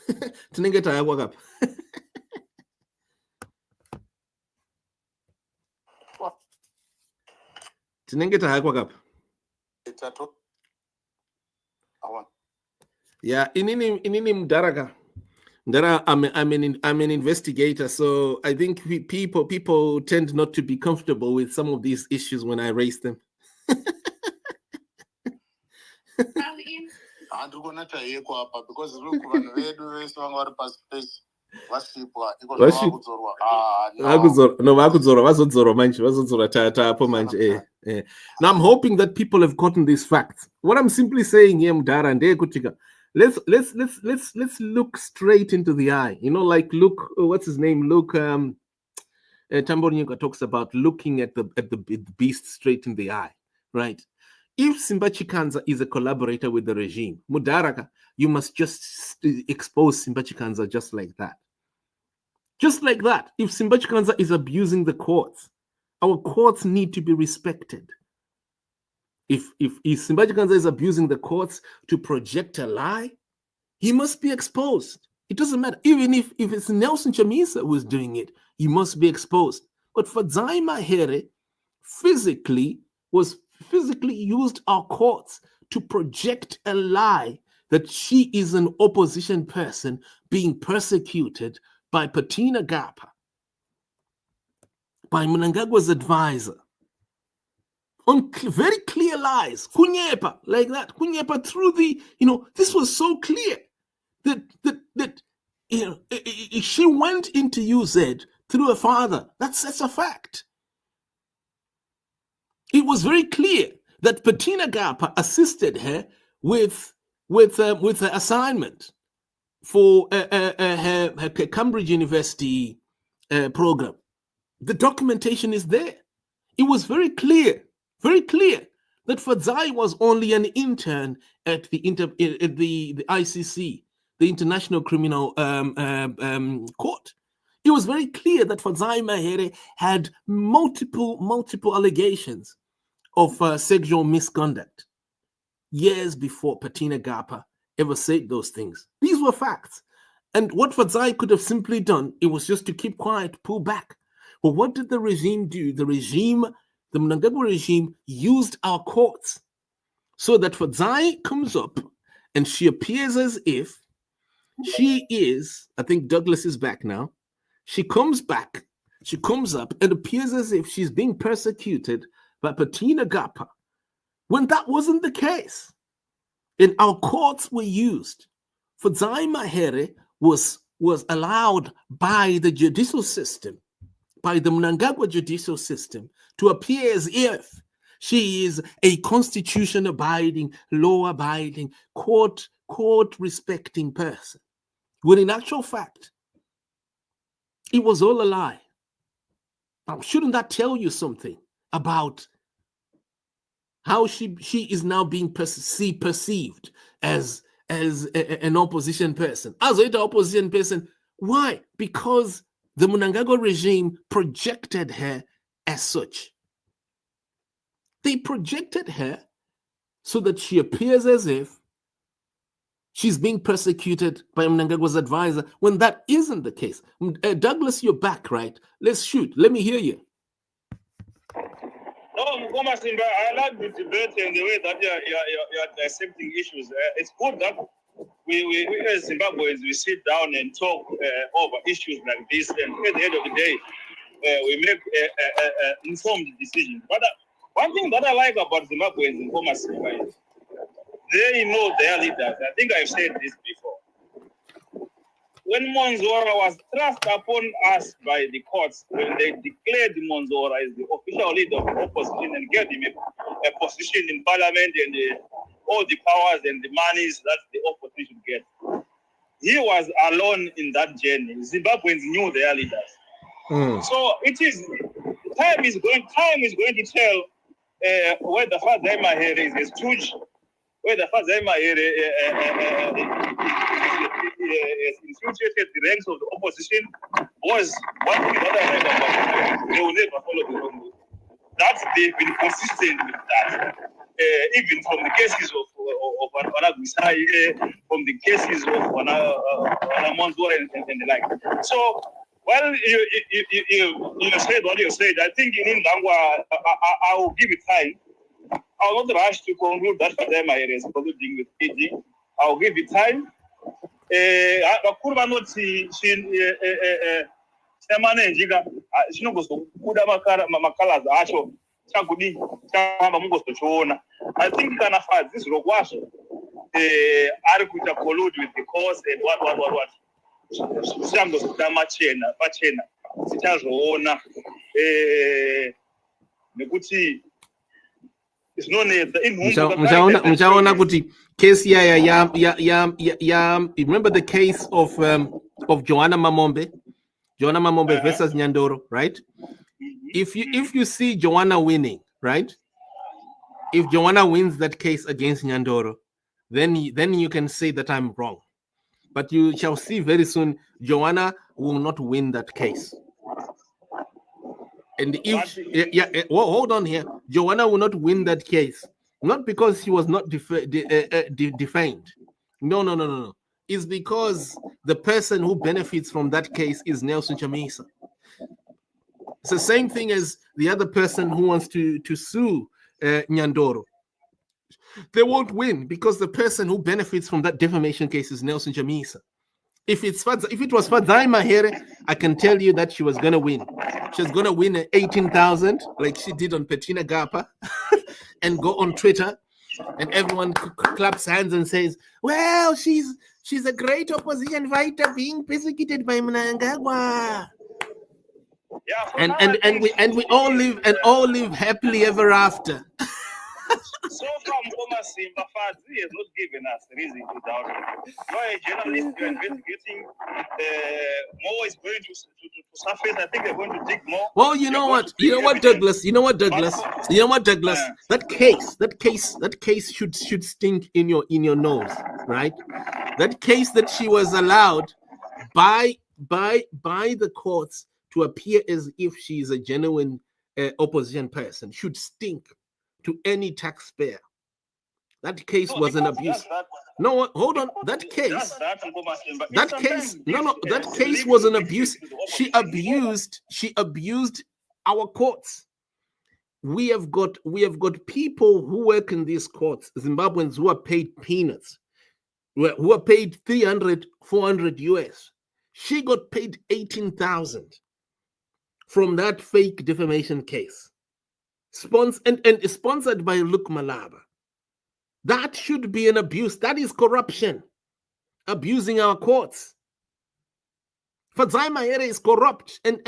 Yeah, inini Mudaraga. I'm an investigator, so I think people tend not to be comfortable with some of these issues when I raise them. Now I'm hoping that people have gotten these facts. What I'm simply saying here, Mudara and Kutika, let's look straight into the eye. Like Luke, what's his name? Luke Tambonyuka talks about looking at the beast straight in the eye, right? If Simba Chikanza is a collaborator with the regime, Mudaraka, you must just expose Simba Chikanza just like that. Just like that. If Simba Chikanza is abusing the courts, our courts need to be respected. If Simba Chikanza is abusing the courts to project a lie, he must be exposed. It doesn't matter. Even if it's Nelson Chamisa who is doing it, he must be exposed. But Fadzayi Mahere physically used our courts to project a lie that she is an opposition person being persecuted by Patina Gapa, by Mnangagwa's advisor, on very clear lies, kunyepa, like that, kunyepa through the, this was so clear that she went into UZ through her father. That's a fact. It was very clear that Patina Gapa assisted her with her assignment for her Cambridge University program. The documentation is there. It was very clear that Fadzayi was only an intern at the ICC, the International Criminal Court. It was very clear that Fadzayi Mahere had multiple allegations of sexual misconduct years before Patina Gapa ever said those things. These were facts. And what Fadzayi could have simply done, it was just to keep quiet, pull back. But what did the regime do? The Mnangagwa regime used our courts so that Fadzayi comes up and she appears as if she is, I think Douglas is back now. She comes up and appears as if she's being persecuted by Patina Gapa, when that wasn't the case. And our courts were used. Fadzayi Mahere was allowed by the judicial system, by the Mnangagwa judicial system, to appear as if she is a constitution-abiding, law-abiding, court-respecting person. When in actual fact, it was all a lie. Now, shouldn't that tell you something about how she is now being perceived as an opposition person? As an opposition person, why? Because the Mnangagwa regime projected her as such. They projected her so that she appears as if she's being persecuted by Mnangagwa's advisor, when that isn't the case. Douglas, you're back, right? Let's shoot. Let me hear you. No, Mkoma Simba, I like the debate and the way that you're dissecting issues. It's good that we as Zimbabweans, we sit down and talk over issues like this, and at the end of the day, we make informed decisions. But one thing that I like about Zimbabweans in Mkoma Simba is they know their leaders. I think I've said this before. When Monzora was thrust upon us by the courts, when they declared Monzora as the official leader of the opposition and gave him a position in parliament and all the powers and the monies that the opposition gets, he was alone in that journey. Zimbabweans knew their leaders. So it is time is going to tell whether Fadzayi Mahere is a stooge, whether Fadzayi Mahere has infiltrated the ranks of the opposition, was one thing that I heard about. They will never follow the wrong route. That they've been consistent with that. Even from the cases of Gwisai, from the cases of Monzo and the like. So, well, you said what you said. I think in Ndangwa, I will give it time. I will not rush to conclude that Fadzayi Mahere is colluding with PG. I will give it time. I think kana fadzi zviro kwazvo ari kuita collude with the cause and what zvichangozota pachena tichazvoona nekuti zvinonetsa muchaona kuti case ya remember the case of Joanna Mamombe versus Nyandoro, right? If you see Joanna winning, right? If Joanna wins that case against Nyandoro, then you can say that I'm wrong. But you shall see very soon, Joanna will not win that case. And if hold on here, Joanna will not win that case, not because she was not defamed. No. It's because the person who benefits from that case is Nelson Chamisa. It's the same thing as the other person who wants to sue Nyandoro. They won't win because the person who benefits from that defamation case is Nelson Chamisa. If it was Fadzayi Mahere, I can tell you that she was going to win. She's going to win 18,000 like she did on Petrina Gapa and go on Twitter and everyone claps hands and says, well, she's a great opposition fighter being persecuted by Mnangagwa. Yeah, and we all live happily ever after. So far, Mboma Simba Fadzi has not given us reason to doubt it. You are a journalist, you are investigating. More is going to surface. I think they're going to dig more. Well, you know what, Douglas. That case should stink in your nose, right? That case that she was allowed by the courts to appear as if she is a genuine opposition person should stink to any taxpayer. That case was an abuse. No, hold on. That case was an abuse. She abused our courts. We have got people who work in these courts, Zimbabweans who are paid peanuts, who are paid 300, 400 US. She got paid 18,000 from that fake defamation case. Sponsored by Luke Malaba. That should be an abuse. That is corruption. Abusing our courts. Fadzayi Mahere is corrupt, and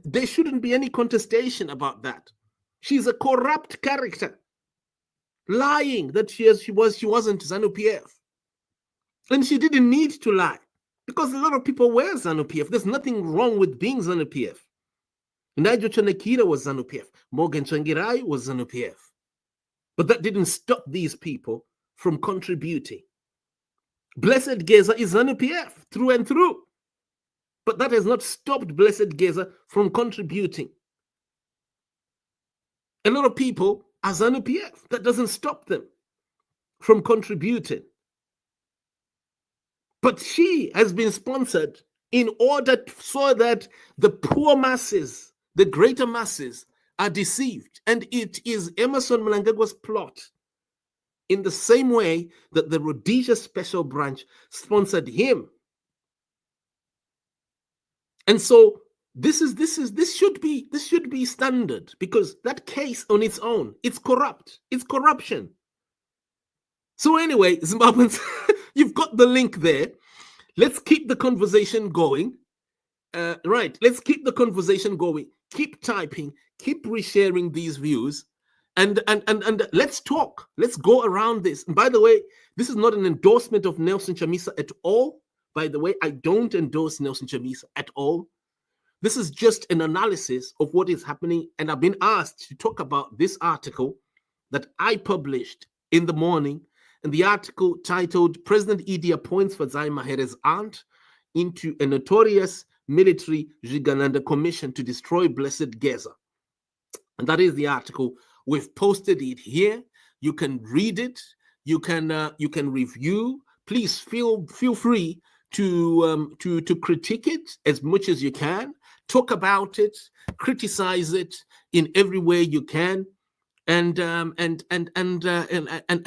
there shouldn't be any contestation about that. She's a corrupt character, lying that she wasn't ZANU-PF, and she didn't need to lie because a lot of people were ZANU-PF. There's nothing wrong with being ZANU-PF. Nigel Chanakira was ZANU-PF. Morgan Tsvangirai was ZANU-PF. But that didn't stop these people from contributing. Blessed Geza is ZANU-PF through and through. But that has not stopped Blessed Geza from contributing. A lot of people are ZANU-PF. That doesn't stop them from contributing. But she has been sponsored in order so that the poor masses, the greater masses, are deceived. And it is Emmerson Mnangagwa's plot in the same way that the Rhodesia Special Branch sponsored him. And so this should be standard, because that case on its own, it's corrupt. It's corruption. So anyway, Zimbabweans, you've got the link there. Let's keep the conversation going. Right, let's keep the conversation going. Keep typing, keep resharing these views, and let's talk. Let's go around this. And by the way, this is not an endorsement of Nelson Chamisa at all. By the way, I don't endorse Nelson Chamisa at all. This is just an analysis of what is happening. And I've been asked to talk about this article that I published in the morning. And the article titled, President Idi appoints Fadzayi Mahere's aunt into a notorious military Jigananda commission to destroy blessed Geza. And that is the article. We've posted it here. You can read it. You can review. Please feel free to critique it as much as you can. Talk about it. Criticize it in every way you can. And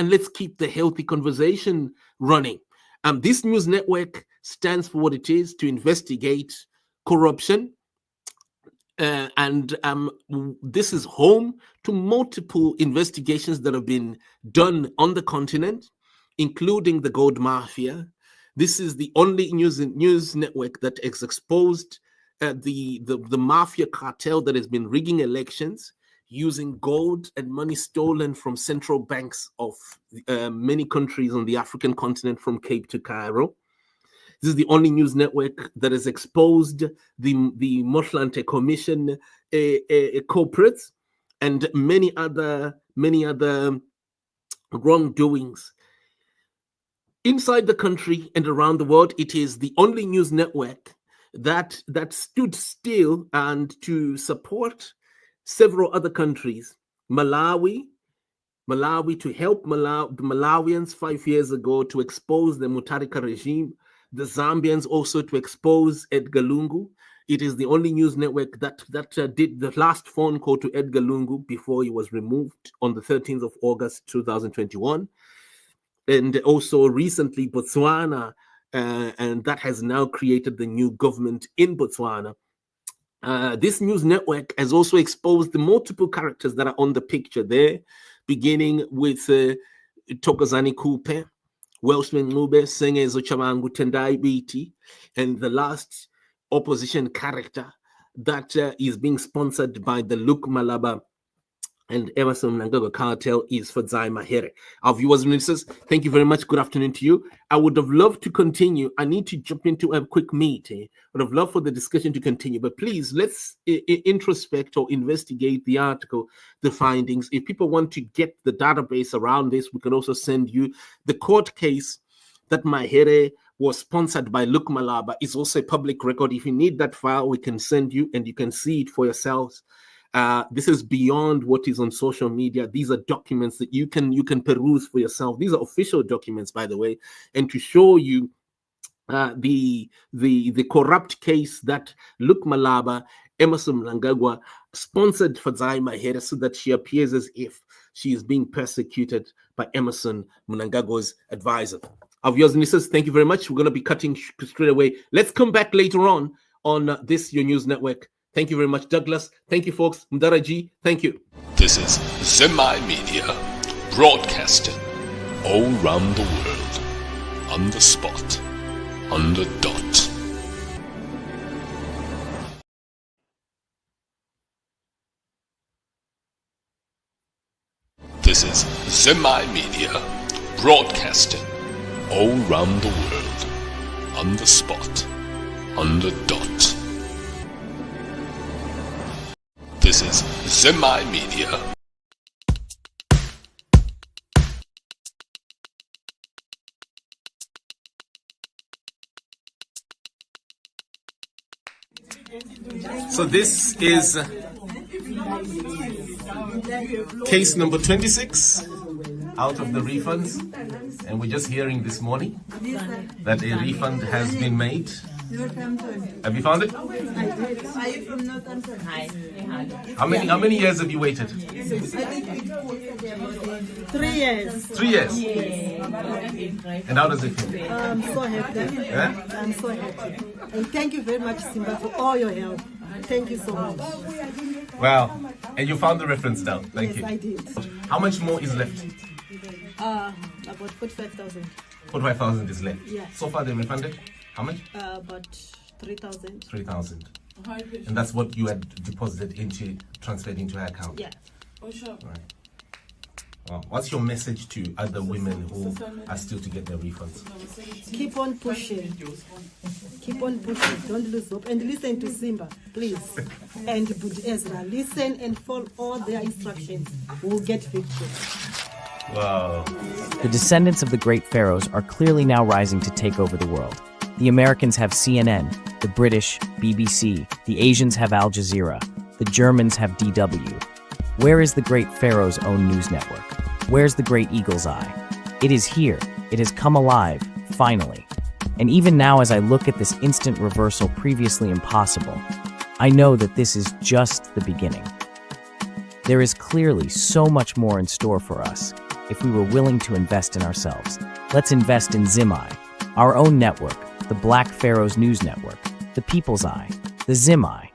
let's keep the healthy conversation running. This news network stands for what it is, to investigate corruption. And this is home to multiple investigations that have been done on the continent, including the gold mafia. This is the only news network that has exposed the mafia cartel that has been rigging elections using gold and money stolen from central banks of many countries on the African continent, from Cape to Cairo. This is the only news network that has exposed the Motlanthe Commission culprits and many other wrongdoings. Inside the country and around the world, it is the only news network that stood still and to support several other countries. Malawi to help the Malawians 5 years ago to expose the Mutharika regime. The Zambians also to expose Edgar Lungu. It is the only news network that did the last phone call to Edgar Lungu before he was removed on the 13th of August 2021. And also recently Botswana, and that has now created the new government in Botswana. This news network has also exposed the multiple characters that are on the picture there, beginning with Thokozani Kupe, Welshman Ngube, Sengezo Chamangu Tendai Biti, and the last opposition character that is being sponsored by the Luke Malaba and Emerson Mnangagwa cartel is Fadzayi Mahere. Our viewers and listeners, thank you very much. Good afternoon to you. I would have loved to continue. I need to jump into a quick meeting. Would have loved for the discussion to continue, but please let's introspect or investigate the article, the findings. If people want to get the database around this, we can also send you the court case that Mahere was sponsored by Luke Malaba. Is also a public record. If you need that file, we can send you and you can see it for yourselves. This is beyond what is on social media. These are documents that you can peruse for yourself. These are official documents, by the way, and to show you the corrupt case that Luke Malaba, Emerson Mnangagwa sponsored Fadzayi Mahere so that she appears as if she is being persecuted by Emerson Mnangagwa's advisor. Our viewers and listeners, thank you very much. We're going to be cutting straight away. Let's come back later on this Your News Network. Thank you very much, Douglas. Thank you, folks. Mdaraji, thank you. This is Zimbabwean Media, broadcasting all around the world, on the spot, on the dot. This is Zimbabwean Media, broadcasting all around the world, on the spot, on the dot. This is Zimbabwean Media. So this is case number 26 out of the refunds, and we're just hearing this morning that a refund has been made. Have you found it? Are you from Northampton? Hi. How many years have you waited? 3 years. 3 years? And how does it feel? I'm so happy. Yeah? I'm so happy. And thank you very much, Simba, for all your help. Thank you so much. Wow. And you found the reference now. Thank you. Yes, I did. How much more is left? About 45,000. 45,000 is left. Yeah. So far they refunded? How much? About 3,000. 3,000. And that's what you had deposited transferred into her account? Yeah. Right. What's your message to other women who are still to get their refunds? Keep on pushing. Keep on pushing. Don't lose hope. And listen to Simba, please. And Budi Ezra. Listen and follow all their instructions. We'll get victory. Wow. The descendants of the great pharaohs are clearly now rising to take over the world. The Americans have CNN, the British, BBC, the Asians have Al Jazeera, the Germans have DW. Where is the great pharaoh's own news network? Where's the great eagle's eye? It is here. It has come alive, finally. And even now, as I look at this instant reversal previously impossible, I know that this is just the beginning. There is clearly so much more in store for us if we were willing to invest in ourselves. Let's invest in Zimai, our own network, the Black Pharaoh's News Network, the People's Eye, the Zimai.